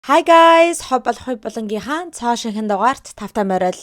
Hi guys, хоббол болонгийнхаа цоо шинхэн дугаарт тавтай морил.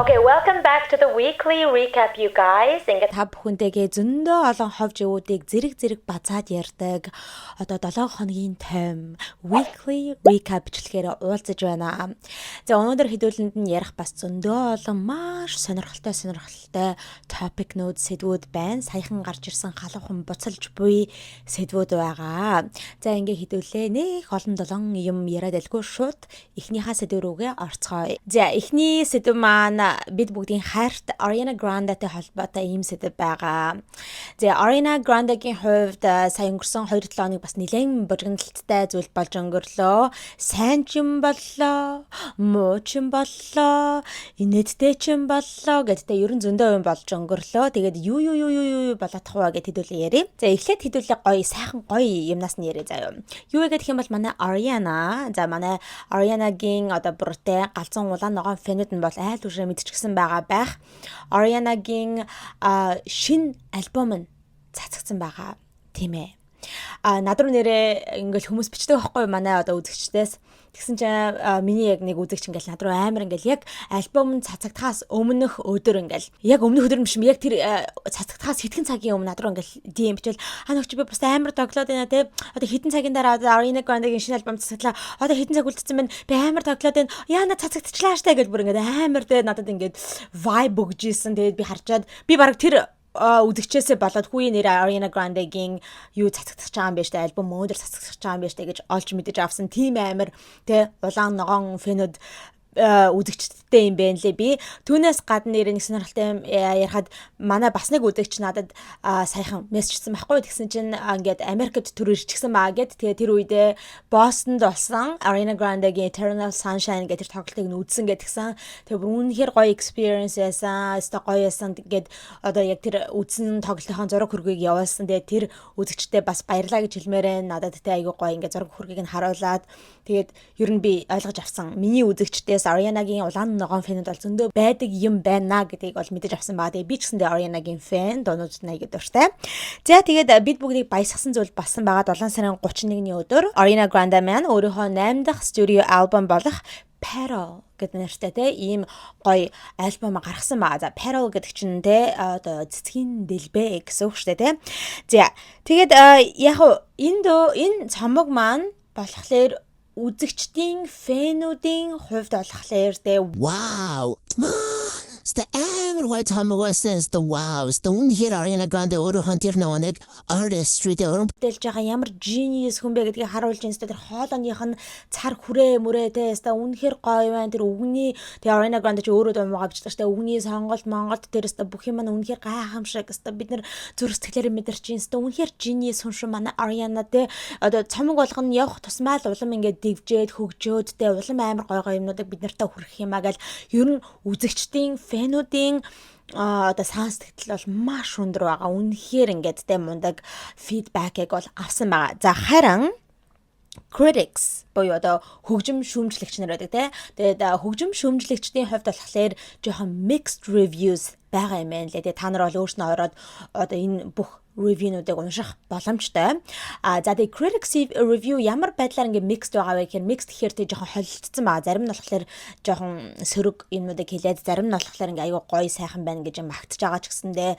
Okay, welcome back to the weekly recap, you guys. Ингээд Та бүхэнтэйгээ зөндөө олон хов живуудыг зэрэг базаад ярьдаг. Одоо 7 хоногийн тайм weekly recap бичлэгээр уулзаж байна. За өнөөдөр хэдүүлэнд нь ярих бас зөндөө олон маш сонирхолтой топикнууд, сэдвүүд байна. Саяхан гарч ирсэн халуухан буцалж буй сэдвүүд байгаа. За ингээ хэдүүлээ нэх олон 7 юм яриад байлгүй шууд эхнийхээ сэдв рүүгээ орцгоё. За эхний сэдв маань бид бүгдийн хайрт Ariana Grande-тэй холбоотой ийм сэдв байгаа. За Ariana Grande-гийн хувьд сая өнгөрсөн 2-7 хоног бас нэлээд божигнолттой зүйл болж өнгөрлөө. Сайн ч юм боллоо, муу ч юм боллоо, инээдтэй ч юм боллоо гэдэгтэй ерөн зөндөө юм болж өнгөрлөө. Тэгээд юу болоодох вэ гэд хэдүүлээ ярив. За эхлээд хэдүүлээ сайхан гоё юмнаас нь яриа заяа. Юу вэ гэх юм бол манай Ariana, за манай Ariana-гийн одоо бүртээ галзуун улаан ногоон фэнүүд нь бол айл үшрээ мэдчихсэн байгаа байх. Ariana-гийн шинэ альбом нь цацагдсан байгаа тийм ээ. Над руу нэрээ ингээл хүмүүс бичдэг байхгүй манай одоо үзэгчдээс. Тэгсэн чинь миний яг нэг үзэгч ингээл над руу амар ингээл яг альбом цацагдахаас өмнөх өдөр ингээл яг өмнөх өдөр юм шиг яг тэр цацагдахаас хэдхэн цагийн өмнө над руу ингээл DM бичвэл нөхч би бас амар тоглоод байна те. Одоо хэдэн цагийн дараа Ariana Grande-гийн шинэ альбом цацагдлаа. Одоо хэдэн цаг үлдсэн байна. Би амар тоглоод байна. Яна цацагдчихлаа штэ гэж бүр ингээд амар те надад ингээд vibe өгжсэн. Тэгээд би харчаад би баг тэр үзэгчээсээ болоод хүүе нэр Ariana Grande-гийн юу цацагдах байгаа юм бэ штэ альбом өндөр цацагдах байгаа юм бэ штэ гэж олж мэдэж авсан тийм амар тэ улаан ногоон фэнүүд үзэгчтэй юм бэ нэлээ би түүнээс гадна нэр нэг сонирхолтой ярихад манай бас нэг үзэгч надад саяхан мессежсэн байхгүй тэгсэн чинь ингээд Америкт төр ирчихсэн баа гэд тэгээ тэр үедээ Бостонд болсон Ariana Grande-гийн Eternal Sunshine гэдэг тэр тоглолтыг үзсэн гэдгсэн тэгээ бүр үнэхээр гоё experience яасан өстой гоё яасан гэд одоо яг тэр үзсэн тоглолтын зураг хүргийг явуулсан тэгээ тэр үзэгчтэй бас баярлаа гэж хэлмээрэн надад тэ айгүй гоё ингээд зураг хүргийг нь харуулад тэгээд ер нь би ойлгож авсан миний үзэгчтэй Ariana-гийн улаан ногоон фэнүүд бол зөндөө байдаг юм байна гэдгийг бол мэдэж авсан баа. Тэгээ би ч гэсэндээ Ariana-гийн фэн дуунууд нь аяг дуртай. За тэгээд бид бүгдийг баясгасан зүйл болсон байгаа 7 сарын 31-ний өдөр Ariana Grande маань өөрийнхөө 8 дахь студио альбом болох Petal гэдэг нэртэй те ийм гоё альбом гаргасан баа. За Petal гэдэг чинь те одоо цэцгийн дэлбэ гэсэн үг шүү дээ те. За тэгээд яг энэ цомог маань болохоор үзэгчдийн фэнүүдийн хувьд болохоор те Wow! Sta амар white hammerwestens the wow. Sta үнэхээр Ariana Grande өөрийнхөө тэр нэг artistry дээр дэлж байгаа ямар genius хүн бэ гэдгийг харуулж байна. Тэр хоолойных нь цар хүрээ мөрөөтэй. Ста үнэхээр гоё байна. Тэр үгний тэр Ariana Grande ч өөрөө дуу муугавчдаг. Ста үгний сонголт Монголд тэр ста бүх юм маань үнэхээр гайхамшиг. Ста бид нар зүрх сэтгэлээр мэдэрч байна. Ста үнэхээр genius хүн шүү манай Ariana те. Одоо цомог болгоно явах тусмаа л улам ингээд дивжээд хөгжөөд те улам амар гоё юмнуудыг бид нартай хүргэх юмаа гэл ер нь үзэгчдийн фэнүүдийн одоо сан сэтгэл бол маш өндөр байгаа. Үнэхээр ингээд тэ мундаг фидбэкийг бол авсан байгаа. За харин critics боёо одоо хөгжим шүүмжлэгч нар байдаг те. Тэгээд хөгжим шүүмжлэгчдийн хувьд болохоор жоохон mixed reviews байгаа юм байна лээ. Тэгээд та нар бол өөрснөө ороод одоо энэ бүх review-нуудыг унших боломжтой. За тэгээд critics review ямар байдлаар ингээ mixed байгаа вэ гэхээр mixed гэхээр тэг жоохон холилдсон байгаа. Зарим нь болохоор жоохон сөрөг юмнуудыг хэлээд зарим нь болохоор ингээ аюу гоё сайхан байна гэж магтж байгаа ч гэсэндээ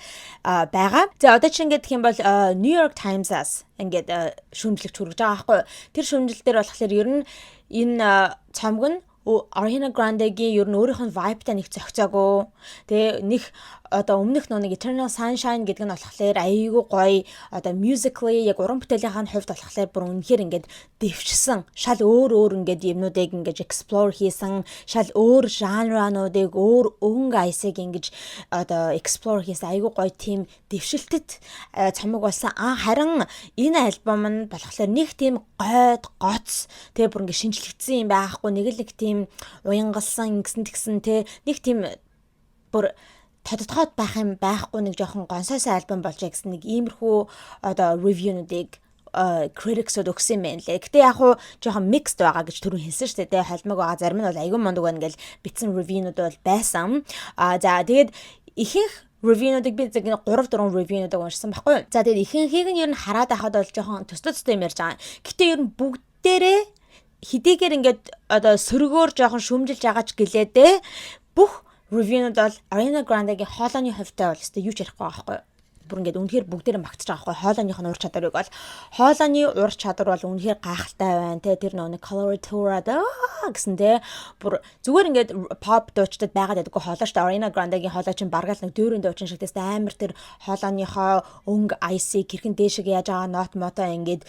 байгаа. За одоо чи ингээ гэх юм бол New York Times-аас ингээд шүүмжлэгч хүргэж байгаа байхгүй. Тэр шүүмжлэл дээр болохоор ер нь энэ цомог нь Ariana Grande-гийн ер нь өөрийнх нь vibe-тай нэг зохицоогүй. Тэгээ нэг одоо өмнөх нэг Eternal Sunshine гэдэг нь болохоор аяйгуу гоё одоо musically яг уран бүтээлийнхэн хувьд болохоор бүр үнэхээр ингээд дэвчсэн шал өөр ингээд юмнуудыг ингээд explore хийсэн шал өөр жанрануудыг өөр өнгө айсыг ингээд одоо explore хийсэн аяйгуу гоё тийм дэвшилтэд цомог болсон. Харин энэ альбом нь болохоор нэг тийм гойд гоц тэгээ бүр ингээд шинжлэгдсэн юм байхгүй нэг л нэг тийм уянгалсан тэгсэн те нэг тийм бүр тодтогод байх юм байхгүй нэг жоохон гонсойсон альбом болж гэсэн нэг иймэрхүү одоо ревьюнуудыг critics-ууд өгсөн юм байна лээ. Гэтэ яг хуу жоохон mixed байгаа гэж түрүү хэлсэн шүү дээ. Холимог байгаа, зарим нь бол аюун мундаг байна гэж битсэн review-нууд бол байсан. За тэгээд ихэнх review-нуудыг би зөв 3-4 review-нуудыг уншсан байхгүй юу. За тэгээд ихэнхийг нь ер нь хараад байхад бол жоохон төстэй юм ярьж байгаа. Гэтэ ер нь бүгдээрээ хэдийгээр ингээд одоо сөргөөр жоохон шүмжилж байгаа ч гэлээдээ бүх review-нууд бол Ariana Grande-гийн хоолойны хувьтай бол өстой юу ч ярихгүй байгаа байхгүй юу. Бүр ингээд үнэхээр бүгдээрээ магтаж байгаа байхгүй. Хоолойных нь ур чадварыг бол хоолойны ур чадвар бол үнэхээр гайхалтай байна те. Тэр нэг coloratura гэсэн те. Бүр зүгээр ингээд pop дуучдад байгаад байдаггүй хоолой шүү дээ. Ariana Grande-гийн хоолой чинь бараг л нэг дүүрэн дуучин шиг тест амар тэр хоолойныхоо өнгө ice хэрхэн дээшээ яаж байгаа нот мото ингээд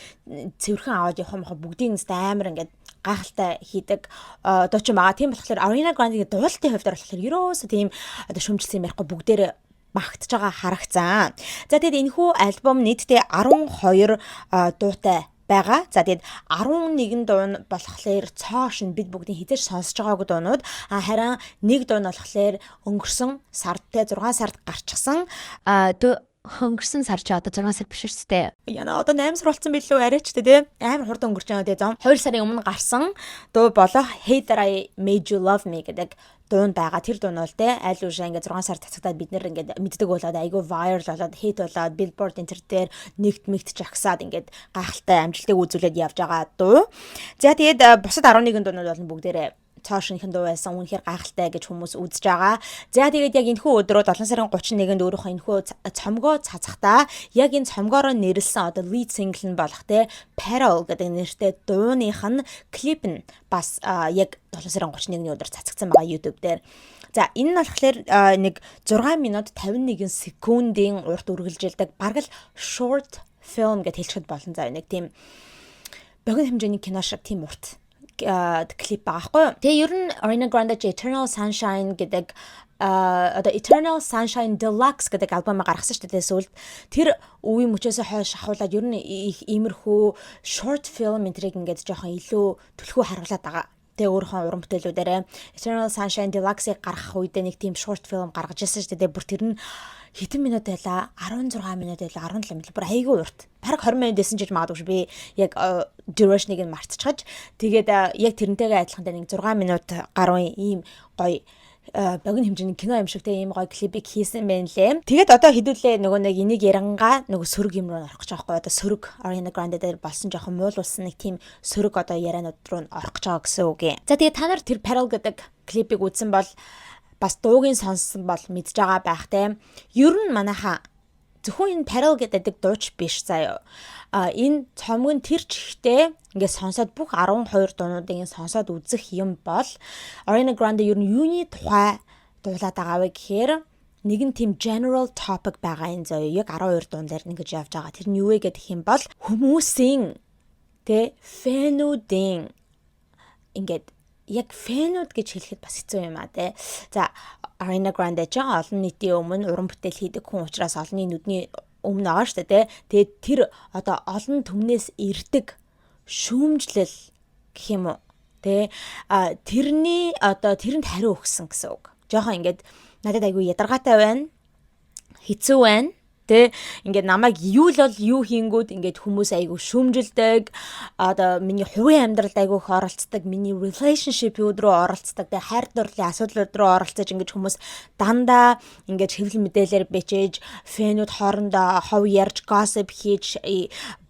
цэвэрхэн аваад явах юм бүгдийг нэст амар ингээд гайхалтай хийдэг дуучин байгаа. Тийм болохоор Ariana Grande-гийн дуулалтын хувьд болохоор ерөөсөө тийм одоо шөмжилсэн юм ярихгүй бүгдээрээ магтж байгаа харагцсан. За тэгээд энэхүү альбом нийтдээ 12 дуутай байгаа. За тэгээд 11 дуу нь болохоор цоош нь бид бүгдийн хизээш сонсож байгаагүй дуунууд. Харин нэг дуу нь болохоор өнгөрсөн сард те 6 сард гарчихсан. Хөнгөрсөн сар чи одоо 6 сар биш үстэй. Яна одоо 8 сар болсон билүү арайч те амар хурдан өнгөрч байгаа те 2 сарын өмнө гарсан дуу болох Hey That I Made You Love Me гэдэг дуун байгаа. Тэр дуун бол те аль уушаа ингээд 6 сар цацагдаад бид нэр ингээд мэддэг болоод айгүй viral болоод hit болоод Billboard энэ төр дээр нэгт жагсаад ингээд гайхалтай амжилтыг үзүүлээд явж байгаа дуу. За тэгээд бусад 11 дуунууд бол бүгдээрээ цаашинхэн дуу байсан үнэхээр гайхалтай гэж хүмүүс үзэж байгаа. За тэгээд яг энэхүү өдрөө 7 сарын 31-нд өөрийнхөө энэхүү цомгоо цацахтаа яг энэ цомгоороо нэрлсэн одоо lead single нь болох те Peril гэдэг нэртэй дууных нь клип нь бас яг 7 сарын 31-ний өдөр цацагдсан байгаа YouTube дээр. За энэ нь болохоор нэг 6 минут 51 секундын урт үргэлжилдэг бараг л short film гэж хэлчихэд болно. За нэг тийм богино хэмжээний кино шиг тийм урт клип байгаа хгүй. Тэгээ ер нь Ariana Grande Eternal Sunshine гэдэг одоо Eternal Sunshine Deluxe гэдэг альбом гаргасан шүү дээ сүүлд. Тэр үеийн мөчөөсөө хойш ахуулаад ер нь их иймэрхүү short film энтриг ингээд жоохон илүү түлхүү харуулад байгаа. Тэгээ өөрийнхөө уран бүтээлүүдээрээ Eternal Sunshine Deluxe-ыг гаргах үедээ нэг тийм short film гаргаж ирсэн шүү дээ. Бүр тэр нь хэдэн минут байлаа? 16 минут байлаа, 17 минут. Бүр айгүй урт. Бараг 20 минут дэсэн ч магадгүй шүү. Би яг duration-ыг нь мартчихаж. Тэгээд яг тэрнтэйгээ адилхан дээр нэг 6 минут гаруй ийм гоё богино хэмжээний кино юм шигтэй ийм гоё клипийг хийсэн байна лээ. Тэгээд одоо хэдүүлээ нөгөө нэг энийг ярангаа нөгөө сөрөг юм руу орох гэж байгаа байхгүй. Одоо сөрөг Ariana Grande дээр болсон жоохон муулуулсан нэг тийм сөрөг одоо ярианууд руу орох гэж байгаа гэсэн үг юм. За тэгээд та нар тэр Peril гэдэг клипийг үзсэн бол бас дуугийн сонссон бол мэдж байгаа байх те. Ер нь манайха зөвхөн энэ Peril гэдэг дууч биш заяа. Энэ цомог нь тэр чихтэй ингээд сонсоод бүх 12 дуунуудыг сонсоод үзэх юм бол Ariana Grande ер нь юуны тухай дуулаад байгаа вэ гэхээр нэгэн тийм general topic байгаа юм заяа. Яг 12 дуун дээр ингэж явж байгаа. Тэр нь юу вэ гэх юм бол хүмүүсийн тэ фэнүүдийн ингээд яг фэнүүд гэж хэлэхэд бас хэцүү юм а те. За Ariana Grande ч олон нийтийн өмнө уран бүтээл хийдэг хүн учраас олонний нүдний өмнө байгаа шүү дээ те. Тэгээд тэр одоо олон түмнээс ирдэг шүүмжлэл гэх юм уу те. Тэрний одоо тэрэнд хариу өгсөн гэсэн үг. Жохон ингээд надад айгүй ядаргаатай байна. Хэцүү байна. Тэ ингээд намайг юу л бол юу хийнгүүд ингээд хүмүүс айгүй шүмжилдэг. Одоо миний хувийн амьдралд айгүй оролцдог, миний relationship-үүд рүү оролцдог, тэ хайр дурлалын асуудлууд руу оролцож ингээд хүмүүс дандаа ингээд хэвлэл мэдээлэлээр бичээж, фэнүүд хоорондоо хов ярьж, gossip хийж,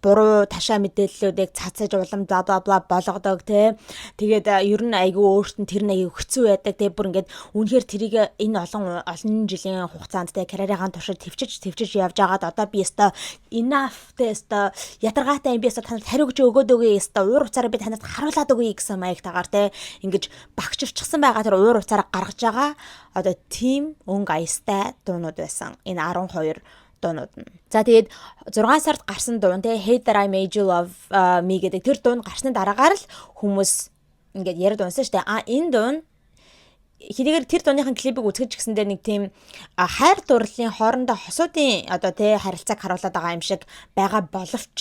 буруу ташаа мэдээллүүдийг цацаж улам бла бла бла болгодог тэ. Тэгээд ер нь айгүй өөртөө тэр нэг хэцүү байдаг тэ. Бүр ингээд үнэхээр тэрийг энэ олон жилийн хугацаанд тэ карьерийн туршид төвчж явж байгаад одоо би өстой enough тэ өстой ядаргаатай би өстой танад хариу гэж өгөөд өгье өстой уур уцаараа би танад харуулад өгье гэсэн маягтайгаар тэ ингэж багчирчсан байгаа тэр уур уцаараа гаргаж байгаа одоо team өнгө аястай дуунууд байсан энэ 12 дуунууд нь. За тэгээд 6 сард гарсан дуун тэ Hey That I Made You Love Me гэдэг тэр дуун гарсны дараагаар л хүмүүс ингээд яриад унсан штэ. Энэ дуун хэдийгээр тэр дууныхын клипийг үзэж гисэндээ нэг тийм хайр дурлалын хоорондоо хосуудын одоо тий харилцааг харуулдаг байгаа юм шиг байгаа боловч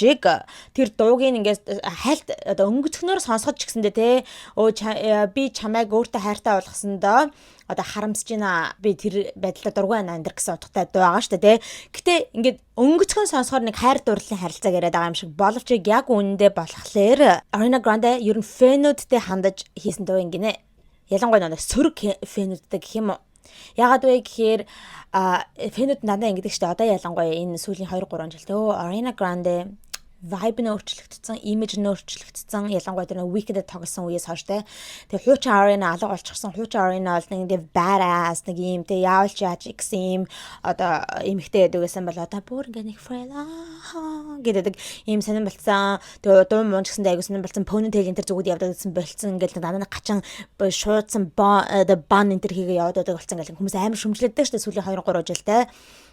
тэр дууг ингээд хайлт одоо өнгөцгнөр сонсгож гисэндээ тий би чамайг өөртөө хайртай болгосондоо одоо харамсаж байна. Би тэр байдлаа дургүй байна энэ гэсэн утгатай дуу байгаа шүү дээ тий. Гэтэ ингээд өнгөцгөн сонсохоор нэг хайр дурлалын харилцааг яриад байгаа юм шиг боловч яг үнэндээ болохоор Ariana Grande ер нь фэнүүдтэй хандаж хийсэн дуу юм гинэ. Ялангуяа нэг сөрөг фэнүүдтэй гэх юм уу. Ягаад вэ гэхээр фэнүүд надад ингэдэг шүү дээ. Одоо ялангуяа энэ сүүлийн 2-3 жилдээ Ariana Grande vibe нь өөрчлөгдсөн, image нь өөрчлөгдсөн, ялангуяа тэр Wicked тоглосон үеэс хойш те. Тэгээ хуучин Ariana алга болчихсон. Хуучин Ariana бол нэг badass нэг юм те яавч яаж гисэн юм одоо эмхтэй байдгүйсэн бол одоо бүр ингээ нэг friend гэдэг ийм сонирн болцсон. Тэгээ дуу муун гэсэн айгуу сонирн болцсон. Ponytail энэ төр зүгүүд явдаг гэсэн болцсон. Ингээл надад гачин шуудсан bun энэ төр хийгээ яваад байдаг болцсон ингээл хүмүүс амар шүмжлэддэг шүү дээ сүүлийн 2-3 жил те.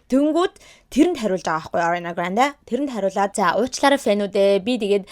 Тэнгүүд тэрэнд хариулж байгаа байхгүй Ariana Grande. Тэрэнд хариулаад за уучлаарай фэнүүдээ би тэгээд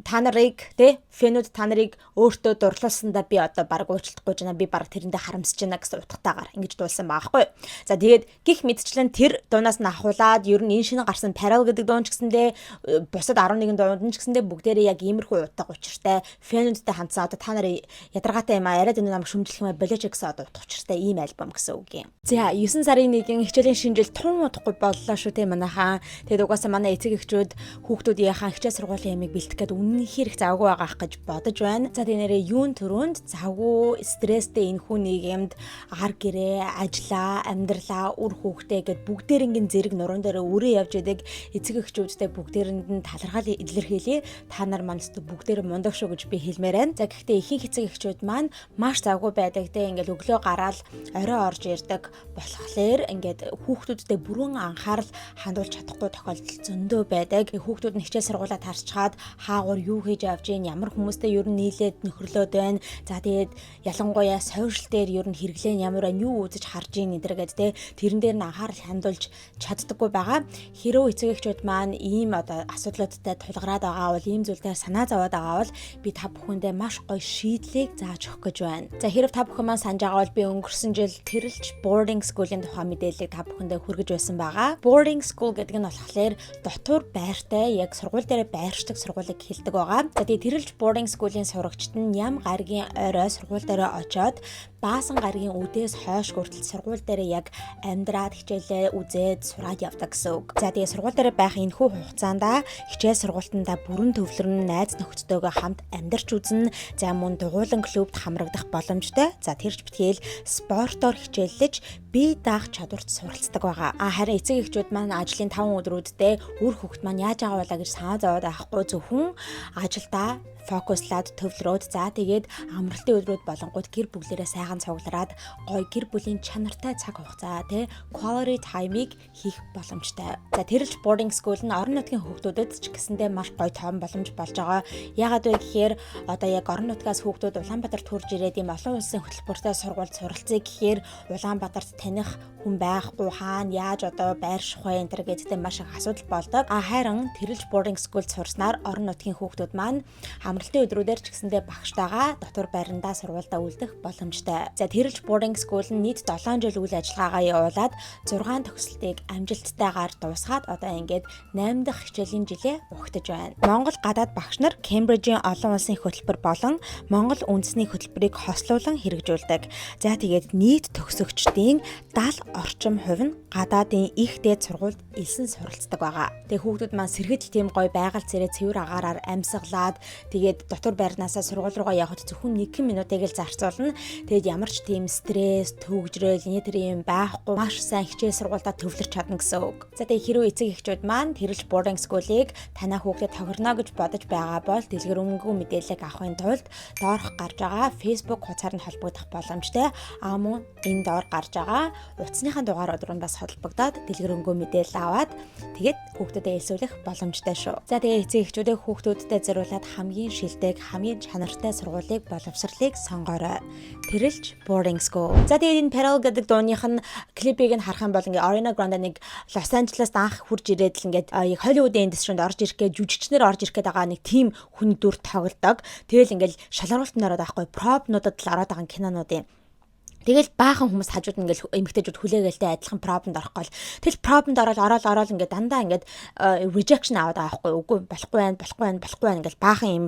та нарыг те фэнүүд та нарыг өөртөө дурлуулсандаа би одоо баг уучлахгүй жана би баг тэрэндээ харамсаж байна гэсэн утгатайгаар ингэж дуулсан байгаа байхгүй. За тэгээд гих мэдчлэн тэр дуунаас нь ахуулаад ер нь энэ шинэ гарсан Parallel гэдэг дуун ч гэсэндээ бусад 11 дуунд нь ч гэсэндээ бүгдээрээ яг иймэрхүү утга учиртай фэнүүдтэй хандсан одоо та нарын ядаргаатай юм яриад энэ намайг шүмжлэх юм болооч гэсэн одоо утга учиртай ийм альбом гэсэн үг юм. За 9 сарын 1-ийн хичээлийн шинжил тун удахгүй боллоо шүү те манайхаа. Тэгээд угаасаа манай эцэг эхчүүд хүүхдүүдийнхаа хичээл сургуулийн ямиг бэлтгэх гээд үнэнхээр их завгүй байгаах гэж бодож байна. За тийм нэрээ юун төрөнд завгүй стресстэй энэхүү нийгэмд ар гэрээ, ажиллаа, амьдралаа, үр хүүхдээ гэд бүгдээрингийн зэрэг нуруунд дээр өрөө явж идэг эцэг эхчүүдтэй бүгдээрэнд нь талархал илэрхийлье. Та нар маань бүгдээр мундаг шүү гэж би хэлмээр байна. За гэхдээ ихэнх эцэг эхчүүд маань маш завгүй байдаг те ингээл өглөө гараад орой орж ирдэг болохоор ингээд хүүхдүүдтэй бүрэн анхаарал хандуулж чадахгүй тохиолдол зөндөө байдаг. Хүүхдүүд нь хичээл сургуулаа тарчхаад хаагур юу хийж авч ийн ямар хүмүүстэй ер нь нийлээд нөхрлөөд байна. За тэгээд ялангуяа сошиал дээр ер нь хэрэглэн ямар юу үзэж харж ийн энэ гэдэг те тэрэн дээр нь анхаарал хандуулж чаддаггүй байгаа. Хэрвээ эцэг эхчүүд маань ийм одоо асуудлуудтай тулгараад байгаа бол ийм зүйл дээр санаа зовоод байгаа бол би та бүхэндээ маш гоё шийдлийг зааж өгөх гэж байна. За хэрв та бүхэн маань санаж байгаа бол би өнгөрсөн жил тэрэлж boarding school-ийн тухай мэдээллийг та бүхэндээ хүргэж байсан байгаа. Boarding school гэдэг нь болохоор дотор байртай яг сургууль дээр байршдаг сургуулийг хэлдэг байгаа. За тэгээд тэрэлж boarding school-ийн сурагчид нь ям гаргийн орой сургууль дээр очоод баасан гаргийн үдээс хойш хүртэл сургууль дээр яг амьдраад хичээлээ үзээд сураад явдаг гэсэн үг. За тэгээд сургууль дээр байх энэхүү хугацаанд хичээл сургуультандаа бүрэн төвлөрн найз нөхдөдтэйгээ хамт амьдарч үзнэ. За мөн дугуйлан клубт хамрагдах боломжтой. За тэрч битгээл спортоор хичээллэж бие даах чадварт суралцдаг байгаа. Харин эцэг эхчүүд маань ажлын 5 өдрүүддээ үр хүүхэд маань яаж байгаа вэ гэж санаа зовоод байхгүй зөвхөн ажилдаа фокуслаад төвлөрөөд за тэгээд амралтын өдрүүд болонгууд гэр бүлээрээ сайхан цуглараад гоё гэр бүлийн чанартай цаг хугацаа тий quality time-ыг хийх боломжтой. За тэрэлж boarding school нь орон нутгийн хүүхдүүдэд ч гэсэндээ маш гоё тоон боломж болж байгаа. Яагаад вэ гэхээр одоо яг орон нутгаас хүүхдүүд Улаанбаатарт хурж ирээд ийм олон улсын хөтөлбөртэй сургуульд суралцъя гэхээр Улаанбаатарт таних хүн байхгүй хаана яаж одоо байрших вэ энэ төр гэдэгт маш их асуудал болдог. Харин тэрэлж boarding school сурснаар орон нутгийн хүүхдүүд маань амралтын өдрүүдээр ч гэсэндээ багштайгаа дотор байрандаа сургуульдаа үлдэх боломжтой. За тэрэлж boarding school нь нийт 7 жил үйл ажиллагаагаа явуулаад 6 төгсөлтийг амжилттайгаар дуусгаад одоо ингээд 8 дахь хичээлийн жилээ ухтаж байна. Монгол гадаад багш нар Кембрижийн олон улсын хөтөлбөр болон Монгол үндэсний хөтөлбөрийг хослуулан хэрэгжүүлдэг. За тэгээд нийт төгсөгчдийн 70 орчим хувь нь гадаадын их дээд сургуульд элсэн суралцдаг байгаа. Тэгээ хүүхдүүд маань сэргэжл тийм гоё байгаль зэрэг цэвэр агаараар амьсгалаад тэгээд дотор байрнаасаа сургууль руугаа явхад зөвхөн 1 минутыг л зарцуулна. Тэгээд ямар ч тийм стресс, төвөгжрөл, энэ юм байхгүй маш сайн хичээл сургуульдаа төвлөрч чадна гэсэн үг. За тэгээд хэрвээ эцэг эхчүүд маань тэрэлж boarding school-ыг танаа хүүхдэд тохирно гэж бодож байгаа бол дэлгэрэнгүй мэдээлэл авахын тулд доорх гарч байгаа Facebook хуудасаар нь холбогдох боломжтой. Мөн энэ доор гарч байгаа утасныхаа дугаар өдрөөндөөс холбогдоод дэлгэрэнгүй мэдээлэл аваад тэгээд хүүхдүүдэд элсүүлэх боломжтой шүү. За тэгээд эцэг эхчүүдээ хүүхдүүдтэй зориулаад хамгийн шилдэг, хамгийн чанартай сургуулийг боловсролыг сонгоорой. Тэрэлж boarding school. За тэгээд энэ Parallel гэдэг дууных нь клипийг нь харах юм бол ингээ Ariana Grande нэг Лос Анжелест анх хурж ирээд л ингээд яг Hollywood индастринд орж ирэх гэж жүжигчнэр орж ирэх гээд байгаа нэг тим хүн дүр тоглодог. Тэгэл ингээл шалгаруулт нь ороод байхгүй пропнуудад л ороод байгаа кинонууд юм. Тэгэл баахан хүмүүс хажууд ингээл эмэгтэйчүүд хүлээгээл адилхан проблемд орохгүй. Тэгэл проблемд ороод ингээд дандаа ингээд rejection аваад байгаа байхгүй. Үгүй болохгүй байна ингээл баахан юм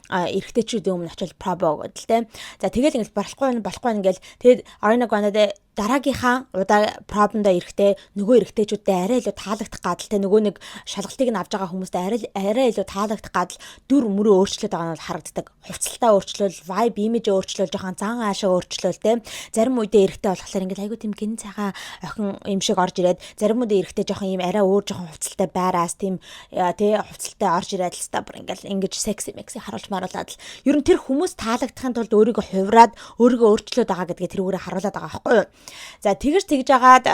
эрэгтэйчүүдийн өмнө очил пробо гэдэг л те. За тэгэл ингээл болохгүй байна ингээл тэгээд Ariana Grande дараагийнхаа удаа проблемдоо эрэхтэй нөгөө эрэгтэйчүүдтэй арай илүү таалагдах гадал те нөгөө нэг шалгалтыг нь авж байгаа хүмүүст арай илүү таалагдах гадал дүр мөрөө өөрчлөлт байгаа нь харагддаг. Хувцалтаа өөрчлөл, vibe image өөрчлөл, жоохон зан аашаа өөрчлөл те. Зарим үедээ эрэхтэй болохоор ингээд айгуу тийм гин цагаан охин юм шиг орж ирээд зарим үедээ эрэхтэй жоохон юм арай өөр жоохон хувцалтай байраас тийм те хувцалтай орж ирээд л та бүр ингээд ингэж секси харуулж маруулаад л ер нь тэр хүмүүс таалагдахын тулд өөрийгөө хувраад өөрийгөө өөрчлөөд байгаа гэдгээ тэрүүрээ харуулад байгаа байхгүй юу. За тэгж жагаад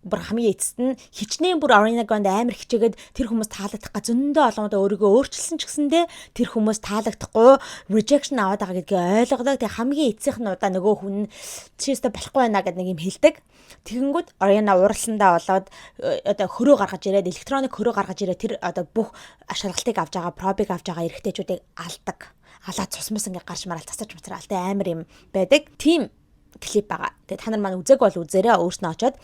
бүр хамгийн эцэст нь хичнээн бүр Ariana Grande амар хичээгээд тэр хүмүүс таалагдах га зөндөө олондоо өөрийгөө өөрчилсөн ч гэсэндээ тэр хүмүүс таалагдахгүй rejection аваад байгаа гэдгийг ойлгодог. Тэгээ хамгийн эцсийнх нь удаа нөгөө хүн чистэ болохгүй байна гэдэг нэг юм хэлдэг. Тэгэнгүүт Ariana уралсандаа болоод одоо хөрөө гаргаж ирээд электроник хөрөө гаргаж ирээд тэр одоо бүх шалгалтыг авж байгаа пробыг авж байгаа эрэгтэйчүүдийг алаад цусмас ингээ гарч мараад тасаж материалтай амар юм байдаг. Тим клип байгаа. Тэгээд та нар маань үзег бол үзээрэй өөрснөө очоод.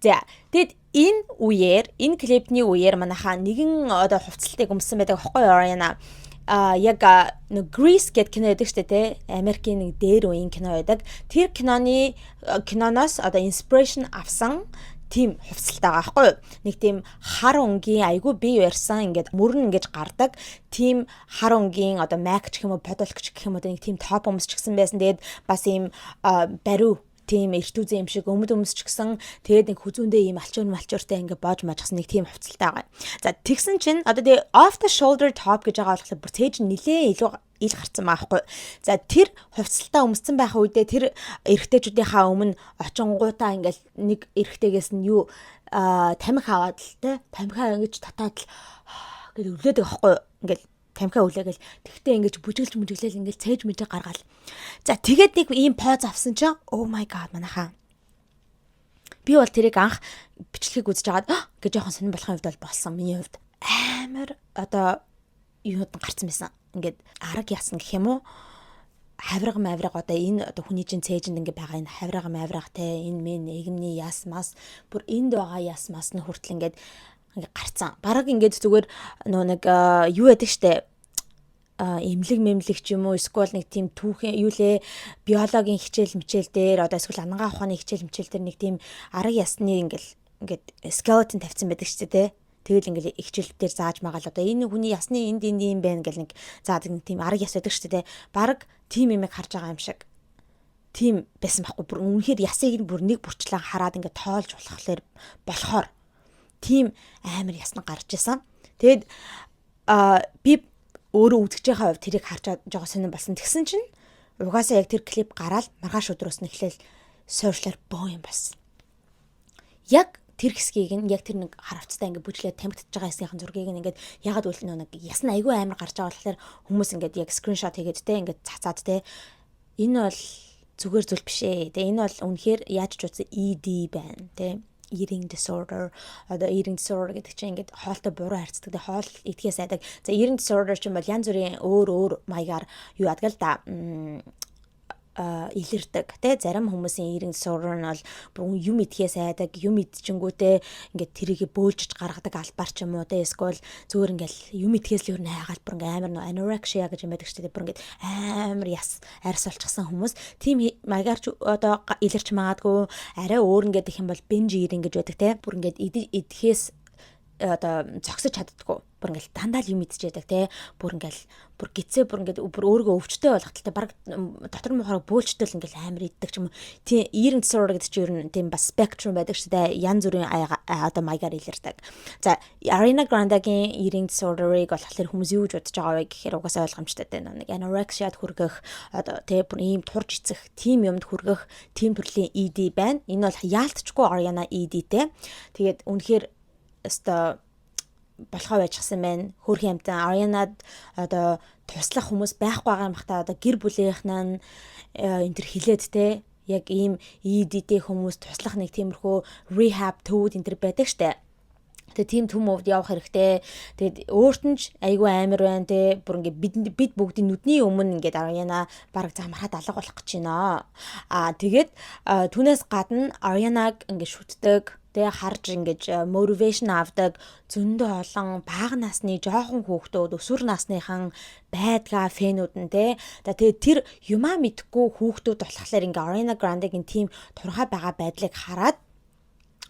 За тэгэд энэ клипний үеэр манайхаа нэгэн одоо хувцалтыг өмссөн байдаг аахгүй юу Ariana. Яг нэг Grease гэдэг кино байдаг шүү дээ те. Америкийн нэг дээр үеийн кино байдаг. Тэр киноноос одоо inspiration авсан тийм хувцалтай байгаа байхгүй юу? Нэг тийм хар өнгийн айгүй бие барьсан ингээд мөрөн ингэж гардаг. Тийм хар өнгийн одоо MAC гэх юм уу, Podolk гэх юм уу нэг тийм топ өмсч гсэн байсан. Тэгээд бас ийм бариу тийм эртүүзэн юм шиг өмс ч гэсэн тэгээд нэг хүзүүндээ ийм малчууртай ингээд боож мажгсан нэг тийм хувцалтай байгаа. За тэгсэн чинь одоо тэгээ off the shoulder top гэж байгаа болохоор бүр цээж нилээ илүү ил гарцсан байхгүй. За тэр хувцалтаа өмссөн байх үедээ тэр эрэгтэйчүүдийнхаа өмнө очингуудаа ингээл нэг эрэгтэйгээс нь юу тамхи аваад л те тамхиа ингэж татаад л гэж өвлөөдөг байхгүй. Ингээл тамхиа өвлөөгөл тэгтээ ингэж бүжиглэл ингээл цээж мэжээ гаргаал. За тэгээд нэг ийм поз авсан чинь oh my god манайхаа. Би бол тэрийг анх бичлэгийг үзэж хагаад гэж жоохон сонирн болохын хувьд бол болсон. Миний хувьд амар одоо юуд гарцсан байсан. Ингээд арга ясна гэх юм уу хавраг одоо энэ одоо хүний чинь цээжинд ингээд байгаа энэ хавраг те энэ мен нийгмний яс мас бүр энд байгаа яс мас нь хүртэл ингээд гарцсан. Бараг ингээд зүгээр нөө нэг юу яадаг штэ эмлэг ч юм уу эсвэл нэг тийм түүхэн юу лээ биологийн хичээл дээр одоо эсвэл ангаа ухааны хичээл дээр нэг тийм арга ясны ингээд skeleton тавьсан байдаг штэ те. Тэгэл ингээл хичээл дээр зааж магаал одоо энэ хүний ясны энд юм байна гэл нэг заадаг нэг тийм арга яс байдаг шүү дээ. Бараг тийм юм харж байгаа юм шиг. Тийм байсан байхгүй. Бүр үнэхээр ясыг нь бүр нэг бүрчлэн хараад ингээд тоолж болохоор тийм амар ясна гарч исэн. Тэгэд би өөрөө үзэж байгаа хувьд тэрийг харж байгаа сонирн болсон. Тэгсэн чинь угаасаа яг тэр клип гараад маргааш өдрөөс нь эхлээл сошиалар боо юм бас. Яг тэр хэсгийг нь яг тэр нэг харавцтай ингээд бүжлээд тамхитж байгаа хэсгийнхэн зургийг нь ингээд ягаад үл нэг ясна айгүй амар гарч байгаа болохоор хүмүүс ингээд яг скриншот хийгээд те ингээд цацаад те энэ бол зүгээр зүйл биш ээ. Тэгээ энэ бол үнэхээр яаж ч утсан ED байна те eating disorder одоо eating disorder гэдэг чинь ингээд хоолтой буруу харьцдаг. Тэгээ хоол идэхээс айдаг. За eating disorder чинь бол янз бүрийн өөр маягаар юу яадаг л да илэрдэг тий зарим хүмүүсийн eating disorder нь бол бүр юм идэхээс айдаг юм идчихэнгүүтээ ингээд тэрийг бөөлжж гаргадаг албаар ч юм уу тий эсвэл зүгээр ингээд юм идэхээс л юу хайгаал бүр ингээд амар anorexia гэж юм байдаг ч тий бүр ингээд амар яс арьс олчихсан хүмүүс тийм маягаар ч одоо илэрч магадгүй арай өөр ингээд их юм бол binge eating гэж байдаг тий бүр ингээд идэхээс одоо зогсож чаддаггүй бүр ингээл дандаа л юм идчихэдэг те бүр ингээл бүр гизээ бүр ингээд бүр өөрийгөө өвчтэй болгохтой баг дотор мохороо бөөлчтэй л ингээл амар иддэг ч юм уу тийм eating disorder гэдэг чинь ер нь тийм бас spectrum байдаг шүү дээ янз бүрийн одоо маягаар илэрдэг. За Ariana Grande-гийн eating disorder-ыг болохоор хүмүүс юу гэж бодож байгаа вэ гэхээр угаасаа ойлгомжтой байна. Нэг anorexia-д хүргэх одоо те бүр ийм турж эцэх тийм юмд хүргэх тийм төрлийн ED байна. Энэ бол яалтчгүй Ariana ED-тэй. Тэгээд үнэхээр өстой болохоо байжсан байна. Хөрх юмтай Ariana-д одоо туслах хүмүүс байхгүй байгаа юм бахта одоо гэр бүлийнхэн нь энэ төр хилээд те яг ийм ED-тэй хүмүүс туслах нэг тиймэрхүү rehab төвүүд энэ төр байдаг штэ. Тэгээ тийм төм өвд явах хэрэгтэй. Тэгээд өөрт нь ч айгүй амар байна те. Бүр ингээд бид бүгдийн нүдний өмнө ингээд Ariana бараг замрахад алга болох гэж байна. Тэгээд түүнээс гадна Ariana-г ингээд шүтдэг. Тэгээ харж ингэж motivation авдаг зөндөө олон бага насны жоохон хүүхдүүд өсвөр насныхан байдгаа фэнүүд нь тэгээ тэр юмаа мэдхгүй хүүхдүүд болохоор ингээ Ariana Grande-гийн тийм турхай байгаа байдлыг хараад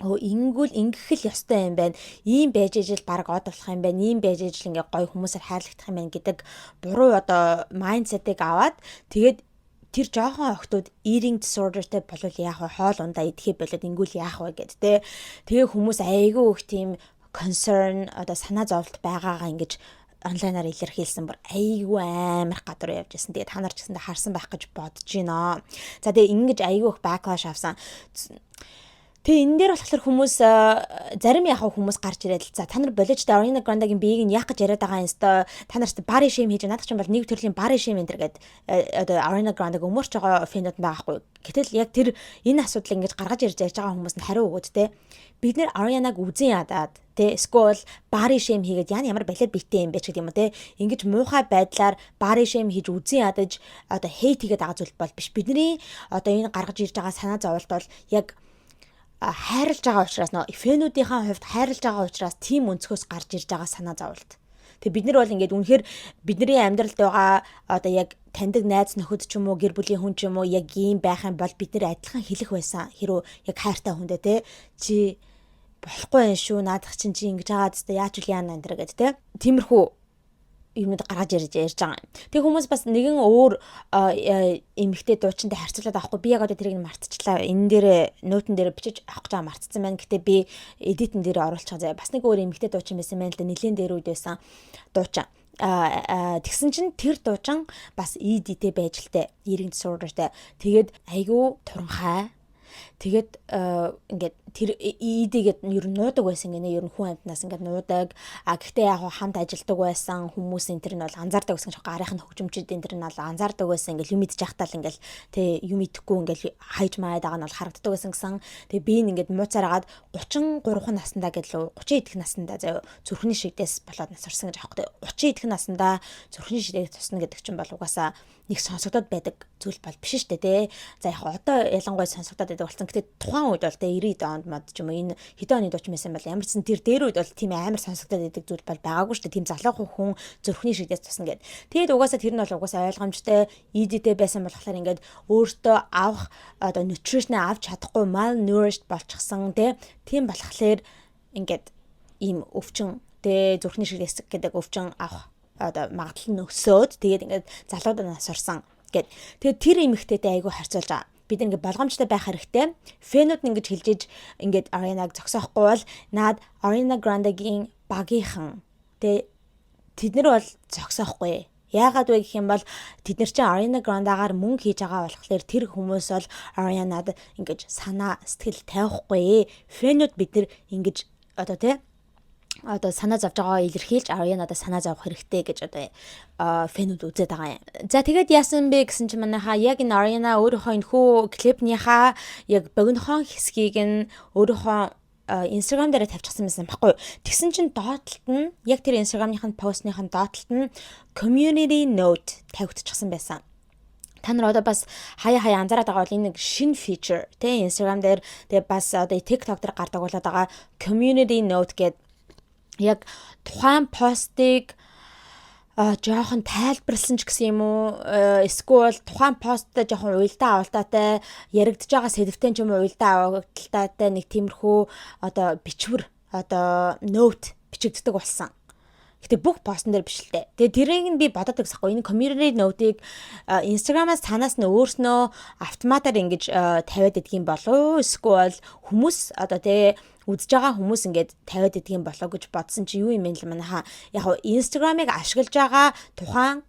ингэхэл ёстой юм байна. Ийм байж ижил баг од болох юм байна. Ийм байж ижил ингээ гоё хүмүүсээр хайрлагдах юм байна гэдэг буруу одоо майндсетыг аваад тэгээд тэр жоохон охтууд eating disorderтэй болвол яах вэ? Хоол ундаа идэхээ болоод ингүүл яах вэ гэд тэ. Тэгээ хүмүүс айгүй их тийм concern одоо санаа зовлт байгаагаа ингэж онлайнаар илэрхийлсэн бүр айгүй амар гадар явж байсан. Тэгээ та нар ч гэсэндээ харсан байх гэж бодож байна. За тэгээ ингэж айгүй их backlash авсан. Тэгээ энэ дээр болохоор хүмүүс зарим яхаа хүмүүс гарч ирээд л за та нар болооч та Ariana Grande-гийн биеийг нь яах гэж яриад байгаа юм сте та нарт body shame хийж надад ч юм бол нэг төрлийн body shame энэ гэдэг одоо Ariana Grande-г өмөрч байгаа фэнүүд байхгүй. Гэтэл яг тэр энэ асуудлыг ингэж гаргаж ярьж байгаа хүмүүс нь хариу өгөөд те бид нэр Ariana-г үзэн ядаад те school body shame хийгээд ямар балет битээ юм бэ ч гэдэг юм уу те ингэж муухай байдлаар body shame хийж үзэн ядаж одоо hate хийгээд байгаа зүйл бол биш. Бидний одоо энэ гаргаж ирж байгаа санаа зовлт бол яг хайрлаж байгаа учраас фэнүүдийнхээ хувьд хайрлаж байгаа учраас тийм өнцгөөс гарч ирж байгаа санаа зовлт. Тэгээ бид нар бол ингээд үнэхээр бидний амьдралд байгаа одоо яг таньдаг найз нөхөд ч юм уу гэр бүлийн хүн ч юм уу яг ийм байх юм бол бид нар адилхан хэлэх байсан. Хэрвээ яг хайртай хүндээ те чи болохгүй юм шүү наадах чинь чи ингэж байгаа тест яаж үл яана энэ гэдэг те. Тиймэрхүү юмуд гаргаж ярьж байгаа юм. Тэг хүмүүс бас нэгэн өөр эмэгтэй дуучинтай харьцуулаад авахгүй би яг одоо тэрийг мартчихлаа. Энэ дээр нотон дээр бичиж авах гэж мартцсан байна. Гэтэ би эдитэн дээр оруулчих заяа. Бас нэг өөр эмэгтэй дуучин байсан байна л да. Нилийн дээр үед байсан дуучин. Тэгсэн чинь тэр дуучин бас ED-тэй байж лтэй. Eating disorderтэй. Тэгээд айгүй туранхай. Тэгээд ингээд тэр ED-гээд ер нь нуудаг байсан гинэ ер нь хүн амтнаас ингээд нуудаг. Гэхдээ яг хамт ажилдаг байсан хүмүүс энэ төр нь бол анзаардаг байсан ч гарынх нь хөгжимчд энэ төр нь бол анзаардаг байсан ингээд юм идэж яхтаал ингээд тэ юм идэхгүй ингээд хайж маяад байгаа нь бол харагддаг байсан гэсэн. Тэгээ би ингээд мууцаараад 33 наснда гэдлөө 30 идэх наснда заяа зүрхний шигдээс болоод насарсан гэж аахгүй. 30 идэх наснда зүрхний шигдээс тусна гэдэг чинь бол угаасаа нэг сонсогдоод байдаг зүйл бол биш шүү дээ тэ. За яг одоо ялангуяа сонсогдоод байдаг болсон. Гэтэ тухайн үед бол тэ 90-д онд мод ч юм уу энэ хэдэн оны дуучин байсан бол ямар ч сан тэр дээр үед бол тийм амар сонсогдоод байдаг зүйл бол байгаагүй шүү дээ. Тийм залуу хүн зүрхний шигдээс тусна гэд. Тэгээд угаасаа тэр нь бол угаасаа ойлгомжтой ED-тэй байсан болохоор ингээд өөртөө авах одоо nutrition авч чадахгүй malnourished болчихсон тэ. Тийм болохоор ингээд ийм өвчин тэ зүрхний шигдээс гэдэг өвчин авах одоо магадлал нь өсөөд тэгээд ингээд залуудаа насурсан гэд. Тэгээд тэр эмэгтэйтэй айгүй харьцуулж байгаа. Бид ингээд болгоомжтой байх хэрэгтэй. Фэнүүд нь ингэж хэлжиж ингээд Ariana-г зогсоохгүй бол наад Ariana Grande-гийн багийнхан тэгээд тэд нар бол зогсоохгүй. Яагаад вэ гэх юм бол тэд нар чинь Ariana Grande-гаар мөнгө хийж байгаа болохоор тэр хүмүүс бол Ariana-д ингэж санаа сэтгэл тавихгүй. Фэнүүд бид нар ингэж одоо тэ одоо санаа зовж байгаа илэрхийлж Ariana-да санаа зовох хэрэгтэй гэж одоо фэнүүд үзээд байгаа юм. За тэгээд яасан бэ гэсэн чинь манайхаа яг энэ Ariana өөрийнхөө энэхүү клипнийхаа яг богинохон хэсгийг нь өөрийнхөө Instagram дээр тавьчихсан байсан байхгүй. Тэгсэн чинь доотлолт нь яг тэр Instagram-ийн постныхын доотлолт нь community note тавигдчихсан байсан. Та нар одоо бас хаяа анзаараад байгаа бол энэ нэг шинэ feature тэ Instagram дээр тэгээ бас одоо TikTok дээр гардаг болоод байгаа community note гэдэг яг тухайн постыг жоохон тайлбарлсан ч гэсэн юм уу эсвэл тухайн посттой жоохон уялдаа авалтаатай яригдж байгаа сэдвтэй ч юм уу уялдаа авалтаатай нэг тиймэрхүү одоо бичвэр одоо note бичигддэг болсон. Гэтэ бүх постн дээр биш л дээ. Тэгээ тэрийг нь би бодоод байсахгүй. Энэ community note-ыг Instagram-аас цаанаас нь өөрснөө автоматар ингэж тавиад идэх юм болов уу? Эсвэл хүмүүс одоо тэгээ үзэж байгаа хүмүүс ингээд тавиад идэх юм болов гэж бодсон чи юу юм бэ л манайхаа. Яг Instagram-ыг ашиглаж байгаа тухайн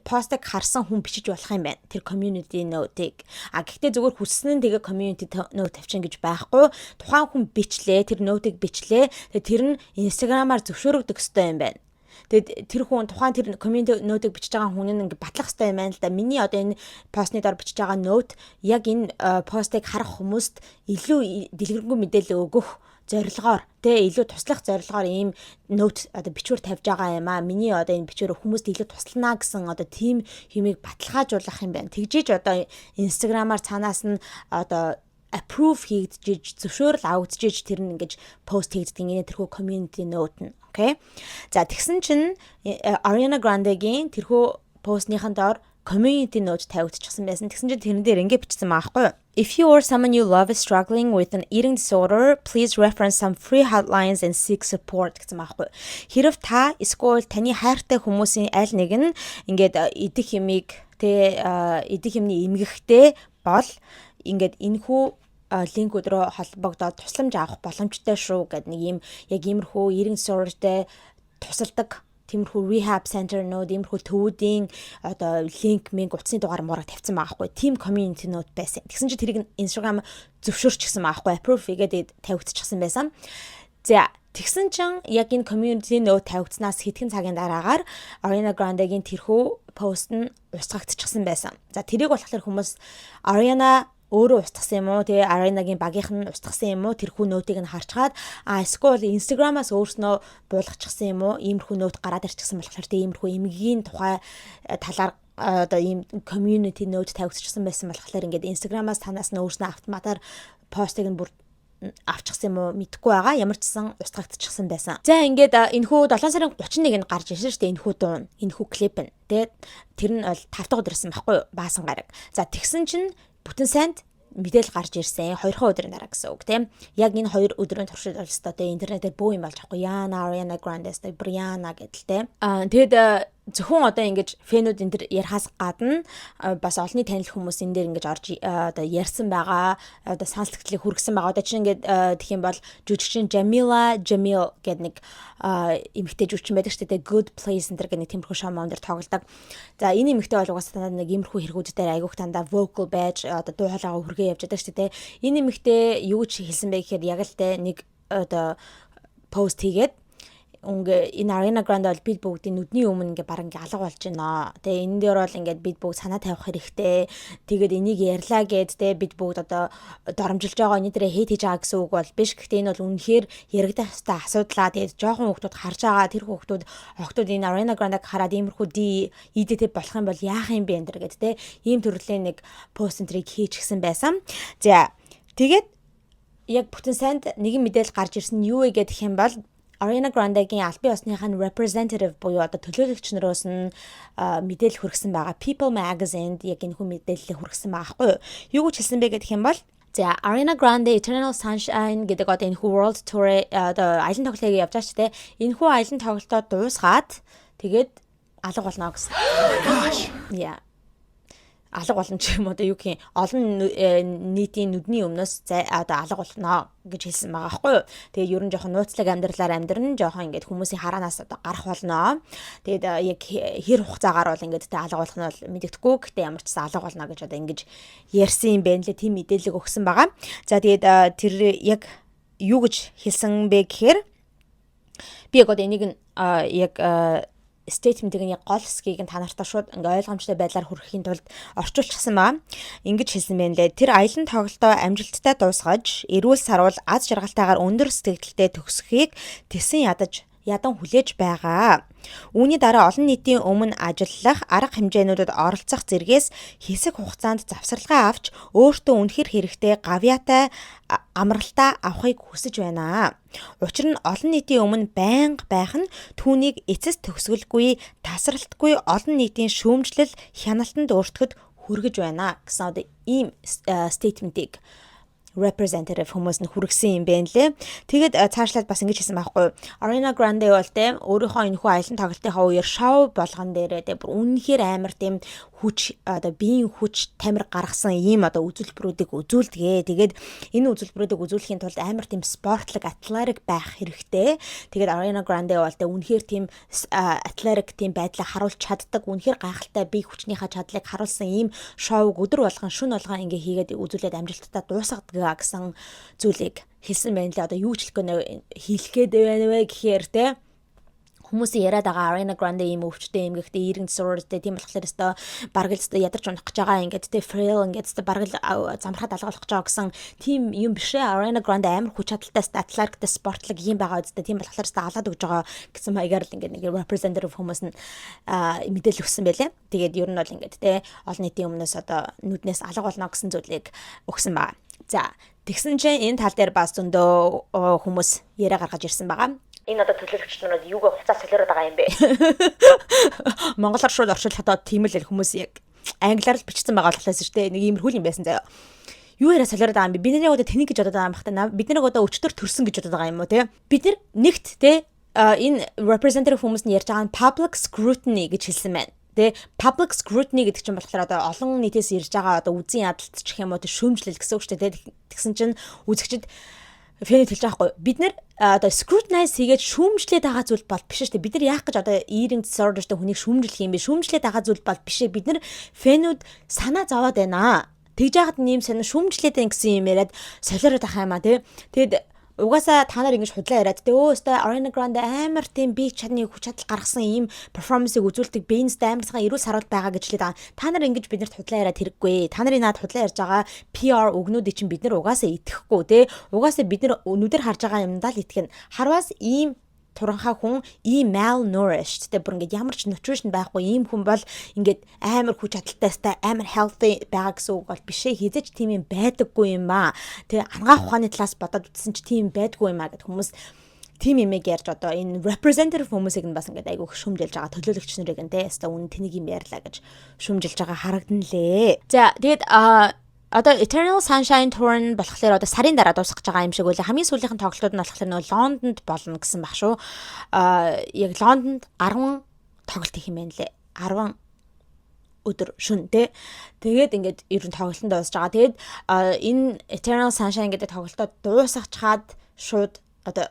постыг харсан хүн бичиж болох юм байна. Тэр community note-ыг. Гэхдээ зүгээр хүссэн нь тэгээ community note тавьчих гэж байхгүй. Тухайн хүн бичлээ, тэр note-ыг бичлээ. Тэгээ тэр нь Instagram-аар зөвшөөрөгдөх ёстой юм байна. Тэгээд тэр хүн тухайн тэр community note-ыг бичиж байгаа хүн нь ингээд батлах хэрэгтэй юм байна л да. Миний одоо энэ постны дор бичиж байгаа note яг энэ постыг харах хүмүүст илүү дэлгэрэнгүй мэдээлэл өгөх зорилгоор тэ илүү туслах зорилгоор ийм note одоо бичвэр тавьж байгаа юм аа. Миний одоо энэ бичвэр хүмүүст илүү туслана гэсэн одоо тийм юмыг баталгаажуулах юм байна. Тэгжиж одоо Instagram-аар цаанаас нь одоо approve хийгдэж зөвшөөрөл авагдаж тэр нь ингэж пост хийгддэг энэ тэрхүү community note нь. Окей. За тэгсэн чинь Ariana Grande-гийн тэрхүү постныхан доор community note тавигдчихсан байсан. Тэгсэн чинь тэрэн дээр ингэ бичсэн байгаа байхгүй юу? If you or someone you love is struggling with an eating disorder, please reference some free hotlines and seek support гэсэн байгаа байхгүй юу? Хэрв та эсвэл таны хайртай хүмүүсийн аль нэг нь ингээд идэх юмыг идэх юмны эмгэхтэй бол ингээд энэхүү линкүүд рүү холбогдоод тусламж авах боломжтой шүү гэдэг нэг юм яг иймэрхүү eating disorderтэй тусалдаг тиймэрхүү rehab center нүүд иймэрхүү төвүүдийн одоо линк минь утасны дугаар муураг тавьсан байгаа хгүй. Team community нүүд байсан. Тэгсэн чинь тэрийг Instagram зөвшөөрчихсэн байгаа хгүй. Approve хийгээд тавигдчихсан байсан. За тэгсэн чинь яг энэ community нүүд тавигдсанаас хэдхэн цагийн дараагаар Ariana Grande-гийн тэрхүү пост нь устгагдчихсан байсан. За тэрийг болохоор хүмүүс Ariana өөрөө устгасан юм уу тэгээ Ariana-гийн багийнх нь устгасан юм уу тэрхүү нотыг нь харчгаад эсвэл Instagram-аас өөрснөө буулгачихсан юм уу иймэрхүү нот гараад ирчихсэн болохоор тэгээ иймэрхүү эмгэгийн тухай талаар одоо ийм community note тавигдчихсан байсан болохоор ингээд Instagram-аас танаас нь өөрснөө автоматар постыг нь бүр авчихсан юм уу мэдэхгүй байгаа. Ямар ч сан устгагдчихсан байсан. За ингээд энэхүү 7 сарын 31-нд гарч ирсэн шүү дээ энэхүү дуун, энэхүү клип нь. Тэгээд тэр нь бол 5 дахь өдөр ирсэн байхгүй юу? Баасан гараг. За тэгсэн чинь бүтэн санд мэдээлэл гарч ирсэн 2 өдрийн дараа гэсэн үг тийм. Яг энэ 2 өдрийн туршид өстой интернетээр бөө юм болж байгаа хгүй. Ariana Grande, Brianna гэдэлтэй. Тэгэд зөвхөн одоо ингэж фэнүүд энэ төр ярихаас гадна бас олонний танил хүмүүс энэ дээр ингэж орж одоо ярьсан байгаа одоо санал сэтгэлийг хүргэсэн байгаа. Одоо чинь ингэж тэгэх юм бол жүжигчин Jamila Jamil гэдэг нэг эмэгтэй жүжигчин байдаг шүү дээ. Good Place энэ төр гэдэг нэг тиймэрхүү шоу дээр тоглодог. За энэ эмэгтэй бол угаасаа нэг иймэрхүү хэрэгүүдээр айгуух тандаа vocal байж одоо дуу хоолойгоо хүргээ явж байгаа шүү дээ. Энэ эмэгтэй юу ч хэлсэн бэ гэхээр яг л тэ нэг одоо пост хийгээд энэ Ariana Grande бол бид бүгдийн нүдний өмнө ингээ баран ингээ алга болж байна. Тэгээ энэ дээр бол ингээд бид бүгд санаа тавих хэрэгтэй. Тэгээд энийг ярьлаа гэд тэ бид бүгд одоо доромжилж байгаа энэ дээрээ хейт хийж байгаа гэсэн үг бол биш. Гэхдээ энэ бол үнэхээр яригдах хэвээр асуудлаа. Тэгээд жоохон хүүхдүүд харж байгаа тэр хүүхдүүд энэ Ariana Grande-г хараад иймэрхүү идэтэ болох юм бол яах юм бэ энэ төр гэд тэ ийм төрлийн нэг пост энтрийг хийчихсэн байсан. За тэгээд яг бүтэн санд нэгэн мэдээлэл гарч ирсэн юу вэ гэх юм бол Ariana Grande-гийн албан ёсныхаа representative буюу одоо төлөөлөгч нароос нь мэдээлэл хүргэсэн байгаа. People Magazine-д яг энэ хүн мэдээлэл хүргэсэн байгаа хгүй юу? Юу гэж хэлсэн бэ гэх юм бол за Ariana Grande Eternal Sunshine гэдэг одоо энэ хүү World Tour одоо аялын тоглолтыг явж байгаа ч тийм. Энэ хүү аялын тоглолтоо дуусгаад тэгээд алга болно гэсэн. Yeah. Алга болно ч юм уу одоо юу гэх юм олон нийтийн нүдний өмнөөс одоо алга болно гэж хэлсэн байгаа байхгүй юу. Тэгээд ер нь жоохон нууцлаг амьдралаар амьдрын жоохон ингээд хүмүүсийн хараанаас одоо гарах болно. Тэгээд яг хэр хугацаагаар бол ингээд тэ алга болох нь бол мэддэхгүй. Гэхдээ ямар ч сан алга болно гэж одоо ингэж ярьсан юм байна лээ. Тийм мэдээлэл өгсөн байгаа. За тэгээд тэр яг юу гэж хэлсэн бэ гэхээр би яг одоо энийг яг statement-ийн яг гол хэсгийг нь та нартай шууд ингээ ойлгомжтой байдлаар хүргэхийн тулд орчуулчихсан баа. Ингэж хэлсэн байна лээ. Тэр аялын тоглолтоо амжилттай дуусгаж, эрүүл сарвал аз жаргалтайгаар өндөр сэтгэлдээ төгсөхийг тэсэн ядан хүлээж байгаа. Үүний дараа олон нийтийн өмнө ажиллах арга хэмжээнүүдэд оролцох зэргээс хэсэг хугацаанд завсарлагаа авч өөртөө үнэхэр хэрэгтэй гавьяатай амралтаа авахыг хүсэж байна. Учир нь олон нийтийн өмнө байнга байх нь түүнийг эцэс төгсгөлгүй, тасралтгүй олон нийтийн шүүмжлэл хяналтанд өөртгөд хүргэж байна гэсэн одоо ийм statement-ийг representative хүмүүс нь хүргэсэн юм байна лээ. Тэгээд цаашлаад бас ингэж хэлсэн байхгүй юу. Ariana Grande бол тэ өөрийнхөө энэ хүү аялын тоглолтынхаа үеэр шоу болгон дээрээ тэ бүр үнэхээр амар тийм хүч одоо биеийн хүч тамир гаргасан ийм одоо үзүүлбэрүүдийг үзүүлдэгэ. Тэгээд энэ үзүүлбэрүүдийг үзүүлэхийн тулд амар тийм спортлог атлетик байх хэрэгтэй. Тэгээд Ariana Grande бол тэ үнэхээр тийм атлетик тийм байдлаа харуулж чаддаг. Үнэхээр гайхалтай бие хүчнийхээ чадлыг харуулсан ийм шоуг өдөр болгон шөнө болгон ингээ хийгээд үзүүлээд амжилттай дуусгадаг гэсэн зүйлийг хэлсэн байна лээ. Одоо юу ч хэлэх гээд байна вэ гэхээр те Хүмүүсийн яриад байгаа Ariana Grande ийм өвчтэй юм гэхдээ иргэн сурдтэй тийм болохоор өстой бараг л өстой ядарч унах гэж байгаа ингээд тэ frail ингээд өстой бараг л замрахад алгалах гэж байгаа гэсэн тийм юм биш ээ. Ariana Grande амар хүч чадалтай атлетиктэй спортлог юм байгаа үстэй тийм болохоор өстой алаад өгж байгаа гэсэн маягаар л ингээд нэг representative хүмүүс нь мэдээлэл өгсөн байлээ. Тэгээд ер нь бол ингээд тэ олон нийтийн өмнөөс одоо нүднээс алга болно гэсэн зүйлийг өгсөн байгаа. За тэгсэн чинь энэ тал дээр бас зөндөө хүмүүс яриа гаргаж ирсэн байгаа. Энэ одоо төлөөлөгч нарууд юугаа хуцаа солиороод байгаа юм бэ? Монголоор шууд орчуулах одоо тийм л хүмүүс яг англиар л бичсэн байгаа болохоос шүү дээ. Нэг иймэрхүү юм байсан заяа. Юу яриа солиороод байгаа юм бэ? Бид нарыг одоо тэнийг гэж бодоод байгаа юм бахта. Бид нарыг одоо өчтөр төрсөн гэж бодоод байгаа юм уу те? Бид нар нэгт те энэ representative хүмүүс нь ярьж байгаа нь public scrutiny гэж хэлсэн байна. Тэ public scrutiny гэдэг чинь болохоор одоо олон нийтээс ирж байгаа одоо үзэн ядалт ч гэх юм уу шүүмжлэл гэсэн үг шүү дээ. Тэгсэн чинь үзэгчд фэнэт хэлж байгаа хгүй. Бид нэр одоо scrutinize хийгээд шүүмжлээд байгаа зүйл бол биш шүү дээ. Бид нар яах гэж одоо eating disorderтэй хүнийг шүүмжлэх юм бэ? Шүүмжлээд байгаа зүйл бол биш ээ. Бид нар фэнүүд санаа зовоод байна. Тэгж яхад нэм санаа шүүмжлээд байна гэсэн юм яриад солиороод байгаа юм а тий. Тэгэд угаасаа та нар ингэж худлаа яриад тэ өөстөө Ariana Grande амар тийм бие чадны хүч чадал гаргасан ийм перформансыг үзүүлдэг Beans-тэй амар сайхан эрүүл саруул байгаа гэж хэлээд байгаа. Та нар ингэж биднэрт худлаа яриад хэрэггүй. Та нарын наад худлаа ярьж байгаа PR өгнүүдийг чинь бид нар угаасаа итгэхгүй тэ. Угаасаа бид нар нүдээр харж байгаа юмдаа л итгэнэ. Харвас ийм туранхай хүн ийм malnourished тэ бүр ингээд ямар ч nutrition байхгүй ийм хүн бол ингээд амар хүч чадалтайстай амар healthy байгаа гэсэн үг бол биш ээ. Хизэж тийм юм байдаггүй юм аа. Тэгээ ангаах ухааны талаас бодоод үзсэн чи тийм байдаггүй юм аа гэд хүмүүс тийм имийг ярьж одоо энэ representative хүмүүсийг нь бас ингээд айгүйх шүмжилж байгаа төлөөлөгч нарыг нь тэ өстө үнэн тэнийг юм ярьлаа гэж шүмжилж байгаа харагдан лээ. За тэгээд одоо Eternal Sunshine Tour нь болохоор одоо сарын дараа дуусах гэж байгаа юм шиг үлээ. Хамгийн сүүлийнх нь тоглолтууд нь болохоор нөгөө Лондонд болно гэсэн баг шүү. Яг Лондонд 10 тоглолт хийх юм байна лээ. 10 өдөр шүн тэ. Тэгээд ингээд ер нь тоглолтод дуусж байгаа. Тэгээд энэ Eternal Sunshine гэдэг тоглолтод дуусгачаад шууд одоо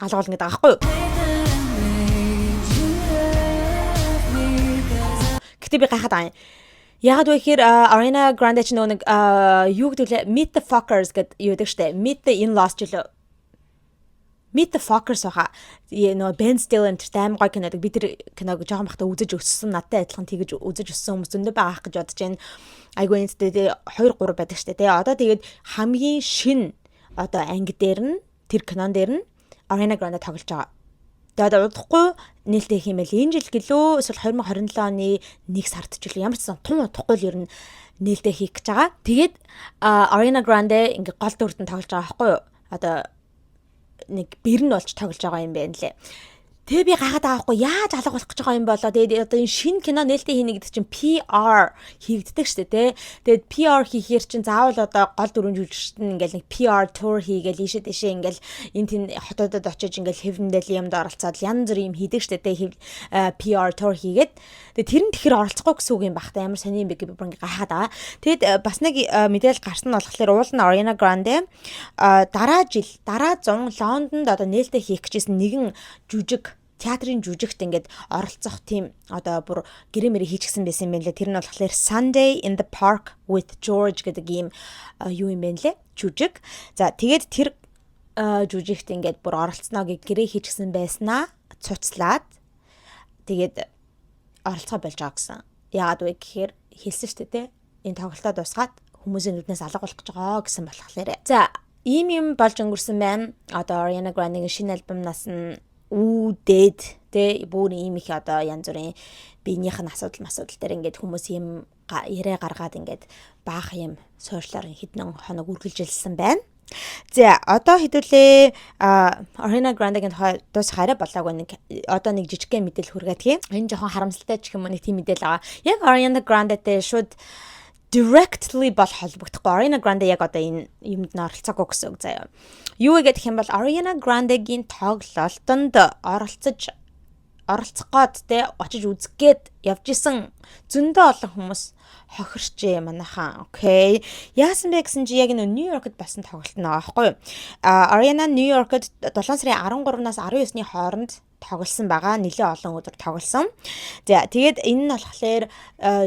алга болно гэдэг аахгүй юу? Гэтэ би гайхаад байгаа юм. Яг вэ гэхээр Ariana Grande ч нэг юу гэдэг вэ? Meet the Fuckers гэдэг юу гэдэг штэ. Meet the In-laws ч лөө. Meet the Fuckers хаа. Нөө Ben Stiller тайм гой кинодаг. Би тэр киног жоохон бахта үзэж өссөн. Надтай адилхан тэгэж үзэж өссөн хүмүүс зөндөө байгаа гэж бодож байна. Айгүй энэ тэ 2 3 байдаг штэ тэ. Одоо тэгээд хамгийн шин одоо анги дээр нь тэр кинон дээр нь Ariana Grande тоглож байгаа. Тэгээд удахгүй нээлттэй хиймэл энэ жил гэлөө эсвэл 2027 оны 1 сард ч гэлөө ямар ч сан тун удахгүй л ер нь нээлттэй хийх гэж байгаа. Тэгээд Ariana Grande ингээ гол дүрд нь тоглож байгаа байхгүй юу? Одоо нэг бэрн болж тоглож байгаа юм байна лээ. Тэгээ би гайхаад байгаа байхгүй яаж алга болох гэж байгаа юм болоо. Тэгээд одоо энэ шинэ кино нээлттэй хийнэ гэдэг чинь PR хийгддэг шүү дээ. Тэгээд PR хийхээр чинь заавал одоо гол дүрэн жүжигчт нь ингээл нэг PR tour хийгээл ийшээ дэшээ ингээл энэ тийм хотодод очиж ингээл хэвэндэл юмд оролцоод янз бүр юм хийдэг шүү дээ. PR tour хийгээд тэгээд тэр нь тэгэхээр оролцохгүй гэсэн үг юм бах та ямар сони юм бэ гэж би бүр ингээ гайхаад байгаа. Тэгээд бас нэг мэдээлэл гарсан нь болохоор уул нь Ariana Grande дараа 100 Лондонд одоо нээлттэй хийх гэжсэн нэгэн жүжиг театрын жүжигт ингээд оролцох тийм одоо бүр гэрэмэр хийчихсэн байсан юм байна лээ. Тэр нь болохоор Sunday in the Park with George гэдэг ийм юу юм байна лээ. Жүжиг. За тэгээд тэр жүжигт ингээд бүр оролцсноо гэж гэрээ хийчихсэн байснаа цуцлаад тэгээд оролцоо болж байгаа гэсэн. Яагаад вэ гэхээр хэлсэн шүү дээ. Энэ тоглолтоо дуусгаад хүмүүсийн нүднээс алга болох гэж байгаа гэсэн болохоор. За ийм юм болж өнгөрсөн байна. Одоо Ariana Grande-гийн шинэ альбомнаас нь үүдээд тэ бүр ийм их одоо янз бүрийн биенийх нь асуудал дээр ингээд хүмүүс юм яриа гаргаад ингээд баах юм сошиалар хэдэн хоног үргэлжилсэн байна. За одоо хэдүүлээ Ariana Grande-гийн дуусах арай болоогүй нэг одоо нэг жижигхэн мэдээлэл хүргээд. Энэ жоохон харамсалтай ч юм уу нэг тийм мэдээлэл байгаа. Яг Ariana Grande-тэй шууд directly бол холбогдохгүй. Ariana Grande яг одоо энэ юмд нь оролцоогүй гэсэн үг заяа. Юу вэ гэх юм бол Ariana Grande-гийн тоглолтонд оролцох гээд те очиж үзэх гээд явж исэн зөндөө олон хүмүүс хохирчээ манайхан. Окей. Яасан бэ гэсэн чи яг энэ Нью-Йоркд басан тоглолт нэг аахгүй юу? Ariana Нью-Йоркд 7 сарын 13-наас 19-ны хооронд тоглосон байгаа. Нэлээд олон өдөр тоглосон. За тэгээд энэ нь болохоор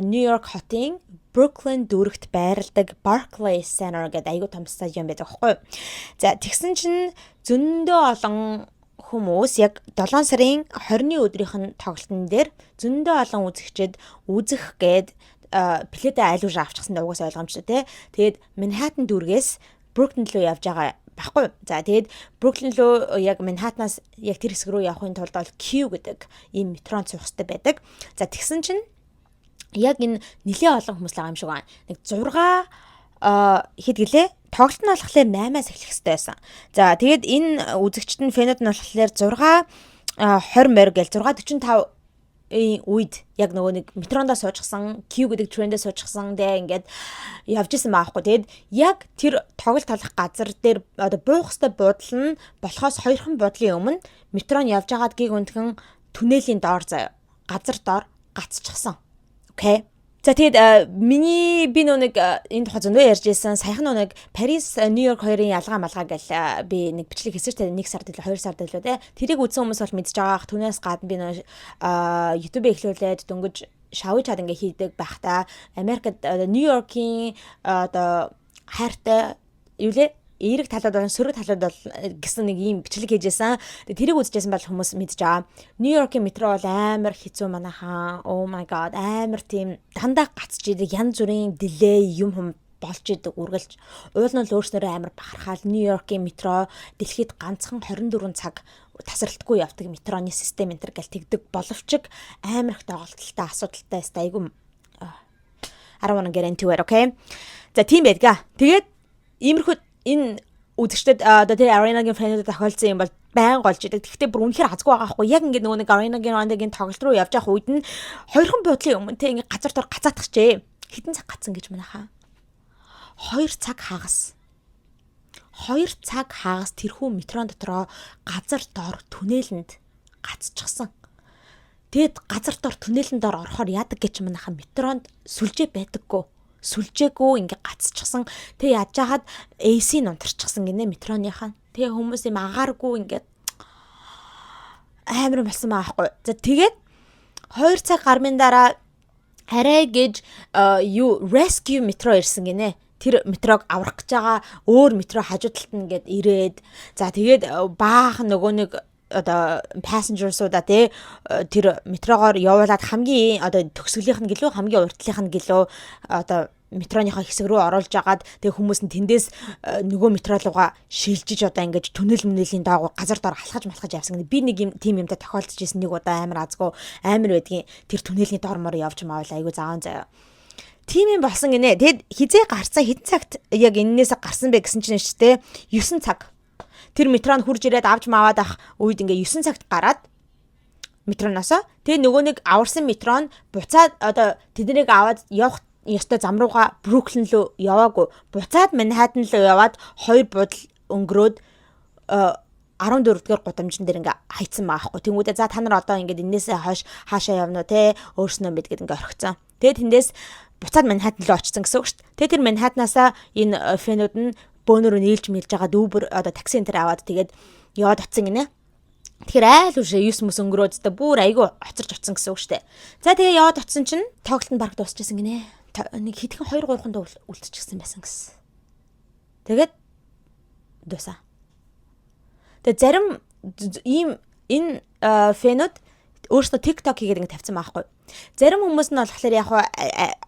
Нью-Йорк хотын Brooklyn дүүрэгт байрладаг Barclays Center гэдэг аюу том стадион байдаг аахгүй юу? За тэгсэн чинь зөндөө олон хүмүүс яг 7 сарын 20-ны өдрийнх нь тоглолтын дээр зөндөө олон үзэгчид үзэх гээд пледэ айлууж авчихсан даа угаас ойлгомжтой тий. Тэгээд Манхэттен дүүргээс Бруклин руу явж байгаа баггүй. За тэгээд Бруклин руу яг Манхэттенаас яг тэр хэсэг рүү явахын тулд бол Q гэдэг ийм метронд суух хэрэгтэй байдаг. За тэгсэн чинь яг энэ нэлээд олон хүмүүс л байгаа юм шиг байна. Нэг 6 хэд гэлээ тоглолт нь болохоор 8-аас эхлэх хэрэгтэй байсан. За тэгээд энэ үзэгчд нь фэнүүд нь болохоор 20 морь гэл 6:45 үед яг нөгөө нэг метрондоо суужсан Q гэдэг трендээ суужсан дээ ингээд явж исэн баахгүй. Тэгэд яг тэр тоглолт талах газар дээр одоо буух хэвээр буудлын нь болохоос 2хан буудлын өмнө метрон явж байгаад гиг үнтгэн түнэлийн доор заяа газар доор гацчихсан. Окей. За тэгэд би нэг энэ тухай зөндөө ярьж ирсэн. Саяхан нэг Парис, Нью-Йорк хоёрын ялгаа малгай гэл би нэг бичлэг хийсэртэй 1 сард илүү 2 сард илүү те. Тэрийг үзсэн хүмүүс бол мэдж байгаах. Түүнээс гадна би YouTube эхлүүлээд дөнгөж шавж чад ингээ хийдэг байхдаа Америкт Нью-Йоркийн одоо хайртай юу лээ эерэг талууд болон сөрөг талууд бол гэсэн нэг ийм бичлэг хийжсэн. Тэрийг үзчихсэн бол хүмүүс мэдж байгаа. Нью-Йоркийн метро бол амар хэцүү манайхаа. Oh my god, амар тийм дандаа гацж идэг янз бүрийн delay юм болж идэг үргэлж. Уул нь өөрснөрөө амар бахархаал Нью-Йоркийн метро дэлхийд ганцхан 24 цаг тасралтгүй явдаг метроны систем энэ гэл тэгдэг боловч амар их тоглолттой асуудалтай өстэй айгу. I don't want to get into it, okay? За тийм байдгаа. Тэгээд иймэрхүү энэ үзэгчдэд одоо тэр Arenaгийн фэнүүдэд тохиолдсон юм бол байн голж идэг. Гэхдээ бүр үнэхээр азгүй байгаа хгүй. Яг ингээд нөгөө нэг Arenaгийн тоглолт руу явж явах үед нь 2хан буудлын өмнө тэ ингээд газар дор гацаатчихжээ. Хэдэн цаг гацсан гэж манайхаа. 2 цаг хагас. 2 цаг хагас тэрхүү метрон дотроо газар дор түнэлэнд гацчихсан. Тэгэд газар дор түнэлэн дор орохоор яадаг гэж манайхаа метронд сүлжээ байдаггүй. Сүлжээгүй ингээ гацчихсан. Тэг яаж хаад AC нь унтарчихсан гинэ метроныхаа. Тэгээ хүмүүс юм агааргүй ингээ амар болсон маахгүй. За тэгээд 2 цаг гармын дараа арай гэж rescue метро ирсэн гинэ. Тэр метрог аврах гэж байгаа өөр метро хажуу талд нь ингээд ирээд за тэгээд баахан нөгөө нэг одоо пассенжерсуудаа тий тэр метрогоор явуулаад хамгийн одоо төгсгөлийнх нь гэлөө хамгийн уртлынх нь гэлөө одоо метроныхоо хэсэг рүү оруулж агаад тэгээ хүмүүс нь тэндээс нөгөө метро руугаа шилжиж одоо ингэж түнэл мүнэлийн даагүй газар дор алхаж малхаж явсан. Би нэг юм тим юмтай тохиолдож ирсэн нэг удаа амар азгүй амар байдгийн тэр түнэлийн дор мор явж маавал айгу зааван заяа. Тим юм болсон гинэ. Тэгэд хизээ гарцаа хэдэн цагт яг эннээс гарсан бэ гэсэн чинь шүү дээ 9 цаг. Тэр метронд хурж ирээд авч маваад ах үед ингээ 9 цагт гараад метроноосоо тэгээ нөгөө нэг аварсан метрон буцаад одоо тэднийг аваад явах ёстой зам руугаа Бруклин руу яваагүй. Буцаад Манхэттен руу яваад 2 буудал өнгөрөөд 14 дугаар гудамжин дээр ингээ хайцсан маахгүй. Тэнгүүдээ за та нар одоо ингээ энээсээ хойш хаашаа явна уу те өөрснөө мэд гэд ингээ орхицсан. Тэгээ тэндээс буцаад Манхэттен руу очсон гэсэн үг шүү дээ. Тэгээ тэр Манхэттенасаа энэ фэнүүд нь бөөнөрөө нийлж мэлж байгаа Uber одоо такси энэ аваад тэгээд яваад очсон гинэ. Тэгэхээр айл үшээ 9 мөс өнгөрөөдөө бүр айгүй оцорч очсон гэсэн үг шүү дээ. За тэгээ яваад очсон чинь тоглолт нь баг дуусчихсан гинэ. Нэг хитгэн 2-3 хонд үлдчихсэн байсан гэсэн. Тэгээд дуусаа. Тэгээд зарим ийм энэ фэнүүд өөрсдөө TikTok хийгээд ингэ тавьсан байхгүй. Зарим хүмүүс нь болохоор яг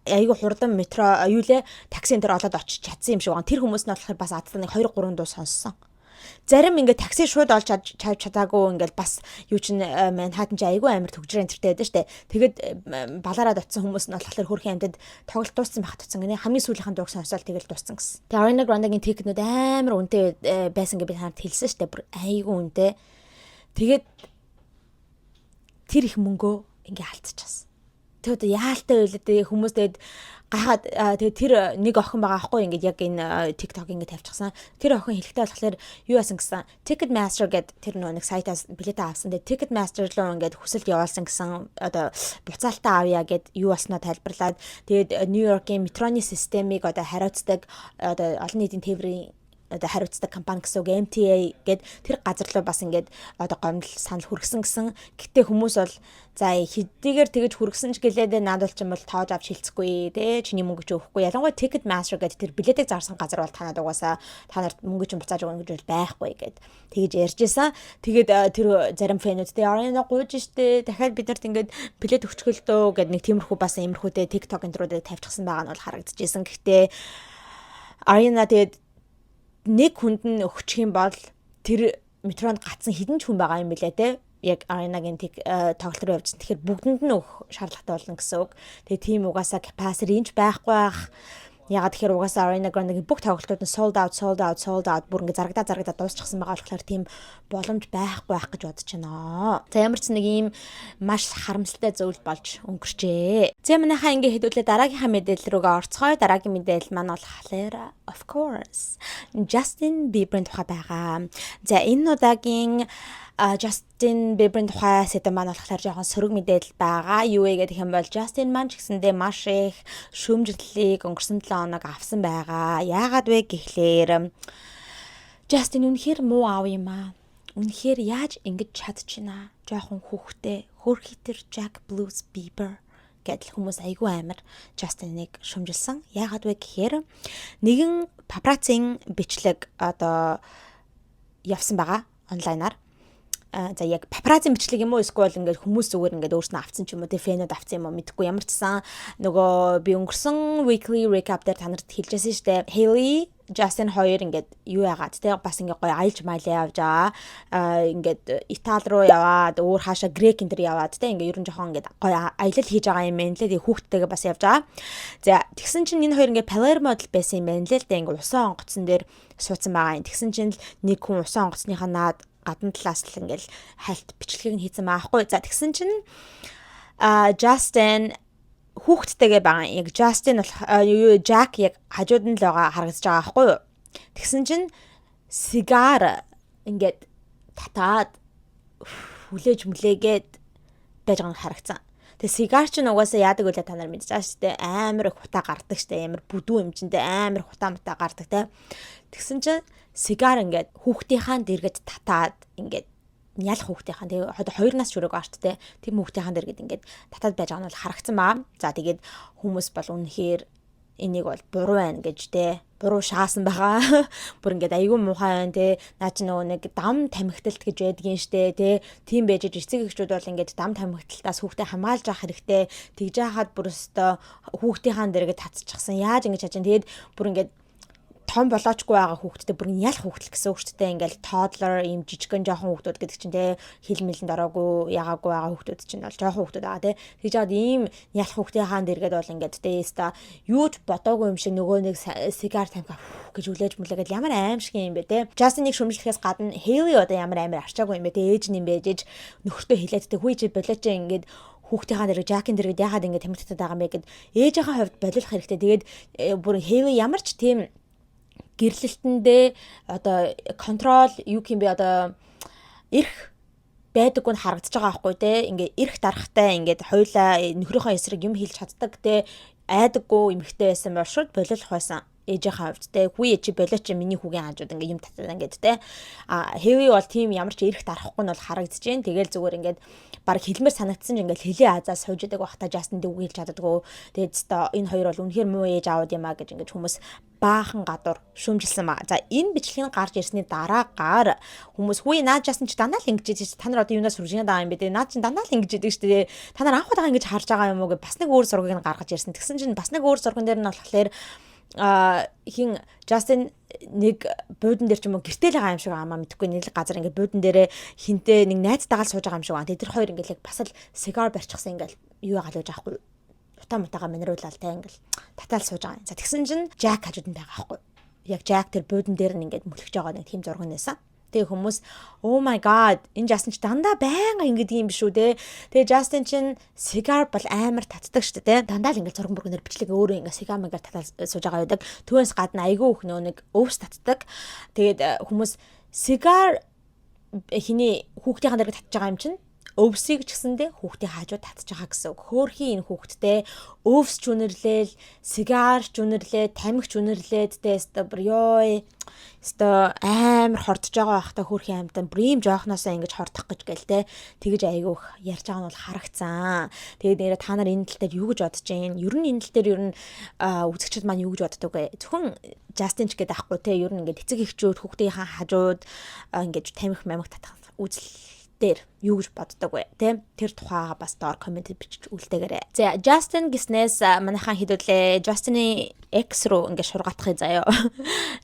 айгүй хурдан метро юу лээ такси энэ төр олоод очиж чадсан юм шиг байна. Тэр хүмүүс нь болохоор бас адтай нэг 2-3 дуу сонссон. Зарим ингээ такси шууд олж чадаагүй ингээл бас юу чин Манхэттен ч айгүй амар төгжрэн энтертэй байдаг штэ. Тэгээд балаараад очсон хүмүүс нь болохоор хөрхийн амьтад тоглолт дууссан байхад утсан гинэ. Хамгийн сүүлийнхэн дууг сонсоод тэгэл дууссан гэсэн. Тэгээд Ariana Grande-гийн тикнүүд амар үнэтэй байсан гэж би танарт хэлсэн штэ. Бүр айгүй үнэтэй. Тэгээд тэр их мөнгөө ингээ алдчихсан. Тэгээд яалтай байлээ хүмүүс тэгээд гайхаад тэгээд тэр нэг охин байгаа аахгүй ингээд яг энэ TikTok ингээд тавьчихсан. Тэр охин хэлэхдээ болохоор юу яасан гэсэн Ticketmaster гэдэг тэр нэг сайтаас билетээ авсан. Тэгээд Ticketmaster руу ингээд хүсэлт явуулсан гэсэн одоо буцаалтаа авъя гэд юу болсноо тайлбарлаад тэгээд Нью-Йоркийн метроны системийг одоо хариуцдаг одоо олон нийтийн тээврийн одоо хариуцдаг компани гэсэн үг MTA гэд тэр газар руу бас ингээд одоо гомдол санал хүргэсэн гэсэн. Гэтэ хүмүүс бол за хэдийгээр тэгэж хүргэсэн ч гэлээд наадвал ч юм бол тоож авч хилцэхгүй те чиний мөнгө ч өгөхгүй. Ялангуяа Ticketmaster гэдэг тэр билетийг зарсан газар бол танад угаасаа та нарт мөнгө ч буцааж өгнө гэж байхгүй гэд тэгэж ярьж исэн. Тэгээд тэр зарим фэнүүд те Ariana гуйж штэ дахиад бид нарт ингээд билет өгчихөл дөө гэд нэг тиймэрхүү бас иймэрхүүтэй TikTok энтрүүдэд тавьчихсан байгаа нь бол харагдчихсэн. Гэхдээ Ariana тэгээд нэг хүнд нь өгчих юм бол тэр метронд гацсан хідэн ч хүн байгаа юм билээ те. Яг Ariana-гийн тоглолт руу явжсан. Тэгэхээр бүгдэнд нь өгөх шаардлагатай болно гэсэн үг. Тэгээ тийм угаасаа capacity ч байхгүй байх. Ягаад тэгэхээр угаасаа Ariana Grande-гийн бүх тоглолтууд нь sold out бүр ингээ зарагдаа дуусчихсан байгаа болохоор тийм боломж байхгүй байх гэж бодож байна. За ямар ч нэг ийм маш харамсалтай зүйл болж өнгөрчээ. За манайхаа ингээ хэдүүлээ дараагийнхаа мэдээлэл рүүгээ орцгоё. Дараагийн мэдээлэл маань болохоор of course Justin Bieber-ийн тухай байгаа. За энэ удаагийн Justin Bieber-ийн тухай сэдэв маань болохоор жоохон сөрөг мэдээлэл байгаа. Юу вэ гэх юм бол Justin маань ч гэсэндээ маш их шүүмжлэлийг өнгөрсөн 7 хоног авсан байгаа. Яагаад вэ гэхлээр Justin үнэхээр муу аав юм аа. Үнэхээр яаж ингэж чадчихна. Жоохон хүүхдээ хөрхитэр Jack Blues Bieber гэдэл хүмүүс айгүй амар Justin-ыг шүүмжилсэн. Яагаад вэ гэхээр нэгэн папараццийн бичлэг одоо явсан байгаа онлайнаар. За яг папарацци бичлэг юм уу эсвэл ингээд хүмүүс зүгээр ингээд өөрснөө авцсан ч юм уу те фэнүүд авцсан юм уу мэдэхгүй ямар ч сан нөгөө би өнгөрсөн weekly recap дээр та нарт хэлжсэн штэ Hailey Justin хоёр ингээд юу яагаад те бас ингээд гоё аялж маялаа явж байгаа ингээд Итали руу яваад өөр хаашаа Грек энэ төр яваад те ингээд ерөн жоохон ингээд гоё аялал хийж байгаа юм байна лээ тэгээ хүүхдтэйгээ бас явж байгаа. За тэгсэн чинь энэ хоёр ингээд Palermo'д байсан юм байна лээ л те ингээд усан онгоцсон дээр суудсан байгаа юм. Тэгсэн чинь нэг хүн усан онгоцныхаа наад гадна талаас л ингээл хальт бичлэгийг нь хийсэн маахгүй. За тэгсэн чинь Justin хүүхдтэйгээ байгаа. Яг Justin бол Jack яг хажууд нь л байгаа харагдаж байгаа байхгүй юу. Тэгсэн чинь сигар ингээд татаад хүлээж мүлээгээд байж байгаа нь харагдсан. Тэгээ сигар ч угаасаа яадаг үлээ та нар мэдчихэж байгаа шүү дээ. Амар их хутаа гардаг шүү дээ. Амар бүдүү хэмжээндээ амар хутаа гардаг те. Тэгсэн чинь сигар ингээд хүүхдийнхаа дэргэд татаад ингээд нялх хүүхдийнхаа тэгээ одоо 2 нас ч өрөөг арт те. Тийм хүүхдийнхаа дэргэд ингээд татаад байж байгаа нь бол харагдсан баа. За тэгээд хүмүүс бол үнэхээр энийг бол буруу байна гэж те. Буруу шаасан байгаа. Бүр ингээд айгүй муухай байна те. Наа чи нөгөө нэг дам тамхиталт гэж байдгийн штэ те. Тийм байж эцэг эхчүүд бол ингээд дам тамхиталтаас хүүхдээ хамгаалж авах хэрэгтэй. Тэгж яхад бүр өстө хүүхдийнхаа дэргэд татчихсан. Яаж ингэж хажин тэгээд бүр ингээд том болоочгүй байгаа хүүхдтэй бүр ялах хүүхдэл гэсэн үг шүү дээ. Ингээл toddler ийм жижигхэн жоохон хүүхдүүд гэдэг чинь те хил мэлэнд ороогүй ягаагүй байгаа хүүхдүүд чинь бол жоохон хүүхдүүд байгаа те. Тэгж жаад ийм ялах хүүхдийн хаан дэргээд бол ингээд те ста юу ч бодоогүй юм шиг нөгөө нэг сигар тамхи гэж үлээж мүлээгээд ямар аимшиг юм бэ те. Justin-ыг шүмжлэхээс гадна Hailey одоо ямар амар арчаагүй юм бэ те. Ээж нь юм бэжж нөхөртөө хэлээд те хүй чи болооч ингээд хүүхдийнхаа дэрэг Jack-ийн дэргэд яхаад ингээд тамхитад байгаа юм бэ гэд ээжийнхаа хувьд болиулах хэрэгтэй. Тэгээд бүр Hailey ямар ч тийм гэрлэлтэндээ одоо контрол юу юм бэ одоо эрх байдаггүй нь харагдаж байгаа байхгүй те ингээ эрх дарахтай ингээд хоёлаа нөхрийнхөө эсрэг юм хэлж чаддаг те айдаггүй эмэгтэй байсан бол шууд болиулах байсан ээжийнхээ хувьд те хүү чи болооч миний хүүгийн хажууд ингээ юм татаад ингээд те Hailey бол тийм ямар ч эрх дарахгүй нь бол харагдаж байна. Тэгэл зүгээр ингээд баг хэлмээр санагдсан ч ингээд хэлээ азаа сууж идэг байхдаа Justin дэ үг хэлж чаддаггүй. Тэгээд энэ хоёр бол үнэхээр муу ээж аауд юм а гэж ингээд хүмүүс баахан гадуур шүүмжилсэн маа. За энэ бичлэгийн гарч ирсний дараагаар хүмүүс хүү наад Justin ч дандаа л ингэж идэж та нар одоо юунаас сурж байгаа юм бэ те наад чинь дандаа л ингэж идэг шүү дээ. Та нар анх удаага ингэж харж байгаа юм уу гэж бас нэг өөр зургийг нь гаргаж ирсэн. Тэгсэн чинь бас нэг өөр зурган дээр нь болохоор хин Justin нэг буудан дээр ч юм уу гэртэл байгаа юм шиг аа мэдхгүй нэг газар ингээд буудан дээрээ хинтээ нэг найзтайгаа сууж байгаа юм шиг байна. Тэр хоёр ингээд бас л сигар барьчихсан ингээд юу яагаад гэж аахгүй утаа минеруулаад та ингээд татаал сууж байгаа юм. За тэгсэн чинь Jack хажууд нь байгаа аахгүй. Яг Jack тэр буудан дээр нь ингээд мөлхөж байгаа нэг тийм зураг нээсэн. Тэгээ хүмүүс oh my god энэ Justin ч дандаа байнга ингэдэг юм биш үү те. Тэгээ Justin чинь сигар бол амар татдаг шүү дээ те. Дандаа л ингэ зурган бүргэнээр бичлэг өөрөө ингэ сигар магаар татаад сууж байгаа байдаг. Түүнээс гадна айгүй их нөө нэг өвс татдаг. Тэгээд хүмүүс сигар хиний хүүхдийн дэрэг татж байгаа юм чинь өвсийг ч гэсэндээ хүүхдийн хажууд татж байгаа гэсэн үг. Хөөрхийн энэ хүүхдтэй өвс ч үнэрлээл, сигар ч үнэрлээд, тамхи ч үнэрлээд тэ амар хордож байгаа байхдаа хөөрхийн амьтан брим жоохносоо ингэж хордох гэж гээл те. Тэгэж айгүйх ярьж байгаа нь бол харагцсан. Тэгээд нэрэ та нар энэ тал дээр юу гэж бодож байна? Ер нь энэ тал дээр ер нь үзэгчд маань юу гэж боддог вэ? Зөвхөн Justin ч гэдэг ахгүй те. Ер нь ингэж эцэг эхчүүд хүүхдийнхаа хажууд ингэж тамхи мамх татах үзэл дээр юу гэж боддог вэ? Тэ? Тэр тухайга бас доор коммент бичиж үлдээгээрэй. За, Justin гиснээс манайхан хэдүүлээ Justin-ы X руу ингээд шургаатахыг заяа.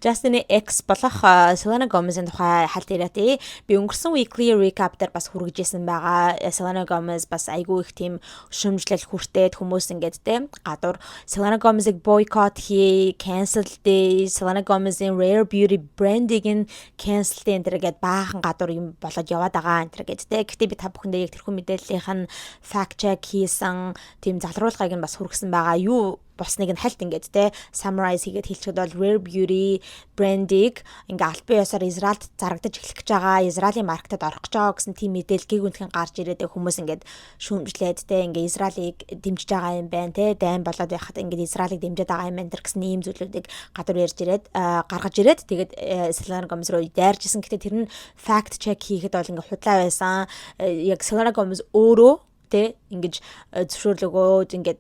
Justin-ы X болох Selena Gomez-ийн тухай хальт яриатай. Би өнгөрсөн weekly recap дээр бас хүргэж исэн байгаа. Selena Gomez бас айгүй их тийм шөмжлөл хүртээд хүмүүс ингээд тэ гадуур Selena Gomez-ыг boycott cancel дээ. Selena Gomez-ийн Rare Beauty brand-ыг нь cancel дээ энэ төргээд баахан гадуур юм болоод яваад байгаа энэ төргээд тэ. Гэтэ би та бүхэндээ яг тэрхүү мэдээллийнх нь fact check хийсэн тийм залруулгыг нь бас хүргэсэн байгаа. Юу босныг нь хальт ингээд те summarize хийгээд хэлчихэд бол Rare Beauty brand-ийг ингээ албан ёсоор Израильд зарагдаж эхлэх гэж байгаа, Израилийн маркетад орох гэж байгаа гэсэн тийм мэдээлэл гэгүнтхэн гарч ирээд хүмүүс ингээд шүүмжлээд те ингээ Израилийг дэмжиж байгаа юм байна те дайн болоод байхад ингээд Израилийг дэмжиж байгаа юм байна гэсэн ийм зүйлүүдийг гадуур ярьж ирээд гаргаж ирээд тэгээд Selena Gomez руу дайрчсэн. Гэхдээ тэр нь fact check хийхэд бол ингээ худлаа байсан. Яг Selena Gomez өөрөө те ингэж зөвшөөрөл өгөөд ингээд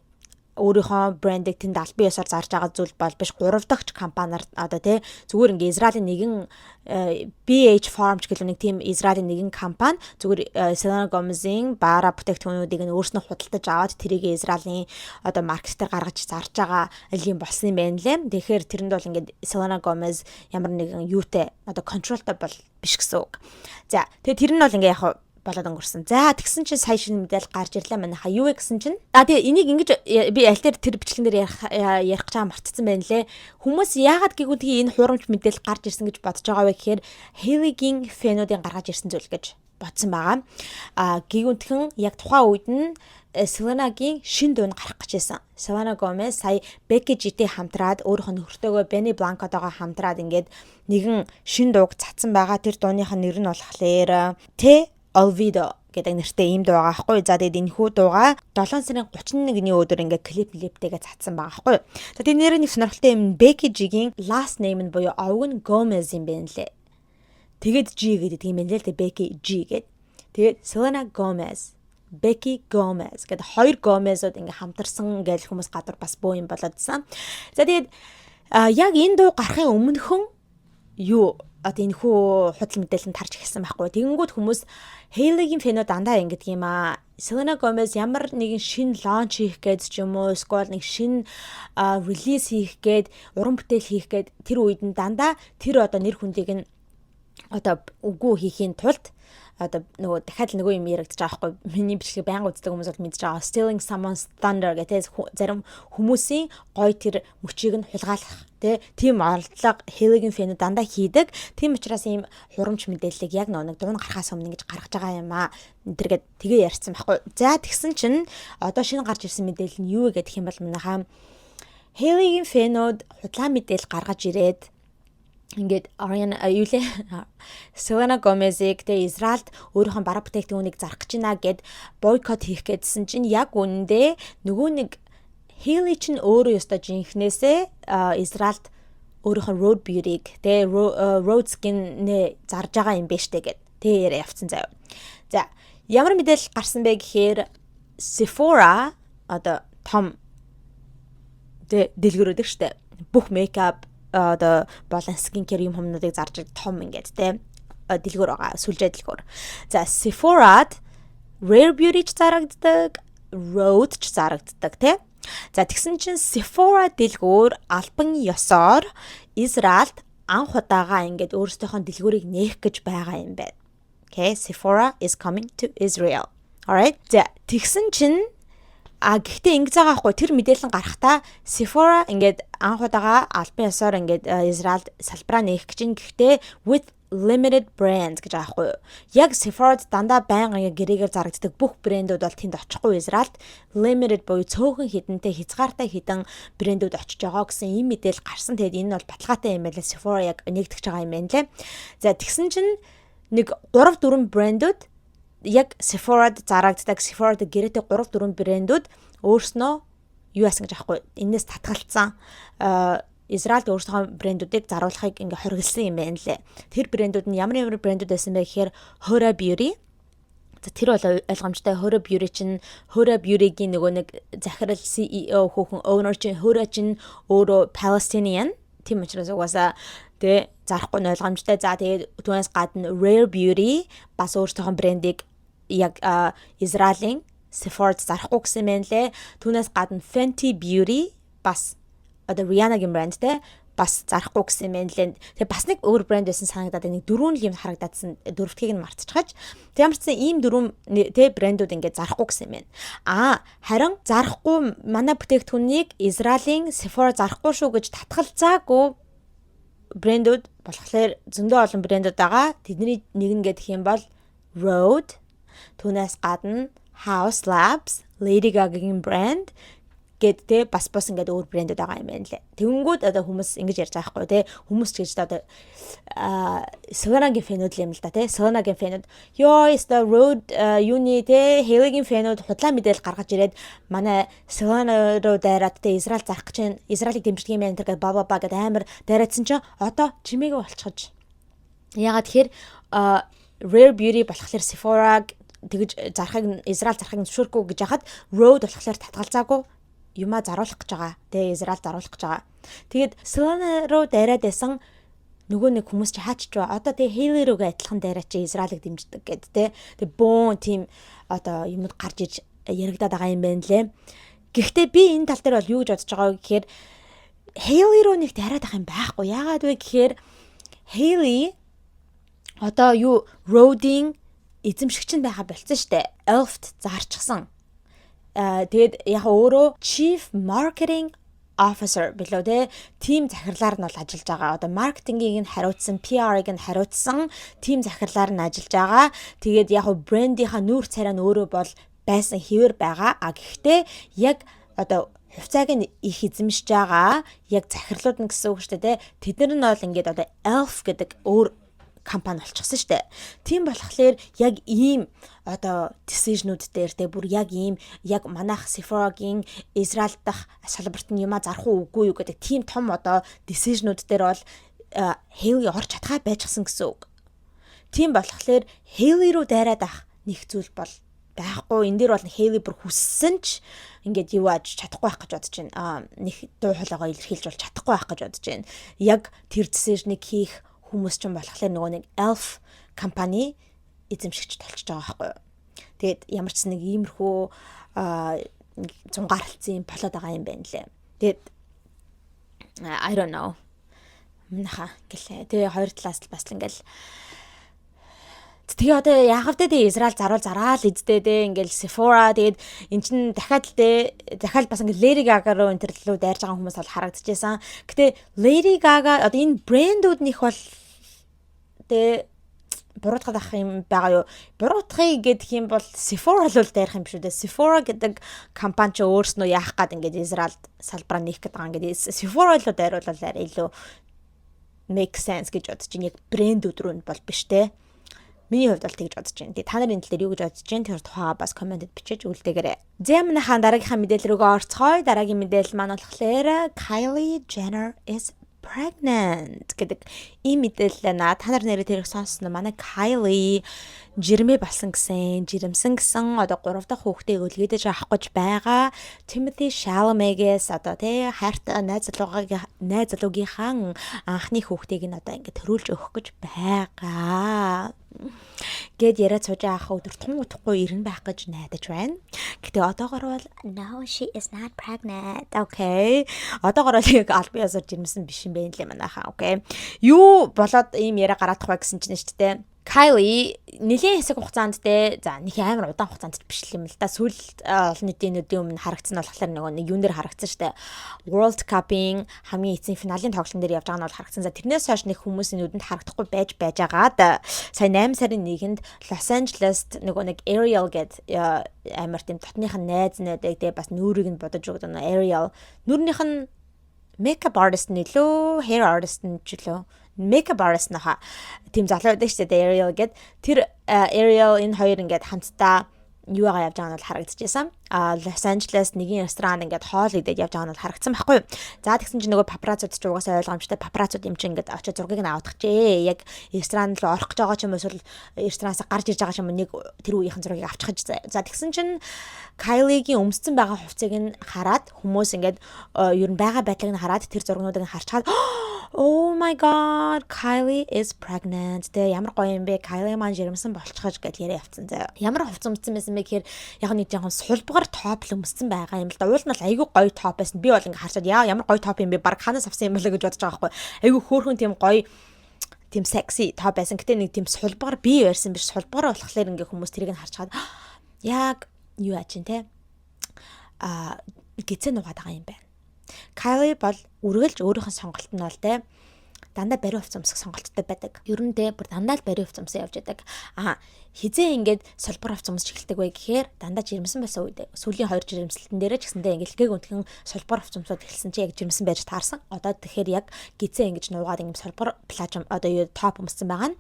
өөрийнхөө брендийг тэнд албан ёсоор зарж байгаа зүйл бол биш 3 дахь компаниар одоо тий зүгээр ингээ Израилийн нэгэн BH Farm гэх нэг тийм Израилийн нэгэн компани зүгээр Selena Gomez-ийн баара бүтээгдэхүүнүүдийг нь өөрснөө худалдаж аваад тэрийг Израилийн одоо маркетээр гаргаж зарж байгаа аль юм болсон юм байна лээ. Тэгэхээр тэрэнд бол ингээ Selena Gomez ямар нэгэн юутай одоо контролтой бол биш гэсэн үг. За тэгээ тэр нь бол ингээ яг болоод өнгөрсөн. За тэгсэн чинь сая шинэ мэдээлэл гарч ирлээ манайха. Юу вэ гэсэн чинь тэгээ энийг ингэж би аль тэр бичлэгэн дээр ярих гэж байгаа мартцсан байна лээ. Хүмүүс яагаад гэгүүдгийн энэ хуурамч мэдээлэл гарч ирсэн гэж бодож байгаа вэ гэхээр Hailey-гийн фэнүүдийн гаргаж ирсэн зүйл гэж бодсон байгаа. Гэгүнтхэн яг тухайн үед нь Selena-гийн шин дуу гарах гэж байсан. Selena Gomez сая Becky G-тэй хамтраад өөрийнх нь нөхөртөөгөө Benny Blanco-тойгоо хамтраад ингээд нэгэн шин дууг цацсан байгаа. Тэр дууных нь нэр нь болохоор Olvido гэдэг нэртэй ийм дуу байгаа байхгүй. За тэгээд энэ хүү дуугаа 7 сарын 31-ний өдөр ингээ клиптэйгээ цацсан байгаа байхгүй. За тэгээд нэр нь сонирхолтой юм Becky G-гийн last name нь буюу овг нь Gomez юм байна лээ. Тэгээд G гэдэг юм байна лээ. Becky G гэдэг. Тэгээд Selena Gomez, Becky Gomez гэдэг хоёр Gomez-ууд ингээ хамтарсан гэж хүмүүс гадуур бас боо юм болоодсан. За тэгээд яг энэ дуу гарахын өмнөхөн юу одоо энэ хүү худал мэдээлэл нь тарж эхэлсэн байхгүй. Тэгэнгүүт хүмүүс Hailey-гийн фэнүүд дандаа ингэдэг юм аа. Selena Gomez ямар нэгэн шин лонч хийх гээд ч юм уу, эсвэл нэг шин релиз хийх гээд, уран бүтээл хийх гээд тэр үед нь дандаа тэр одоо нэр хүндийг нь одоо үгүй хийхийн тулд одоо нөгөө дахиад нөгөө юм яригдаж байгаа байхгүй. Миний бичлэг байнга үздэг хүмүүс бол мэдж байгаа. Stealing Someone's Thunder гэдэг зарим хүмүүсийн гой тэр мөчийг нь хулгайлах тийм орлого Hailey-гийн фэнүүд дандаа хийдэг. Тийм учраас ийм хурамч мэдээллийг яг нэг дуун гарахаас өмнө ингэж гаргаж байгаа юм аа. Тэргээд тгээ ярьсан байхгүй. За тэгсэн чинь одоо шинэ гарч ирсэн мэдээлэл нь юу вэ гэх юм бол манайхаа Hailey-гийн фэнүүд худлаа мэдээлэл гаргаж ирээд ингээд Selena Gomez-ийг тэ Израильд өөрийнхөө бараа бүтээгдэхүүнийг зарах гэж байна гэд бойкот хийх гэдсэн чинь яг үүндээ нөгөө нэг Hailey чинь өөрөө ёстой жинхнээсээ Израильд өөрийнхөө Road Beauty-г тэ Road Skin-нэ зарж байгаа юм биш тэ гэд тэ яриа явцсан заяа. За ямар мэдээлэл гарсан бэ гэхээр Sephora одоо том дэлгэрүүд штэ бүх мейкап одоо болон skincare юм хүмүүдийг зарж том ингээд те дэлгүүр байгаа сүлжээ дэлгүүр. За Sephora-д Rare Beauty ч зарагддаг, Rode ч зарагддаг те. За тэгсэн чинь Sephora дэлгүүр албан ёсоор Израильд анх удаага ингээд өөрсдийнхөө дэлгүүрийг нээх гэж байгаа юм байна. Okay, Sephora is coming to Israel. Alright. За тэгсэн чинь гэхдээ ингэж байгаа хгүй тэр мэдээлэл гарахтаа Sephora ингээд анх удаага албан ёсоор ингээд Израильд салбараа нээх гэж гэхдээ with limited brands гэж байгаа хгүй. Яг Sephora-д дандаа байнга гэрээгээр зарагддаг бүх брэндүүд бол тэнд очихгүй Израильд limited буюу цөөхөн хідэнтэй хязгаартай хідэн брэндүүд очиж байгаа гэсэн ийм мэдээлэл гарсан. Тэгээд энэ бол баталгаатай юм байлаа. Sephora яг нэгтгэж байгаа юм байна лээ. За тэгсэн чинь нэг 3-4 брэндүүд яг Sephora-д зарагддаг Sephora-д гэрээтэй 3-4 брэндүүд өөрснөө юу яасан гэж аахгүй энэс татгалцсан Израильд өөрсдөө брэндүүдийг заруулахыг ингээ хоригдсан юм байна лээ. Тэр брэндүүд нь ямар брэндүүд байсан бэ гэхээр Hora Beauty. За тэр бол ойлгомжтой. Hora Beauty чинь Hora Beauty-гийн нөгөө нэг захирал CEO хүүхэн owner чинь Hora чинь өөрөө Palestinian. Тийм учраас угаасаа тэгээ зарахгүй нь ойлгомжтой. За тэгээд түүнээс гадна Rare Beauty бас өөрсдөө брэндийг яг Израилийн Sephora-д зарахгүй гэсэн юм лээ. Түүнээс гадна Fenty Beauty бас одоо Rihanna-гийн брэндтэй бас зарахгүй гэсэн юм лээ. Тэгээ бас нэг өөр брэнд байсан санагдаад нэг дөрвөн л юм харагдаадсан. Дөрөвдгийг нь мартчихаж. Тэг ямар ч гэсэн ийм дөрвөн тэ брэндүүд ингээд зарахгүй гэсэн юм байна. Харин зарахгүй манай бүтээгдэхүүнийг Израилийн Sephora зарахгүй шүү гэж татгалзаагүй брэндүүд болохоор зөндөө олон брэндүүд байгаа. Тэдний нэг нь гэх юм бол Rhode, түүнээс гадна House Labs, Lady Gaga-гийн брэнд гэдэг бас ингээд өөр брэндүүд байгаа юм байна лээ. Тэнгүүд одоо хүмүүс ингэж ярьж байгаа байхгүй тий. Хүмүүс ч гэж одоо Selena-гийн фэнүүд юм л да тий. Selena-гийн фэнүүд ёо өстө Rhode юуны тий Hailey-гийн фэнүүд худлаа мэдээлэл гаргаж ирээд манай Selena руу дайраад тий Израиль зарах гэж байна. Израилийг дэмждэг юм байна гэдэг баба гэдэг амар дайраадсан чинь одоо чимээгээ болчихож. Ягаад тэгэхээр Rare Beauty болохоор Sephora тэгж зарахыг Израиль зарахыг зөвшөөрөхгүй гэж яхад Rhode болохоор татгалзаагүй юмаа заруулах гэж байгаа. Тэгээ Израиль заруулах гэж байгаа. Тэгээд Selena руу дайраад байсан нөгөө нэг хүмүүс чи хаачч ба одоо тэгээ Hailey руугаа адилхан дайраа чи Израилийг дэмждэг гэд тэ. Тэг бөөн тийм одоо юмуд гарч иж яригадаад байгаа юм байна лээ. Гэхдээ би энэ тал дээр бол юу гэж бодож байгаа вэ гэхээр Hailey руу нэг дайраад ах юм байхгүй. Яагаад вэ гэхээр Hailey одоо юу Rhode-ийн эзэмшигч нь байгаа болцсон штэ. Elf-т зарчихсан. Тэгээд яг өөрөө Chief Marketing Officer билүү те тим захирлаар нь бол ажиллаж байгаа. Одоо маркетингийг нь хариуцсан, PR-ыг нь хариуцсан тим захирлаар нь ажиллаж байгаа. Тэгээд яг брендийнхаа нүүр царай нь өөрөө бол байсан хэвээр байгаа. Гэхдээ яг одоо хувьцааг нь их эзэмшиж байгаа яг захирлууд нь гэсэн үг шүү дээ те. Тэднэр нь бол ингээд одоо Elf гэдэг өөр компани болчихсон шүү дээ. Тийм болохоор яг ийм одоо decision-ууд дээр те бүр яг ийм яг манайх Sephora-гийн Израиль дахь салбарт нь юма зарах уу үгүй юу гэдэг тийм том одоо decision-ууд дээр бол Hailey орж чадхаа байжсан гэсэн үг. Тийм болохоор Hailey руу дайраад ах нэг зүйл бол байхгүй. Энэ дээр бол Hailey бүр хүссэн ч ингээд юу ааж чадахгүй байх гэж бодож байна. Нэг дуу хоолойгоо илэрхийлж бол чадахгүй байх гэж бодож байна. Яг тэр decision-ыг хийх хүмүүс ч юм болохоор нөгөө нэг Elf компани эзэмшигч толчж байгаа байхгүй юу. Тэгээд ямар ч нэг иймэрхүү зунгаарлцсан болоод байгаа юм байна лээ. Тэгээд I don't know. Наха гэлээ. Тэгээ хоёр талаас л бас ингээл тэгээ одоо яахав те Израиль зараал эздээ те ингээл Sephora тэгээд эн чин дахиад бас ингээл Lady Gaga руу энэ төрлөө дайрж байгаа хүмүүс бол харагдчихсан. Гэтэ Lady Gaga одоо энэ брэндүүд нэх бол те буруутгаад ах юм байгаа юу? Буруутхыг гэдэг юм бол Sephora л дайрах юм биш үү те. Sephora гэдэг компани ч өөрснөө яах гээд ингээд Израильд салбараа нээх гээд байгаа ингээд Sephora л дайруулал арай илүү make sense гэж бодож чинь яг брэндүүд рүү бол биш те. Миний хувьд бол тэгж бодож байна. Тэгээ та нарын тал дээр юу гэж бодож байна? Тэр тухайга бас комментэд бичиж үлдээгээрэй. Зэмнэхэн дараагийнхаа мэдээлэл рүүгээ орцгоё. Дараагийн мэдээлэл маань болохоор Kylie Jenner is pregnant гэдэг ийм мэдээлэл наа. Та нар нэрээ тэрийг сонссон манай Kylie жирэмээ болсон гэсэн, жирэмсэн гэсэн одоо 3 дахь хүүхдээ өлгөөдөж авах гэж байгаа. Timothy Chalamet-гээс одоо тий хайртай найз залуугийнхаа анхны хүүхдийг нь одоо ингэ төрүүлж өгөх гэж байгаа. Гэт яриад сууж авах өдөр тун утахгүй ирнэ байх гэж найдаж байна. Гэтэ одоогор бол no she is not pregnant. Okay. Одоогор бол яг аль биесээр жирэмсэн биш юм байна лээ манайхаа. Okay. Юу болоод ийм яриа гараадах вэ гэсэн чинь шүү дээ. Kylie нэлийн хэсэг хугацаанд те за нэг амар удаан хугацаанд биш юм л да. Сүүл олон нийтийн өмнө харагдсан болохоор нөгөө нэг юун дээр харагдсан штэ. World Cup-ийн хамгийн эцсийн финалийн тоглолтын дээр явж байгаа нь бол харагдсан. За тэрнээс хойш нэг хүмүүсийн нүдэнд харагдахгүй байж байгаад сая 8 сарын 1-нд Los Angeles-т нөгөө нэг Ariel гэд амар тийм дотных нь найз найдаг те бас нүрийг нь бодож өгдөг Ariel нүрнийх нь makeup artist нэлөө hair artist нь ч лөө makeup artist наха тийм залуу байдаг шүү дээ Ariel гэд тэр Ariel энэ хоёр ингээд хамтдаа юугаа явж байгаа нь бол харагдчихсан. Лос Анжелес нэгэн ресторан ингээд хоол идээд явж байгаа нь бол харагдсан байхгүй юу. За тэгсэн чинь нөгөө папарацууд ч угаасаа ойлгомжтой папарацууд юм чинь ингээд очиж зургийг нь авахчээ. Яг ресторан руу орох гэж байгаа ч юм уу эсвэл ресторанаас гарч ирж байгаа ч юм уу нэг тэр үеийнхэн зургийг авчихж. За тэгсэн чинь Kylie-гийн өмсцөн байгаа хувцсыг нь хараад хүмүүс ингээд ер нь байгаа байдлыг нь хараад тэр зургнуудыг нь харчаад Oh my god, Kylie is pregnant. Тэ ямар гоё юм бэ? Kylie маань жирэмсэн болчихож гэж яриа явцсан заяа. Ямар хувцас өмссөн байсан бэ гэхээр яг нэг жоохон сулбгаар топ л өмссөн байгаа юм л да. Уул нь айгүй гоё топ байсан. Би бол ингээ харчаад ямар гоё топ юм бэ? Бараг ханаас авсан юм болоо гэж бодож байгаа байхгүй. Айгүй хөөрхөн тийм гоё тийм секси топ байсан. Гэтэ нэг тийм сулбгаар бий байсан биш. Сулбгаар болохоор ингээ хүмүүс тэрийг нь харчаад яг юу аач юм те? Гизээ нугаад байгаа юм байна. Kylie бол үргэлж өөрийнх нь сонголт нь бол те дандаа бариу хувцас өмсөх сонголттой байдаг. Ер нь те бүр дандаа л бариу хувцас өмсөө явж байдаг. Хизээ ингээд солбор хувцас өмсч эхэлдэг вэ гэхээр дандаа жирэмсэн байсан үед сүүлийн 2 жирэмслэлтэн дээрээ ч гэсэндээ ингээд лгээг өнтгөн солбор хувцас өмсөд эхэлсэн чи яг жирэмсэн байж таарсан. Одоо тэгэхээр яг гизээ ингэж нуугаад ингээд солбор плаж одоо юу топ өмссөн байгаа нь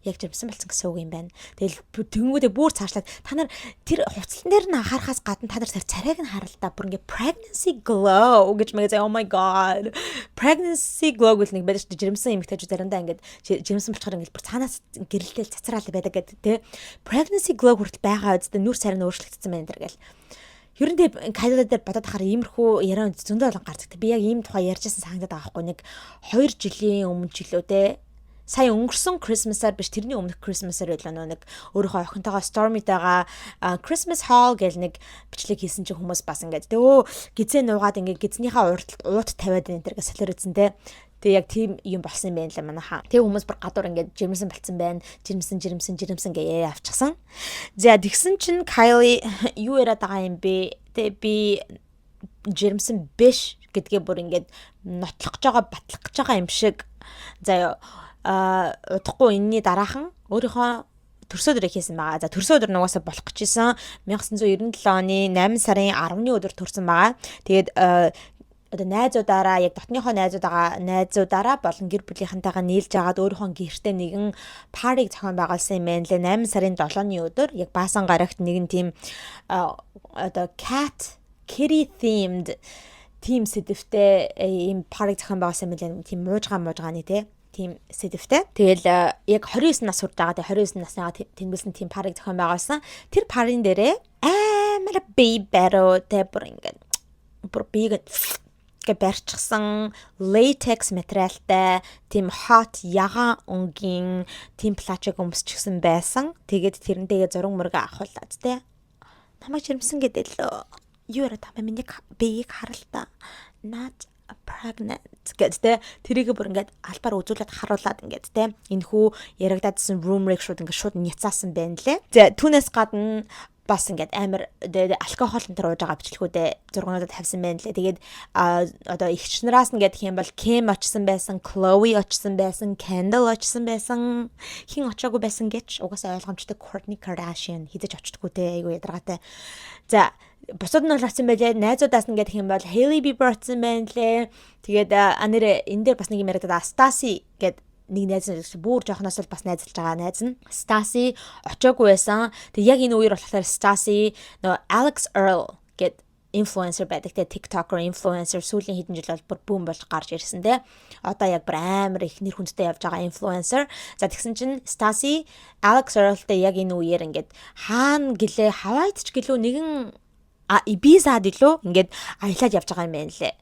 яг жимсэн болсон гэсэн үг юм байна. Тэгэл тэнгүүдээ бүр цаашлаад та нар тэр хувцлан дээр нь анхаарахаас гадна та нар тэр царайг нь харалтаа бүр ингээ pregnancy glow гэж мэгзээ oh my god. Pregnancy glow гэх нэг байдаг шүү дээ. Жимсэн эмэгтэйчүүд заримдаа ингээд жимсэн болчихоор ингээд бүр цаанаас гэрэлтэл цацраал байдаг гэдэг тий. Pregnancy glow хүртэл байгаа үстэ нүр царай нь өөрчлөгдсөн байна дэр гэл. Ер нь тэг Kylie дээр бодоод ахаар иймэрхүү яриа зөндөө олон гардаг. Би яг ийм тухай ярьжсэн санагдаад байгаа хгүй нэг 2 жилийн өмнө ч илүү те сая өнгөрсөн Christmas-аар биш тэрний өмнөх Christmas-аар байлаа нэг өөрийнхөө охинтойгоо Stormy-тайгаа Christmas haul гэл нэг бичлэг хийсэн чинь хүмүүс бас ингээд гизээ нуугаад ингээд гизнийхаа урталт уут тавиад энэ төр гэж солиорцсон те. Тэгээ яг тийм юм болсон юм байна л манайхаа. Тэгээ хүмүүс бүр гадуур ингээд жирэмсэн болцсон байна. Жирэмсэн гээ авчихсан. За тэгсэн чинь Kylie юу яриад байгаа юм бэ? Тэгээ би жирэмсэн биш гэдгээ бүр ингээд нотлох гэж байгаа батлах гэж байгаа юм шиг. За удахгүй энэний дараахан өөрийнхөө төрсө өдрийг хийсэн байгаа. За төрсө өдөр нугасаа болох гэжсэн 1997 оны 8 сарын 10-ны өдөр төрсэн байгаа. Тэгээд одоо найзуудаараа яг дотныхоо найзуудаараа болон гэр бүлийнхэнтэйгээ нийлж агаад өөрийнхөө гэртээ нэгэн париг зохион байгуулсан юм байна лээ. 8 сарын 7-ны өдөр яг Баасан гарагт нэгэн тийм одоо kitty themed team сэдвтэй ийм париг зохион байгуулсан юм лээ. Тийм муужгааны тий тийм сэдвтэй. Тэгэл яг 29 нас хүрч байгаа. Тэгээ 29 насныгаа тэмдэглэсэн тийм париг зохион байгуулсан. Тэр парын дээрээ амар бибэро тэбэр ингээд бүр биг гэ барьчихсан latex материалтай тийм hot ягаан өнгийн тийм плачиг өмсчихсэн байсан. Тэгээд тэрнтэйгээ зураг мөргө авахулаад те. Намайг жирэмсэн гэдэг лөө. Юу яриа та миний биеийг харалтаа. Not pregnant гэдэг тэрийг бүр ингээд албаар үзүүлээд харуулад ингээд те энэхүү яригдаадсэн rumor шууд ингээд шууд няцаасан байна лээ. За түүнээс гадна бас ингээд амар алкогол энэ ууж байгаа бичлэгүүдээ зургуудад тавьсан байна лээ. Тэгээд одоо ихч нараас нь гэдэг юм бол Kim очсон байсан, Chloe очсон байсан, Kendall очсон байсан, хин очоогүй байсан гэж угаасаа ойлгомжтой Kourtney Kardashian хизэж очтдгүй те айгу ядаргаатай. За бусад нь бол очсон байлээ. Найзуудаас нь гэдэг юм бол Hailey Bieber очсон байна лээ. Тэгээд нэр энэ дээр бас нэг юм яриад Stassi гэд нэг найз нь бүр жоохноос л бас найзалж байгаа найз нь Stassi очоогүй байсан. Тэг яг энэ үеэр болохоор Stassi нөгөө Alex Earl гэд influencer байдаг те TikToker influencer сүүлийн хэдэн жил бол бүр бүүн болж гарч ирсэн те. Одоо яг бүр амар их нэр хүндтэй явж байгаа influencer. За тэгсэн чинь Stassi Alex Earlтэй яг энэ үеэр ингээд хаана гэлээ Хавайд ч гэлөө нэгэн Ibizад илүү ингээд аялаад явж байгаа юм байна лээ.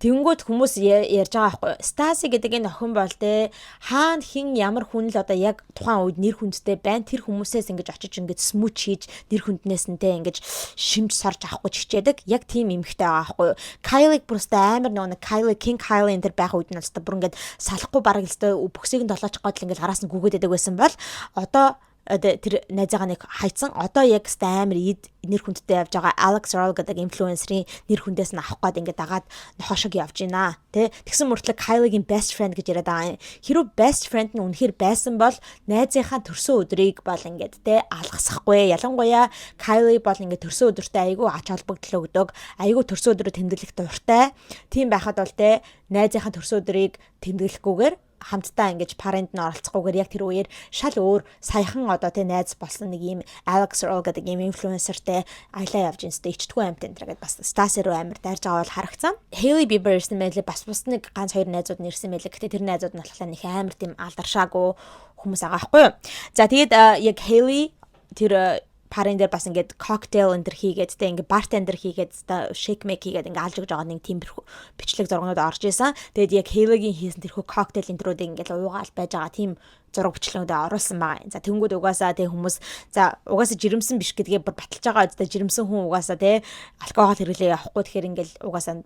Тэнгүүд хүмүүс ярьж байгаа байхгүй. Stassi гэдэг энэ охин бол те хаана хин ямар хүн л одоо яг тухайн үед нэр хүндтэй байна. Тэр хүмүүсээс ингэж очиж ингэж смүүч хийж нэр хүнднээс нь те ингэж шимж сорж авахгүй чичээдэг. Яг тийм эмхтэй байгаа байхгүй. Kylie бүрстэ амар нөгөө Kylie King Kylie энэ төр байх үед нь л бүр ингэж салахгүй бараг л бөксийг нь долооч гоод л ингэж араас нь гүгээд байдаг байсан бол одоо тэр найзаагаа нэг хайцсан. Одоо яг амар нэр хүндтэй явж байгаа Alex Earl гэдэг инфлюенсерийн нэр хүндээс нь авах гээд ингээд дагаад нохошог явж байна. Тэ тэгсэн мөртлөө Kylie-гийн best friend гэж яриад байгаа. Хэрвээ best friend нь үнэхээр байсан бол найзынхаа төрсөн өдрийг бол ингээд тэ алгасахгүй. Ялангуяа Kylie бол ингээд төрсөн өдөртөө айгүй ач холбогдол өгдөг. Айгүй төрсөн өдрөө тэмдэглэх дуртай. Тийм байхад бол тэ найзынхаа төрсөн өдрийг тэмдэглэхгүйгээр хамтдаа ингэж парент нь оролцохгүйгээр яг тэр үеэр шал өөр саяхан одоо тэ найз болсон нэг ийм Alex Earl гэдэг ийм инфлюенсертэй аялаа явж инстэ ичтгүү амт энэ гэдэг бас Stassi руу амар дайрж байгаа бол харагцсан. Hailey Bieber ирсэн байлээ бас нэг ганц хоёр найзууд нь ирсэн байлээ. Гэтэ тэр найзууд нь болохоор нэг амар тийм алдаршаагүй хүмүүс байгаа байхгүй юу. За тэгээд яг Hailey тэр парен дээр бас ингээд коктейл энэ хийгээд тэ ингээд бартендер хийгээд шейк мейк хийгээд ингээд алж өгж байгаа нэг тийм бичлэг зургууд орж исэн. Тэгээд яг Hailey-гийн хийсэн тэрхүү коктейл энтрүүдийг ингээд уугаал байж байгаа тийм зураг бичлэгүүдэд оруулсан байгаа. За тэнгүүд угаасаа тэг хүмүүс за угаасаа жирэмсэн биш гэдгээ бүр баталж байгаа үстэй жирэмсэн хүн угаасаа тэ алкогол хэрэглээ явахгүй тэгэхээр ингээд угаасаа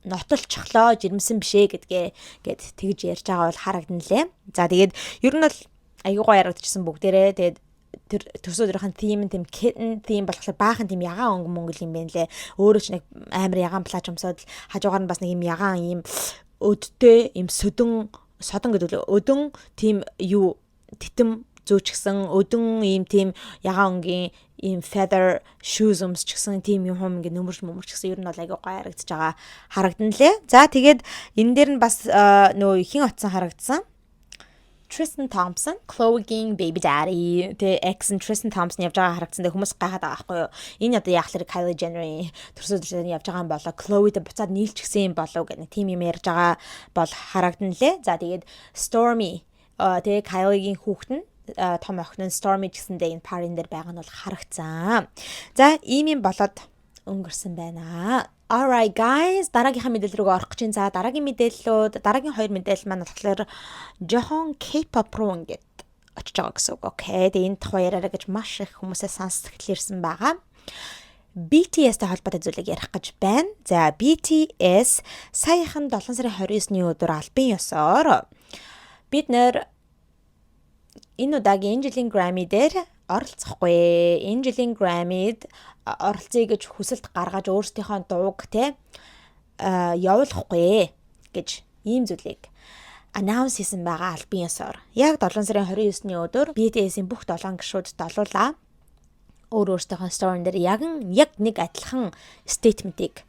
нотолчихлоо жирэмсэн бишээ гэдгээ гээд тэгж ярьж байгаа бол харагдана лээ. За тэгээд ер нь бол аюугаа ярагдчихсан бүгдээрээ тэгээд тэр төсөөлрийн theme тийм kitten theme болохоор баахан тийм ягаан өнгө мөнгөл юм байна лээ. Өөрөө ч нэг амар ягаан плаж өмсөд хажуугаар нь бас нэг юм ягаан юм өдтэй юм содон гэдэг үү өдөн тийм юу титэм зүүчгсэн өдөн ийм тийм ягаан өнгийн ийм feather shoes өмсчихсэн тийм юм ингээ нөмөрчгсэн ер нь бол айгүй гоё харагдаж байгаа харагдана лээ. За тэгээд энэ дээр нь бас нөө ихэн утсан харагдсан. Tristan Thompson, Chloe-гийн baby daddy, the ex and Tristan Thompson явж байгаа харагдсан дэ хүмүүс гайхаад байгаа байхгүй юу. Энэ одоо яахлаар Kylie Jenner-ийн төрсөөлж явж байгаа юм болоо Chloe-тэй буцаад нийлчихсэн юм болоо гэх нэг тийм юм ярьж байгаа бол харагдана лээ. За тэгээд Stormy тэгээ Kylie-гийн хүүхэд нь том охин нь Stormy гэсэндээ энэ парен дээр байгаа нь бол харагдсан. За ийм юм болоод өнгөрсөн байна. Alright guys, дараагийнхаа мэдээлэл рүү орох гэж байна. За дараагийн мэдээллүүд, дараагийн хоёр мэдээлэл маань болохоор жохон K-pop руу ингээд очиж байгаа гэсэн үг. Окей. Тэгээ энэ тухай яриараа гэж маш их хүмүүсээ сонсдог хэлсэн байгаа. BTS-тэй холбоотой зүйлийг ярих гэж байна. За BTS саяхан 7 сарын 29-ний өдөр албан ёсоор бид нэр энэ удаагийн энэ жилийн Grammy дээр оролцохгүй. Энэ жилийн Grammy-д оролцъё гэж хүсэлт гаргаж өөрсдийнхөө дууг те явуулахгүй гэж ийм зүйлийг announce хийсэн байгаа албан ёсоор. Яг 7 сарын 29-ний өдөр BTS-ийн бүх 7 гишүүд долуулаа. Өөрсдийнхөө story дээр яг нэг адилхан statement-ийг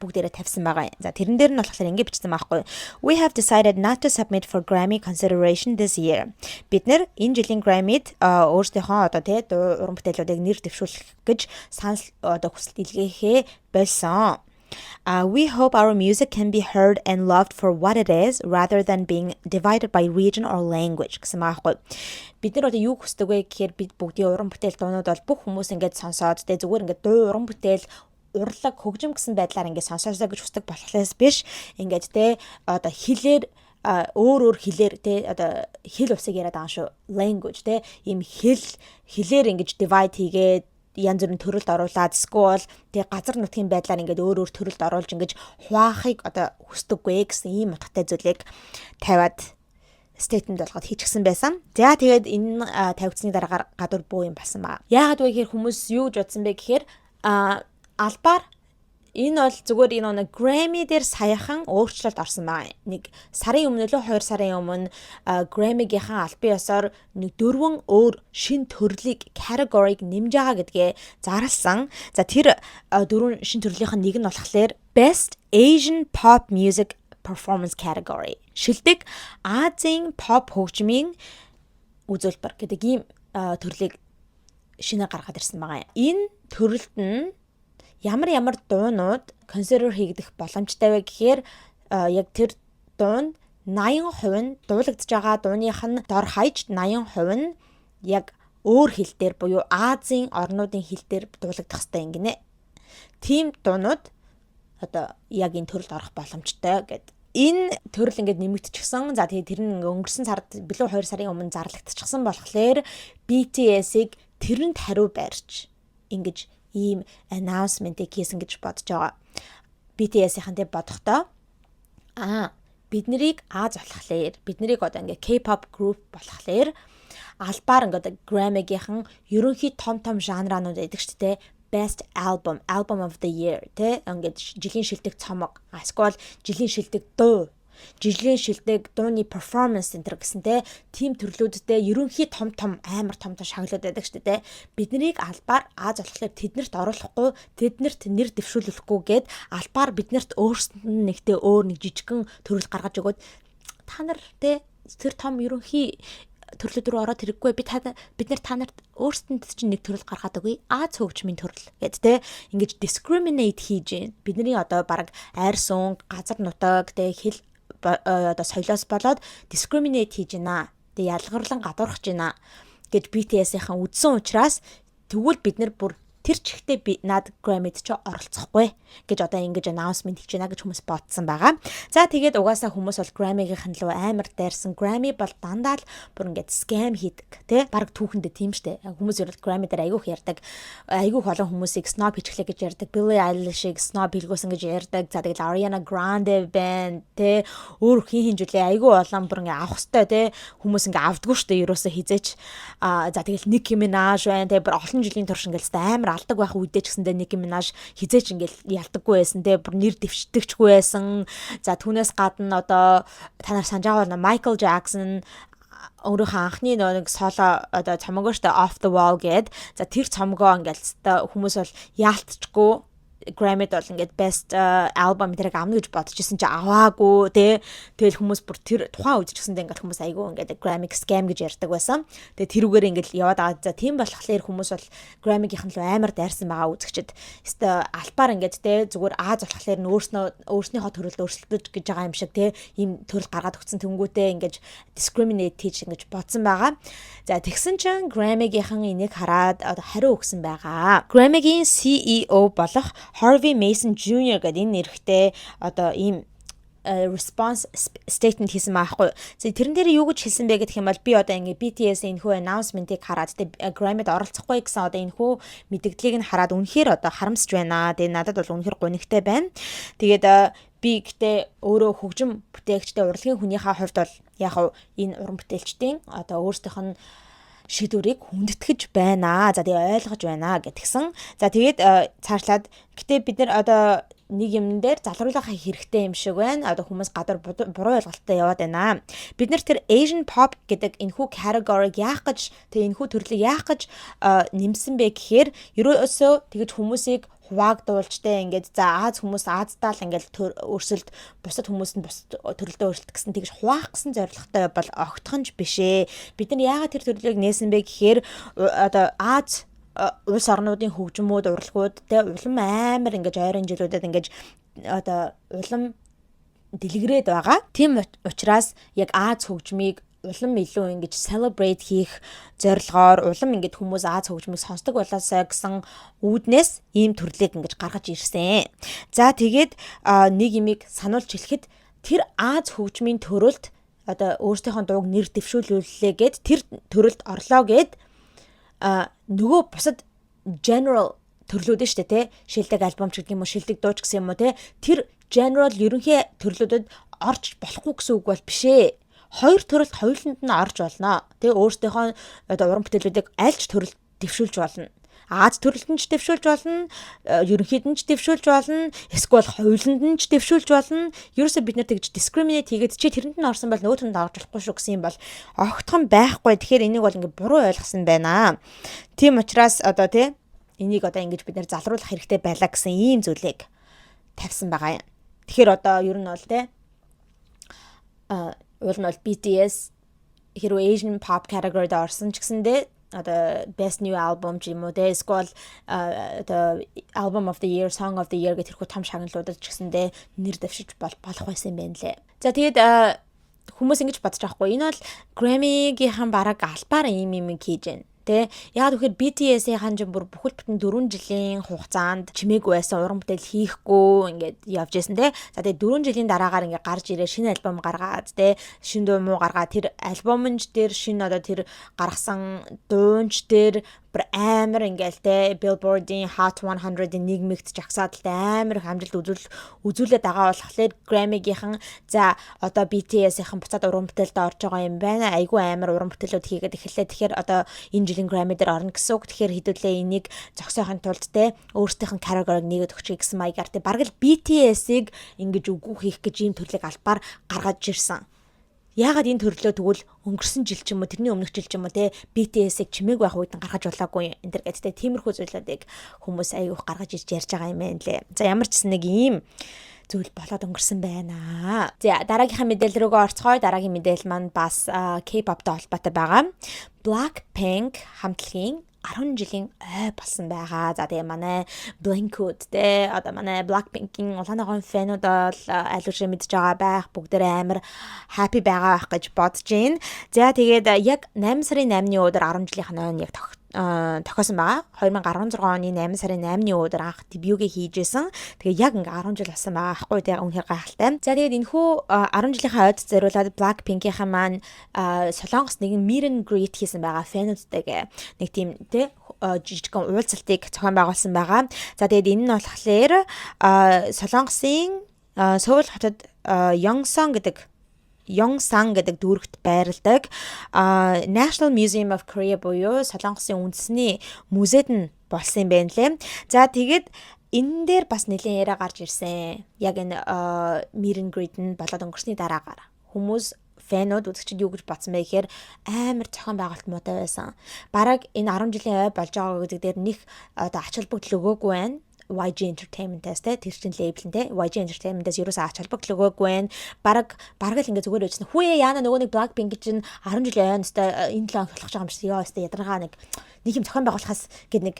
бүгдээрээ тавьсан байгаа. За тэрэн дээр нь болохоор ингэ бичсэн байхгүй. We have decided not to submit for Grammy consideration this year. Бид нэр энэ жилийн Grammy-д өөрсдийнхөө одоо тэ уран бүтээлүүдийг нэр дэвшүүлэх гэж санал одоо хүсэлт илгээхээ болсон. We hope our music can be heard and loved for what it is rather than being divided by region or language гэсэн байхгүй. Бид нар одоо юу хүсдэг вэ гэхээр бид бүгдийн уран бүтээл дуунууд бол бүх хүмүүс ингэж сонсоод тэ зүгээр ингэ дуу уран бүтээл урлаг хөгжим гэсэн байдлаар ингээд сонсоосоо гэж хүсдэг болохлоос биш ингээд те одоо хэлээр өөр хэлээр те одоо хэл усыг яриад байгаа шүү language те ийм хэлээр ингээд divide хийгээд янз бүрийн төрөлд оруулаад эсвэл те газар нутгийн байдлаар ингээд өөр төрөлд оруулж ингээд хуваахыг одоо хүсдэггүй гэсэн ийм утгатай зүйлийг тавиад statement болгоод хийчихсэн байсан. За тэгээд энэ тавигдсны дараагаар гадуур буу юм болсон байгаа. Яагаад вэ гэхээр хүмүүс юу гэж бодсон бэ гэхээр албаар энэ бол зүгээр энэ нэг Grammy дээр саяхан өөрчлөлт орсон байна. Нэг сарын өмнө лөө 2 сарын өмнө Grammy-гийнхэн албан ёсоор нэг 4 өөр шин төрлийг category-г нэмж байгаа гэдгээ зарласан. За тэр 4 шин төрлийнх нь нэг нь болохоор Best Asian Pop Music Performance Category. Шилдэг Азийн pop хөгжмийн үзүүлбэр гэдэг ийм төрлийг шинэ гаргаад ирсэн байгаа. Энэ төрөлд нь ямар дуунууд консидер хийгдэх боломжтой вэ гэхээр яг тэр дуун 80% нь дуулагдж байгаа дууных нь дор хаяж 80% нь яг өөр хэл дээр буюу Азийн орнуудын хэл дээр дуулагдах хэрэгтэй юм гинэ. Тим дуунууд одоо яг энэ төрөлд орох боломжтой гэд. Энэ төрөл ингээд нэмэгдчихсэн. За тэгээд тэр нь ингээ өнгөрсөн сард билүү 2 сарын өмнө зарлагдчихсан болохоор BTS-ийг тэрэнд хариу барьж ингэж ийм announcement-ийг хийсэн гэж бодож байгаа. BTS-ийнхэнтэй бодохдоо бид нарыг Аз болохоор бид нарыг одоо ингээ K-pop group болохоор албаар ингээ Grammy-гийнхэн ерөнхий том жанранууд байдаг шүү дээ. Best album of the year тэ ингээ жилийн шилдэг цомог, эсвэл жилийн шилдэг дуу, жилийн шилдэг дууны performance center гэсэн тэ тим төрлүүдтэй ерөнхий том амар том шагналууд байдаг шүү дээ. Биднийг албаар Аз болохоор тэднэрт оруулахгүй, тэднэрт нэр дэвшүүлэхгүй гээд албаар биднэрт өөрсдөнд нэгтэй өөр нэг жижигхэн төрөл гаргаж өгөөд та нар тэ тэр том ерөнхий төрлүүд рүү ороод хэрэггүй бид нар та нарт өөрсдөнд чинь нэг төрөл гаргаад өгье. Аз хөгжмийн төрөл гэд те ингэж discriminate хийж гин. Бидний одоо баг айр суун, газар нутаг те хэл одоо соёлоос болоод discriminate хийж байна. Тэ ялгарлан гадуурхаж байна гэж BTS-ийн үдсэн учраас тэгвэл бид нар бүр тэр чихтэй би над Grammy-д ч оролцохгүй гэж одоо ингэж announcement хийж байна гэж хүмүүс бодсон байгаа. За тэгээд угаасаа хүмүүс бол Grammy-гийн луу амар дайрсан. Grammy бол дандаа л бүр ингэж scam хийдэг тий. Бараг түүхэндээ тийм штэ. Хүмүүс ерөөд Grammy дээр айгүйх ярьдаг. Айгүйх олон хүмүүсийг snob хийчихлээ гэж ярьдаг. Billie Eilish-ийг snob хийлгүүсэн гэж ярьдаг. За тэгээд Ariana Grande band тий. Өөр хин хинжүүлээ айгүй олон бүр ингэ авах хэвээр тий. Хүмүүс ингэ авдаггүй штэ ерөөсөө хизээч. За тэгэл Nicki Minaj байна тий. Бүр олон жилийн турш ингэ л амар алдаг байх үедээ ч гэсэндээ Nicki Minaj хизээч ингээл ялдаггүй байсан те бүр нэр дэвшдэгчгүй байсан. За түүнээс гадна одоо та нар санаж байгаа Michael Jackson өөрийнхөө анхны нэг соло одоо цомгоо штэ Off the Wall гээд за тэр цомгоо ингээл хүмүүс бол яалтчгүй Grammy-д бол ингээд best album тэрэг авна гэж бодчихсон чи аваагүй тий. Тэгэл хүмүүс бүр тэр тухайн үед ч гэсэндээ ингээд хүмүүс айгүй ингээд Grammy scam гэж ярьдаг байсан. Тэгээ тэрүүгээр ингээд яваад байгаа. За тийм болохоор хүмүүс бол Grammy-гийнхэн л амар дайрсан байгаа үзэгчд. Өстө альбаар ингээд тий зүгээр Аз болохоор нь өөрснийхөө төрөлд өөрчлөлтөж гэж байгаа юм шиг тий ийм төрөл гаргаад өгсөн тэнгүүтээ ингээд discriminate хийж ингэж бодсон байгаа. За тэгсэн чинь Grammy-гийнхэн энийг хараад одоо хариу өгсөн байгаа. Grammy-гийн CEO болох Harvey Mason Jr. гэдэг энэ нэрхтээ одоо ийм response statement хийсэн байхгүй. Тэрэн дээр юу гэж хэлсэн бэ гэх юм бол би одоо ингээ BTS энэхүү announcement-ыг хараад Grammy-д оролцохгүй гэсэн одоо энэхүү мэдээллийг нь хараад үнэхээр одоо харамсаж байна. Тэгээ надад бол үнэхээр гонигтай байна. Тэгээд би гэтээ өөрөө хөгжим бүтээгчтэй урлагийн хүнийхээ хувьд бол яг энэ уран бүтээлчдийн одоо өөрсдийнх нь шийдвэрийг хүндэтгэж байна. За тэгээ ойлгож байна гэтгсэн. За тэгээд цаашлаад гэтээ бид нар одоо нэг юм дээр залруулах хэрэгтэй юм шиг байна. Одоо хүмүүс гадар буруу ойлголттой яваад байна. Бид нар тэр Asian pop гэдэг энэхүү category-г яах гэж тэг энэхүү төрлийг яах гэж нэмсэн бэ гэхээр ерөөсөө тэгэж хүмүүсийг хуваагдуулжтэй ингээд за Аз хүмүүс Аздаа л ингээд өрсөлд бусад хүмүүс нь бусад төрөлдөө өрсөлт гэсэн тэгж хуваах гэсэн зорилготой бол огтхонж бишээ. Бид нар яагаад тэр төрлийг нээсэн бэ гэхээр одоо Аз улс орнуудын хөгжмүүд урлагууд те улам амар ингээд ойрын жилүүдэд ингээд одоо улам дэлгэрээд байгаа. Тийм учраас яг Аз хөгжмийг улам илүү ингэж celebrate хийх зорилгоор улам ингэж хүмүүс Аз хөгжмийг сонсдог болоосаа гэсэн үүднээс ийм төрлийг ингэж гаргаж ирсэн. За тэгээд нэг юмыг сануулж хэлэхэд тэр Аз хөгжмийн төрөлд одоо өөрсдийнхөө дууг нэр дэвшүүлүүллээ гэд тэр төрөлд орлоо гэд нөгөө бусад general төрлүүд нь шүү дээ, шилдэг альбом ч гэдэг юм уу, шилдэг дуу ч гэсэн юм уу те. Тэр general ерөнхий төрлүүдэд орж болохгүй гэсэн үг бол бишээ. Хоёр төрөлд хоёуланд нь орж болно. Тэ өөрсдийнхөө одоо уран бүтээлүүдийг аль ч төрөлд дэвшүүлж болно. Аз төрөлд нь ч дэвшүүлж болно, ерөнхийд нь ч дэвшүүлж болно, эсвэл хоёуланд нь ч дэвшүүлж болно. Ерөөсөө бид нар тэгж discriminate хийгээд чи тэрэнд нь орсон бол нөгөөтөнд орж болохгүй шүү гэсэн юм бол огтхон байхгүй. Тэгэхээр энийг бол ингээ буруу ойлгосон байна. Тийм учраас одоо тэ энийг одоо ингэж бид нар залруулах хэрэгтэй байлаа гэсэн ийм зүйлийг тавьсан байгаа юм. Тэгэхээр одоо ер нь бол тэ уул нь бол BTS хэрвээ Asian pop category-д орсон ч гэсэндээ одоо best new album ч юм уу те эсвэл одоо album of the year, song of the year гэх тэрхүү том шагналуудад ч гэсэндээ нэр дэвшиж болох байсан юм байна лээ. За тэгээд хүмүүс ингэж бодож байгаа хгүй. Энэ бол Grammy-гийнхэн бараг албаар ийм юм хийж байна. Тэ яг тэгэхээр BTS-ийн ханжин бүр бүхэл бүтэн 4 жилийн хугацаанд чимээгүй байсан уран бүтээл хийхгүй ингээд явж байсан тэ. За тэгээ 4 жилийн дараагаар ингээд гарч ирээ шинэ альбом гаргаад тэ шинэ дуу муу гаргаад тэр альбомч дээр шинэ одоо тэр гаргасан дуунч дээр амар ингээл те Billboard-ийн Hot 100-ийн нийгмигт жагсаад л амар их амжилт үзүүлээд байгаа болохоор Grammy-гийнхэн за одоо BTS-ийн буцаад уран бүтээлд орж байгаа юм байна. Айгүй амар уран бүтээлүүд хийгээд эхэллээ. Тэгэхээр одоо энэ жилийн Grammy дээр орно гэсэн үг. Тэгэхээр хэдүүлээ энийг зогсоохын тулд те өөрсдийнх нь category-г нэгэд өгчих гэсэн маягаар те бараг л BTS-ийг ингэж үгүй хийх гэж ийм төрлийг албаар гаргаж ирсэн. яагаад энэ төрлөө тэгвэл өнгөрсөн жил ч юм уу тэрний өмнөх жил ч юм уу те BTS-ийг чимээг байх үед нь гаргаж болоогүй энэ төр гэдэг те тиймэрхүү зүйлүүдийг хүмүүс аяг гаргаж ирж ярьж байгаа юм байна лээ. За ямар ч гэсэн нэг ийм зүйл болоод өнгөрсөн байна. За дараагийнхаа мэдээлэл рүүгээ орцгоё. Дараагийн мэдээлэл маань бас K-pop-тай холбоотой байгаа. Blackpink хамтлагийн 10 жилийн ой болсон байгаа. За тэгээ манай Blinkwood те одоо манай Blackpink-ийн улааногоон фэнүүд бол аль мэдж байгаа байх. Бүгдээрээ амар happy байгаа байх гэж бодож байна. За тэгээд яг 8 сарын 8-ны өдөр 10 жилийнх нь ой яг тохиосон байгаа. 2016 оны 8 сарын 8-ны өдөр анх дебюгээ хийжсэн. Тэгээ яг ингээ 10 жил болсон байгаа аахгүй тэгээ үнэхээр гайхалтай. За тэгээд энэхүү 10 жилийнхаа ойд зориулаад Blackpink-ийн маань Солонгос нэгэн meet and greet хийсэн байгаа фэнүүдтэйгээ нэг тийм тэ жижигхэн уулзалтыг зохион байгуулсан байгаа. За тэгээд энэ нь болохоор Солонгосын Сөүл хотод Yongsan гэдэг дүүрэгт байрладаг National Museum of Korea буюу Солонгосын үндэсний музейд нь болсон юм байна лээ. За тэгээд энэ дээр бас нэлээд яриа гарч ирсэн. Яг энэ meet and greet нь болоод өнгөрсний дараагаар хүмүүс фэнүүд үзэгчид юу гэж бодсон бэ гэхээр амар зохион байгуулалт муутай байсан. Бараг энэ 10 жилийн ой болж байгаа гэдэг дээр нэг одоо ач холбогдол өгөөгүй байна. YG Entertainment-аас тэр чин лейбл нь YG Entertainment-аас ерөөсөө ач холбогдол өгөөгүй байна. Бараг л ингээ зүгээр өчсөн. Хүүе яана нөгөө нэг Blackpink чинь 10 жилийн ойнстай энэ л болох байгаа юм шиг ёо өстэй ядаргаа нэг юм зохион байгуулахаас гээд нэг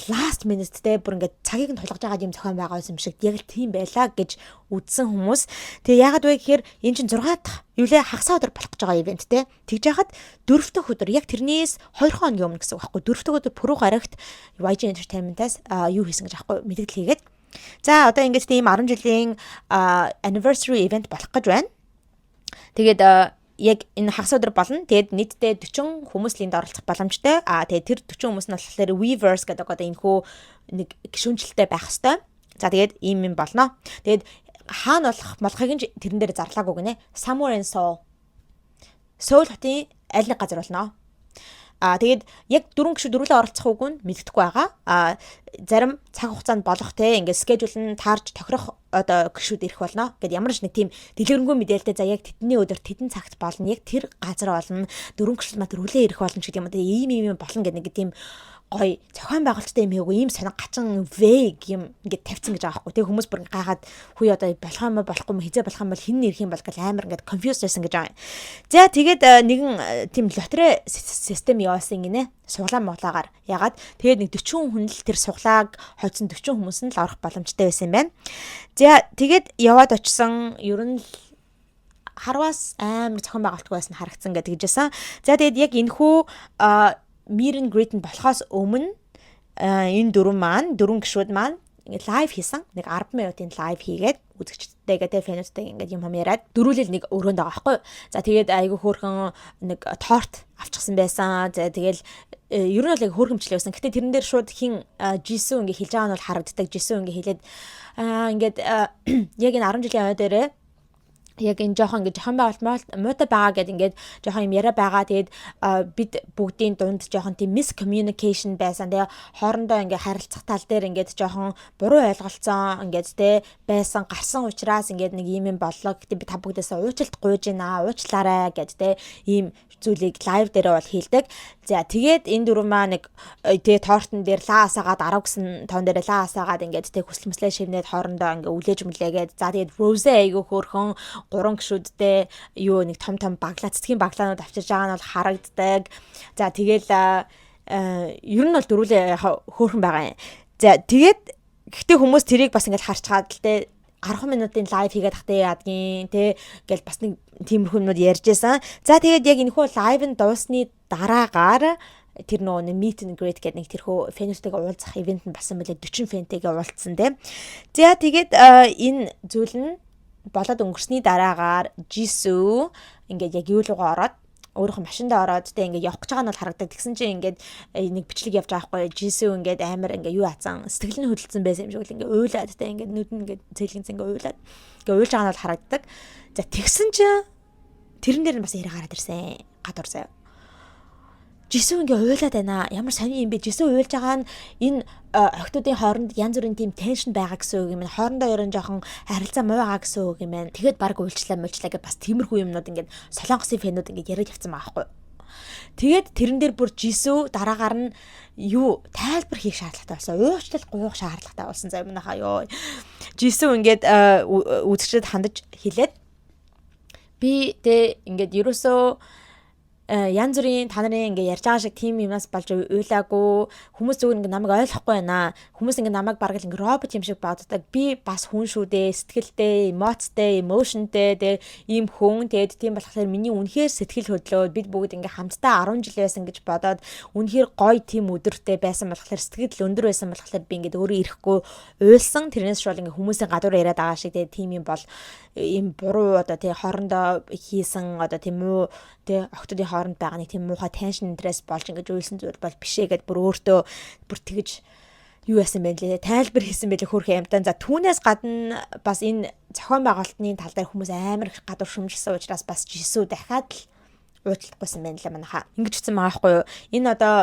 last minute те бүр ингээд цагийг нь тулгаж байгаа юм зохион байгуулсан юм шиг яг л тийм байлаа гэж үзсэн хүмүүс. Тэгээ яагаад вэ гэхээр энэ чинь 6 дахь юу лээ хагасаа өдөр болох гэж байгаа ивент те. Тэгж яхад 4 дахь өдөр яг тэрнээс 2 хоногийн өмнө гэсэн үг байхгүй. 4 дахь өдөр пүрэв гарагт YG Entertainment-аас юу хийсэн гэж аахгүй мэдээлэл хийгээд. За одоо ингээд тийм 10 жилийн anniversary event болох гэж байна. Тэгээд яг энэ хагас өдөр болно. Тэгээд нийтдээ 40 хүмүүс линд оролцох боломжтой. Тэгээд тэр 40 хүмүүс нь болохоор Weverse гэдэг одоо энэ хүү нэг гишүүнчлэлтэй байх хэвээр. За тэгээд ийм юм болно. Тэгээд хаана болохыг нь тэрэн дээр зарлаагүй гинэ. Somewhere in Seoul. Seoul хотын аль нэг газар болно. Тэгээд яг 4 гишүүд дөрүлээ оролцох үгүй нь мэддэхгүй байгаа. Зарим цаг хугацаанд болох те ингээд schedule нь таарж тохирох одоо гишүүд ирэх болно. Гэт ямар ч нэг тийм дэлгэрэнгүй мэдээлэлтэй за яг тэдний өдөр тэдэн цагт болно. Яг тэр газар болно. 4 гишүүд маа дөрүлээ ирэх болно ч гэдэг юм. Одоо ийм болно гэдэг нэг тийм гой зохион байгуулалттай юм хийгээгүй ийм сонир гачин vague юм ингээд тавьсан гэж байгаа байхгүй. Тэгээ хүмүүс бүр гайхаад хүй одоо болох юм болохгүй юм хизээ болох юм бол хин ирэх юм бол гэл амар ингээд confused байсан гэж байгаа. За тэгээд нэгэн тийм лотерей систем явуулсан гинэ. Суглаа моглаагаар. Ягаад тэгээд нэг 40 хүн л тэр суглааг хоцсон 40 хүмүүс нь л орох боломжтой байсан юм байна. За тэгээд яваад очсон ер нь харвас амар зохион байгуулалтгүй байсан харагдсан гэдэг жисэн. За тэгээд яг энэхүү meet and greet нь болохоос өмнө энэ дөрвөн гишүүд маань ингээд лайв хийсэн. Нэг 10 минутын лайв хийгээд үзэгчдтэйгээ тэ фэнүүдтэй ингээд юм яриад дөрүүлэл нэг өрөөнд байгаа байхгүй. За тэгээд айгүй хөөрхөн нэг торт авчихсан байсан. За тэгэл ер нь бол яг хөөрхөмжлээ байсан. Гэтэ тэрэн дээр шууд хин Jisoo ингээд хэлж байгаа нь бол харагддаг. Jisoo ингээд хэлээд ингээд яг энэ 10 жилийн ой дээрээ яг энэ жоохон байгуулт муутай байгаа гэдээ ингээд жоохон юм яриа байгаа. Тэгээд бид бүгдийн дунд жоохон тийм miscommunication байсан. Тэгээ хоорондоо ингээд харилцах тал дээр ингээд жоохон буруу ойлголцсон ингээд тэ байсан гарсан учраас ингээд нэг юм боллоо. Гэтэ би та бүгдээс уучлалт гуйж байна. Уучлаарай гэд тэ ийм зүйлийг лайв дээрээ бол хийлдэг. За тэгээд энэ дөрөв маа нэг тэгээ тортон дээр лаасаагаад 10 гэсэн тоон дээр лаасаагаад ингээд тэ хүсэл мэслээ шивнээд хоорондоо ингээд үлээж мүлээгээд за тэгээд Rose айгүй хөөрхөн 3 гишүүдтэй юу нэг том цэцгийн баглаанууд авчирж байгаа нь бол харагддаг. За тэгэл ер нь бол дөрүлээ хөөрхөн байгаа юм. За тэгээд гэхдээ хүмүүс тэрийг бас ингээд харчгаад л тэ 10 минутын лайв хийгээд хатаа яадгийн тэ гэл бас нэг тиймэрхүү юмуд ярьжсэн. За тэгээд яг энэхүү лайв нь дуусны дараагаар тэр нөгөө meet and greet гэдэг нэг тэрхүү фэнүүтэйгээ уулзах ивент нь болсон мөлий 40 фэнтэйгээ уулзсан тэ. За тэгээд энэ зүйл нь болоод өнгөрсний дараагаар Jisoo ингээд яг юу руугаа ороод өөрийнхөө машиндаа ороод тэ ингээд явах гэж байгаа нь бол харагдаад тэгсэн чинь ингээд нэг бичлэг явж байгаа байхгүй Jisoo ингээд амар ингээд юу хацсан сэтгэл нь хөдөлсөн байсан юм шиг л ингээд уйлаад тэ ингээд нүд нь ингээд цэлгэнц ингээд уйлаад ингээд уйлж байгаа нь бол харагддаг. За тэгсэн чинь тэрэн дээр нь бас яриа гараад ирсэн гадуур заяа. Жисүү ингээ уйлаад байна. Ямар сони юм бэ? Жисүү уйлж байгаа нь энэ охтуудын хооронд янз бүрийн тийм теншн байгаа гэсэн үг юм. Хоорондоо ерөн жоохон харилцаа муу байгаа гэсэн үг юм байна. Тэгэхэд баг уйлчлаа гэж бас тиймэрхүү юмнууд ингээд солонгосын фэнүүд ингээд яриад явцсан байгаа байхгүй. Тэгээд тэрэн дээр бүр жисүү дараагаар нь юу тайлбар хийх шаардлагатай болсон. Уучлал гуйх шаардлагатай болсон заа юм нахаа ёо. Жисүү ингээд үзэгчдэд хандаж хэлээд би тэ ингээд ерөөсөө янз бүрийн та нарын ингээ ярьж байгаа шиг тим юмнаас болж уйлаагүй хүмүүс зүгээр ингээ намайг ойлгохгүй байна. Хүмүүс ингээ намайг бараг л ингээ робот юм шиг боддог. Би бас хүн шүү дээ. Сэтгэлтэй, эмоцтой, emotionтэй тэгээ ийм хүн. Тэгээд тийм болохоор миний үнэхээр сэтгэл хөдлөөд бид бүгд ингээ хамтдаа 10 жил байсан гэж бодоод үнэхээр гоё тийм өдөртэй байсан болохоор сэтгэл өндөр байсан болохоор би ингээ өөрөө ирэхгүй уйлсан. Тэрнээс шууд ингээ хүмүүсийн гадуур яриад байгаа шиг тэгээ тим юм бол ийм буруу одоо тий хоорондоо хийсэн одоо тийм үү тий охтодын хооронд байгаа нэг тийм муухай теншн интерес болж ингэж уйлсан зүйл бол бишээ гэд бүр өөртөө бүр тэгж юу яасан бэ лээ тайлбар хийсэн байлээ хөөрхөн амтан. За түүнээс гадна бас энэ зохион байгуулалтны тал дээр хүмүүс амар их гадуур шүмжилсэн учраас бас жисүү дахиад л уучлахгүйсэн байна лээ манайхаа. Ингэж хэлсэн байгаа байхгүй юу. Энэ одоо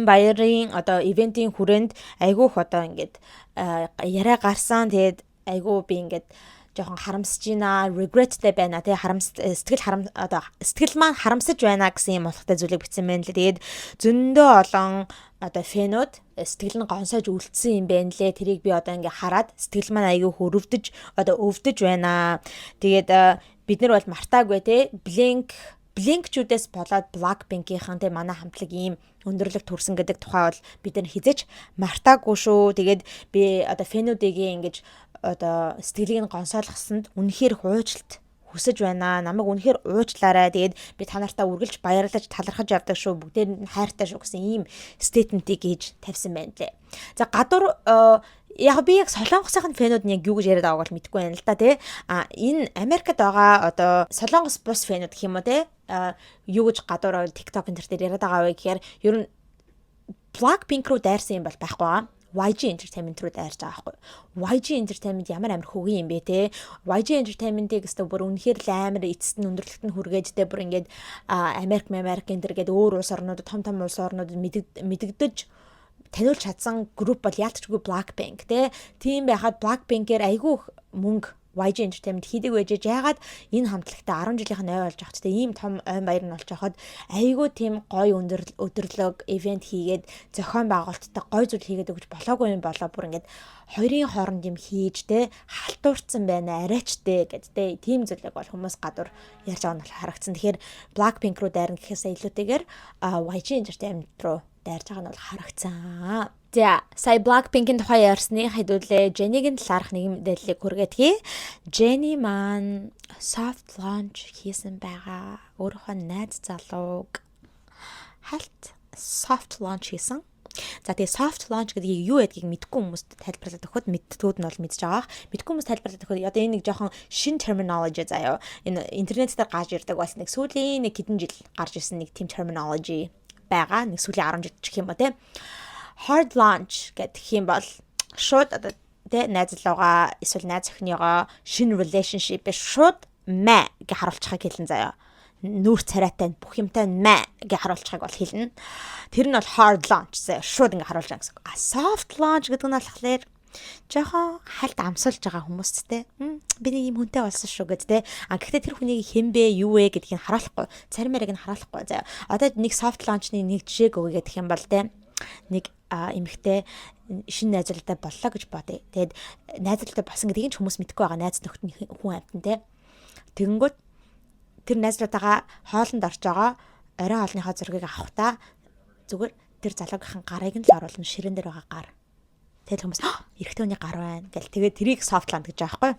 баярын одоо ивентийн хүрээнд айгүйх одоо ингээд яриа гарсан. Тэгээд айгүй би ингээд жоохон харамсаж байна, regretтэй байна тий сэтгэл маань харамсаж байна гэсэн юм утгатай зүйлийг бичсэн байна лээ. Тэгээд зөндөө олон одоо фэнүүд сэтгэл нь гонсоож үлдсэн юм байна лээ. Тэрийг би одоо ингээ хараад сэтгэл маань аягүй хөрөвдөж одоо өвдөж байна. Тэгээд бид нар бол мартаагүй тий Blink-чүүдээс болоод Blackpink-ийн тий манай хамтлаг ийм өндөрлөг төрсөн гэдэг тухай бол бид нар хизэж мартаагүй шүү. Тэгээд би одоо фэнүүдийн ингэж одоо сэтгэлийг нь гонсоолгосонд үнэхээр хуучилт хүсэж байна. Намайг үнэхээр уучлаарай. Тэгээд би та нартаа үргэлж баярлаж талархаж явдаг шүү. Бүгдээр нь хайртай шүү гэсэн ийм стейтментийг хийж тавьсан байна лээ. За гадуур яг би яг солонгосын фэнүүд нь яг юу гэж яриад байгааг бол мэдэхгүй байна л да тий. Энэ Америкт байгаа одоо солонгос бус фэнүүд гэх юм уу тий. Юу гэж гадуур TikTok энэ төр яриад байгаа вэ гэхээр ер нь Blackpink руу дайрсан юм бол байхгүй байгаа. YG Entertainment руу дайрж байгаа байхгүй. YG Entertainment ямар амар хөгийн юм бэ те. YG Entertainment-ийг өстө бүр үнэхээр л амар эцэст нь өндөрлөлт нь хүргээд те бүр ингээд Америк энэ гээд өөр улс орнуудад том улс орнуудад мэдэгдэж таниулж чадсан групп бол яалтчгүй Blackpink те. Тийм байхад Blackpink-ээр айгүй мөнгө YG Entertainment хийдэг байж яагаад энэ хамтлагтаа 10 жилийнх нь ой болж байгаа ч тийм том ойн баяр нь болж байхад айгүй тийм гоё өдөрлөг ивент хийгээд зохион байгуулалттай гоё зүйл хийгээд өгч болоогүй юм болоо бүр ингээд хоёрын хооронд юм хийж те халтуурсан байна арайчтэй гэд те тийм зүйлэг бол хүмүүс гадуур ярьж байгаа нь харагдсан. Тэгэхээр Blackpink руу дайрна гэхээсээ илүүтэйгээр YG Entertainment руу дайрж байгаа нь бол харагдсан. За, сая Blackpink-ийн тухай ярьсны хэдүүлээ Jenny-гийн талаарх нэг мэдээллийг хүргэдэг. Jenny маань soft launch хийсэн байгаа. Өөрийнхөө найз залууг хальт soft launch хийсэн. За тэгээ soft launch гэдгийг юу гэдгийг мэдгүй хүмүүст тайлбарлаад өгөхөд мэдтгүүд нь бол мэдж байгаа. Мэдгүй хүмүүс тайлбарлаад өгөхөд одоо энэ нэг жоохон шин terminology заяа. Энэ интернет дээр гарч ирдэг бас нэг сүүлийн нэг хэдэн жил гарч ирсэн нэг team terminology байгаа. Нэг сүүлийн 10 жил гэх юм ба тэ. Hard launch гэх юм бол шууд одоо тэ найз залуугаа эсвэл найз охиныгоо шинэ relationship шууд мэ гэж харуулчихыг хэлэн заяа. Нүүр царайтай бүх юмтай мэ гэж харуулчихыг бол хэлнэ. Тэр нь бол hard launch заяа. Шууд ингэ харуулж байгаа гэсэн. Soft launch гэдэг нь болохоор жоохон хальт амсуулж байгаа хүмүүстэй. Би нэг юм хүнтэй болсон шүү гэд тэ. Гэхдээ тэр хүнийг хэн бэ, юу вэ гэдгийг нь харуулахгүй. Царимарыг нь харуулахгүй заяа. Одоо нэг soft launch-ны нэг жишээг өгье гэх юм бол тэ. Нэг эмэгтэй шинэ найзлалтай боллоо гэж бодъё. Тэгээд найзлалтай болсон гэдгийг ч хүмүүс мэдэхгүй байгаа. Найз нөхдөний хүн амтан те. Тэгэнгүүт тэр найзлуудаагаа хоолнд орж байгаа орой хоолныхоо зургийг авахтаа зүгээр тэр залуугийнхан гарыг нь л оруулна ширээн дээр байгаа гар. Тэгэл хүмүүс эрэгтэй хүний гар байна гэл тэгээд тэрийг soft launch гэж байгаа байхгүй.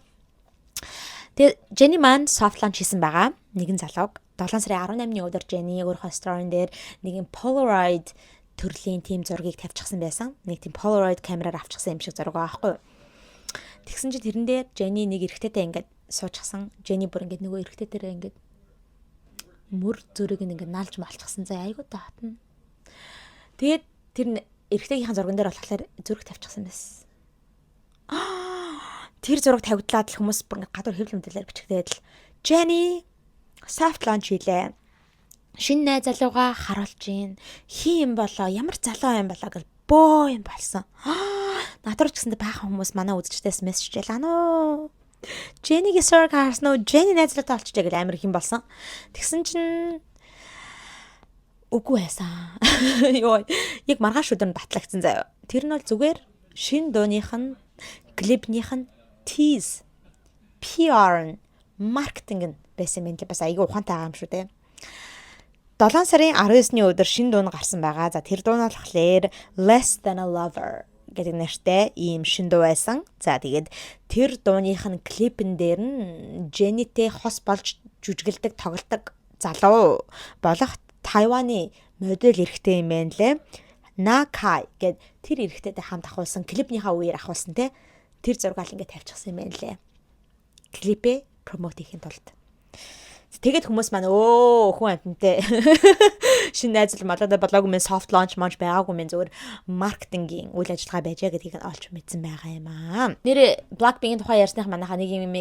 Тэгээд Jenny маань soft launch хийсэн байгаа. Нэгэн залууг 7 сарын 18-ны өдөр Jenny өөрийнхөө story дээр нэгэн Polaroid төрлийн тим зургийг тавьчихсан байсан. Нэг тийм Polaroid камераар авчихсан юм шиг зураг байгаа байхгүй. Тэгсэн чинь тэрэн дээр Jenny нэг эрэгтэйтэй ингээд суучихсан. Jenny бүр ингээд нөгөө эрэгтэйтэй ингээд мөр зүрийг ингээд наалж малчихсан. За айгуу таатна. Тэгээд тэр эрэгтэйгийнхэн зурган дээр болохоор зүрэг тавьчихсан байсан. Тэр зураг тавигдлаад л хүмүүс бүр ингээд гадуур хэвлэл мэдээлэлээр бичигдээд л Jenny soft launch хийлээ. шинэ найз залууга харуулж гин. Хин юм болоо, ямар залуу юм болоо гэл бөө юм болсон. Надруу ч гэсэндээ баахан хүмүүс манай үзэгчдээс мессеж хийлээ. Аноо. Jenny-гийн сорг харснаа Jenny найзлаатай олчжээ гэл амар хин болсон. Тэгсэн чинь үгүй байсан. Йоо, яг маргааш өдөр нь батлагдсан заяа. Тэр нь бол зүгээр шинэ дууных нь клипнийх нь tease PR маркетинг байсан юм л бас айгүй ухаантай байгаа юм шүү дээ. 7 сарын 19-ний өдөр шинэ дуу гарсан байгаа. За тэр дуу нь болохоор Less Than a Lover гэдэг нэртэй ийм шинэ дуу байсан. За тэгээд тэр дууных нь клипэн дээр нь Jenny-тэй хос болж жүжиглдэг, тоглодог залуу болох Тайваны модель эрэгтэй юм байна лээ. На Кай гэд тэр эрэгтэйтэй хамт ахуулсан клипнийхаа үеэр ахуулсан те. Тэр зургаал ингээд тавьчихсан юм байна лээ. Клипээ промот хийхин тулд. Тэгээд хүмүүс маань хүн амтантай шинэ найзлал малаа болоогүй мэн soft launch мож байгаагүй мэн зүгээр маркетингийн үйл ажиллагаа байжээ гэдгийг нь олж мэдсэн байгаа юм аа. Нэр Blackpink-ийн тухай ярьсных манайха нэг юм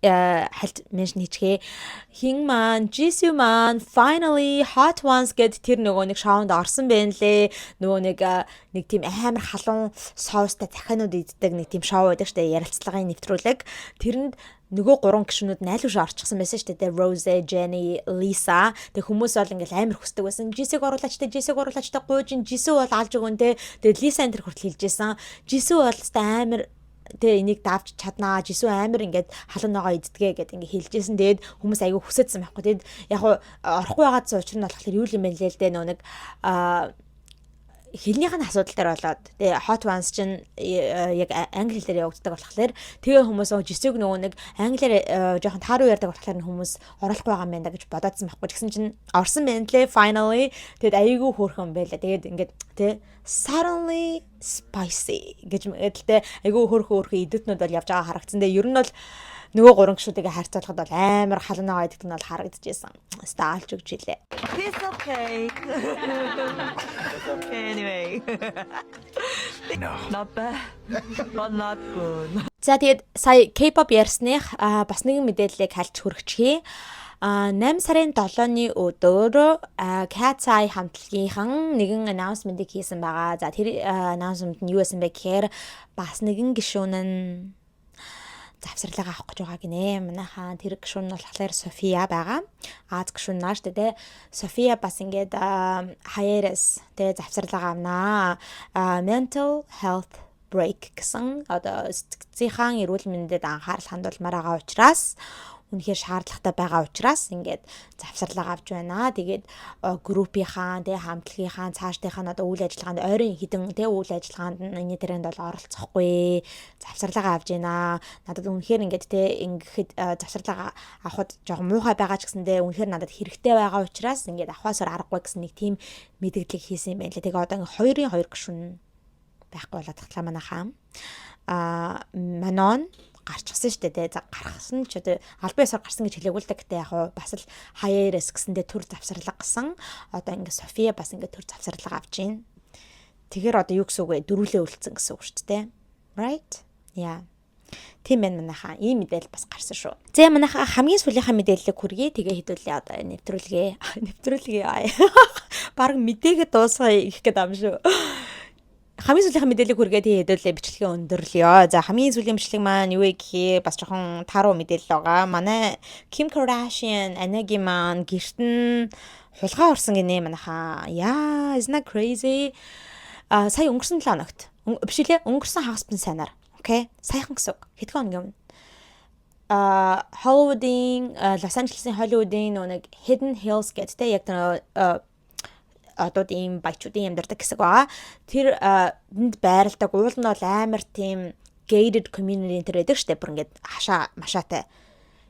хальт меншн хийчихээ. Хин маань Jisoo маань finally hot ones гэд тэр нөгөө нэг шоунд орсон байна лээ. Нөгөө нэг тийм амар халуун соустай захианууд иддэг нэг тийм шоу байдаг штэ, ярилцлагын нэвтрүүлэг. Тэрэнд нөгөө 3 гишүүнүүд найлууш орчихсон байсан шүү дээ. Rose, Jenny, Lisa. Тэг хүмүүс бол ингээл амар хүсдэг байсан. Jisoo-г оруулаач та гуйжин. Jisoo бол алж өгөн те. Тэгээд Lisa энэ төр хүртэл хэлжсэн. Jisoo бол та амар тэ энийг давж чаднаа. Jisoo амар ингээд халуун ногоо иддэгэ гэд ингээ хэлжсэн. Тэгээд хүмүүс айгүй хүсэжсэн байхгүй. Тэгээд яг орохгүй байгаад учир нь болохоор юу юм бэ лээ л дээ. Нөгөө нэг хэлнийх нь асуудал дээр болоод тэгээ hot ones чинь яг англи хэлээр явагддаг болохоор тэгээ хүмүүс Jisoo-г нөгөө нэг англиар жоохон тааруу ярьдаг болохоор хүмүүс оруулахгүй байгаа юм байна гэж бодоодсан байхгүй. Тэгсэн чинь орсон байна лээ finally. Тэгээд айгүй хөөрхөн байлаа. Тэгээд ингээд тэ suddenly spicy гэж мэдлээ. Айгүй хөөрхөн идэвхнүүд бол явж байгаа харагдсан. Тэгээ ер нь бол нөгөө 3 гишүүдийг харьцуулахад бол амар халуунаа идэх нь бол харагдчихсан. Стаалж өгч илээ. It's okay. It's okay anyway. No. Not bad. But not good. За тэгээд сая K-pop ярьсных бас нэгэн мэдээллийг хальж хүргэчихье. 8 сарын 7-ны өдөр Cat's Eye хамтлагийнхан нэгэн announcement-ийг хийсэн байгаа. За тэр announcement нь юу байсан бэ гэхээр бас нэгэн гишүүн нь завсралгаа авах гэж байгаа гинэ. Манайхаа тэр гишүүн нь болохоор София байгаа. Аз гишүүн нааш тэ. София бас ингээд hiatus тэ завсралгаа авнаа. Mental health break гэсэн одоо сэтгцийн эрүүл мэндэд анхаарал хандуулмаар байгаа учраас үнэхээр шаардлагатай байгаа учраас ингээд завсралгаа авч байна. Тэгээд группийнхаа тэ хамтлагийнхаа цаашдынхаа одоо үйл ажиллагаанд ойрын хідэн тэ үйл ажиллагаанд энэ тэрэнд бол оролцохгүй завсралгаа авж байна. Надад үнэхээр ингээд тэ ингээд завсралгаа авахд жоохон муухай байгаа ч гэсэндээ үнэхээр надад хэрэгтэй байгаа учраас ингээд авахасаар аргагүй гэсэн нэг тийм мэдээлэл хийсэн юм байна лээ. Тэгээд одоо 2-2 гишүүн байхгүй болоод таглаа манайхаа. Манон гарчихсан шүү дээ. За гаргасан ч одоо албан ёсоор гарсан гэж хэлээгүй л да. Гэтэ яг бас л hiatus гэсэндээ төр завсарлага гасан. Одоо ингээ София бас ингээ төр завсарлага авч гин. Тэгэхээр одоо юу гэсэн үг вэ? Дөрүлээ үлдсэн гэсэн үг шүү дээ. Right? Yeah. Тийм байна манайхаа. Ийм мэдээлэл бас гарсан шүү. За манайхаа хамгийн сүүлийнхаа мэдээллийг хүргэе. Тэгээ хэдүүлээ одоо нэвтрүүлгээ. Бараг мэдээгээ дуусгая их гэдэг юм шүү. Хамгийн сүүлийнхаа мэдээллийг хүргээд хэдүүлээ бичлэгээ өндөрлөё. За хамгийн сүүлийн бичлэг маань юу вэ гэхээр бас жоохон таруу мэдээлэл байгаа. Манай Kim Kardashian анагийн маань гэрт нь хулгай орсон гинэ манайхаа. Яа, isn't that crazy? Сая өнгөрсөн 7 хоногт. Бишээ өнгөрсөн хагас бин сайнаар. Окей. Саяхан гэсэн үг. Хэдхэн хоногийн өмнө. Hollywood-ийн Los Angeles-ийн Hollywood-ийн нэг Hidden Hills гэдэг яг одоо ийм баячуудын амьдардаг хэсэг байгаа. Тэр энд байралдаг уул нь бол амар тийм gated community энэ байдаг штэ. Бүр ингээд хашаа машаатай.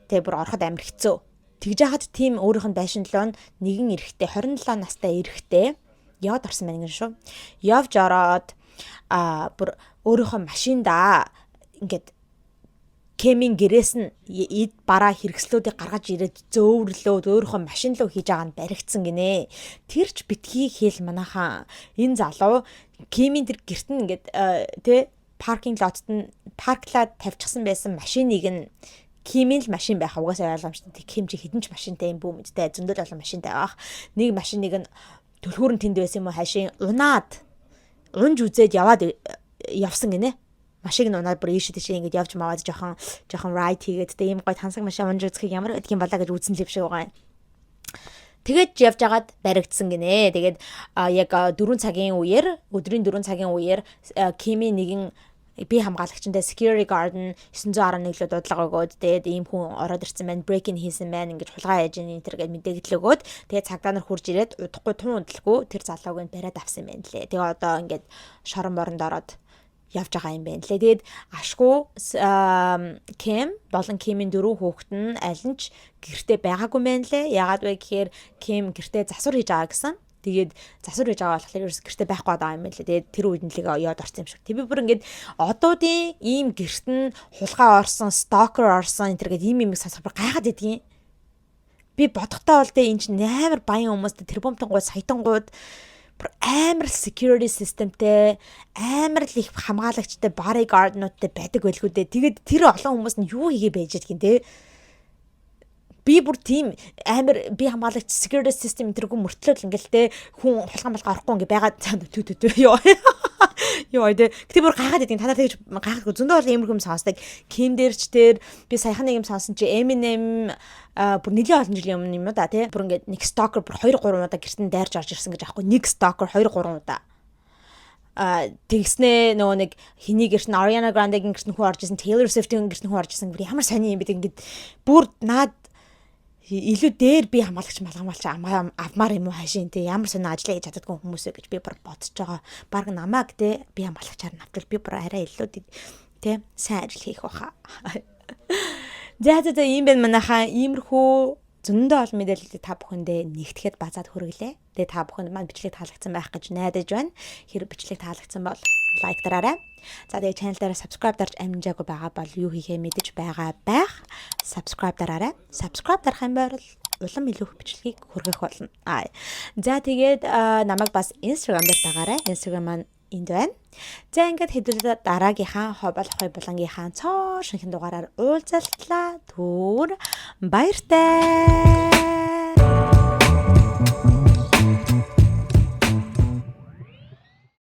Тэгээ бүр ороход амар хэцүү. Тэгж яхад тийм өөрийнх нь байшинлоо нэгэн эрэгтэй 27 настай эрэгтэй яваад орсон байна гэн шүү. Явж ороод бүр өөрийнхөө машиндаа ингээд Кемийн гэрээс нь эд бараа хэрэгслүүдийг гаргаж ирээд зөөврлөөд өөрийнхөө машин руу хийж байгаа нь баригдсан гинэ. Тэр ч битгий хэл манайхаа энэ залуу Кемийн тэр гэрт нь ингээд тэ паркинг лотт нь парклаад тавьчихсан байсан машиныг нь Кимийн л машин байх угаасаа ойлгомжтой. Ким чи хэдэн ч машинтай юм бүү мэдтэй зөндөл олон машинтай байх. Нэг машиныг нь төлхүүр нь тэнд байсан юм уу хашийн унаад унж үзээд явсан гинэ. Машиг нь унаад бүр ийшээ тийшээ ингэж явж маваад жоохон ride хийгээд тэ ийм гой тансаг машин унж үзэхийг ямар гэдгийг балаа гэж үзэн л юм шиг байгаа юм. Тэгээд явж агаад баригдсан гинэ. Тэгээд яг 4 цагийн үеэр өдрийн 4 цагийн үеэр Кими нэгэн би хамгаалагчтай security guard нь 911 лөө дуудлага өгөөд тэгээд ийм хүн ороод ирсэн байна, break in хийсэн байна ингэж хулгай яаж ийн энэ гэж мэдээлэл өгөөд тэгээд цагдаа нар хурж ирээд удахгүй тун удалгүй тэр залууг нь бариад авсан байна лээ. Тэгээд одоо ингээд шорон боронд ороод явж байгаа юм байна лээ. Тэгээд ашгүй Ким болон Кимийн 4 хүүхэд нь аль нь ч гэртээ байгаагүй байна лээ. Яагаад вэ гэхээр Ким гэртээ засвар хийж байгаа гэсэн. Тэгээд засвар хийж байгаа болохоор ерөөс гэртээ байхгүй байгаа юм байна лээ. Тэгээд тэр үед нь л яваад орсон юм шиг. Тэг би бүр ингээд одуудын ийм гэрт нь хулгай орсон, stalker орсон энэ төргээд ийм сонсох бүр гайхаад идэгин. Би бодохдоо бол энэ чинь амар баян хүмүүстэй тэрбумтангууд саятангууд амар security systemтэй амар л их хамгаалагчтай bodyguard-нуудтай байдаг байлгүй дээ. Тэгээд тэр олон хүмүүс нь юу хийгээ байж идэгин те. Би бүр тийм амар би хамгаалагч security system тэргүй мөртлөө ингээл те хүн хулгай орохгүй ингээ байгаад ёо тэ гэтээ бүр гайхаад идэв танаа тэгж гайхахгүй зөндөө бол иймэрхүү юм сонсдог. Ким дээрч тэр би саяхан нэг юм сонсон чи Eminem бүр нэлээд олон жилийн өмнө юм да тий бүр ингээ нэг stalker бүр 2 3 удаа гэртэн дайрж орж ирсэн гэж аахгүй нэг stalker 2 3 удаа тэгснэ нөгөө нэг хиний гэртэн Ariana Grande-гийн гэртэн хүү орж ирсэн Taylor Swift-ийн гэртэн хүү орж ирсэн бүр ямар сони юм бэ ингээд бүр наад илүү дээр би хамгаалагч малгамалч авмаар юм уу хашийн те ямар сони ажиллаа хийж чаддгүй хүмүүсээ гэж би бүр бодож байгаа. Бараг намайг те би хамгаалагчаар навтал би бүр арай илүү те сайн ажил хийх баха. За ийм байна манайхаа иймэрхүү зөндөө олон мэдээлэлийг та бүхэндээ нэгтгэхэд базаад хүргэлээ. Тэгээ та бүхэнд маань бичлэг таалагдсан байх гэж найдаж байна. Хэрэг бичлэг таалагдсан бол лайк дараарай. За тэгээ channel дээр subscribe дарж амжаагүй байгаа бол юу хийхээ мэдэж байгаа байх. Subscribe дараарай. Subscribe дарах юм бол улам илүү их бичлэгийг хүргэх болно. За тэгээд намайг бас Instagram дээр дагаарай. Instagram маань энд байна. За ингээд хэдүүлээ дараагийнхаа хоболхой булангийнхаа цоо шинхэн дугаараар уулзалтлаа. Түр баяртай.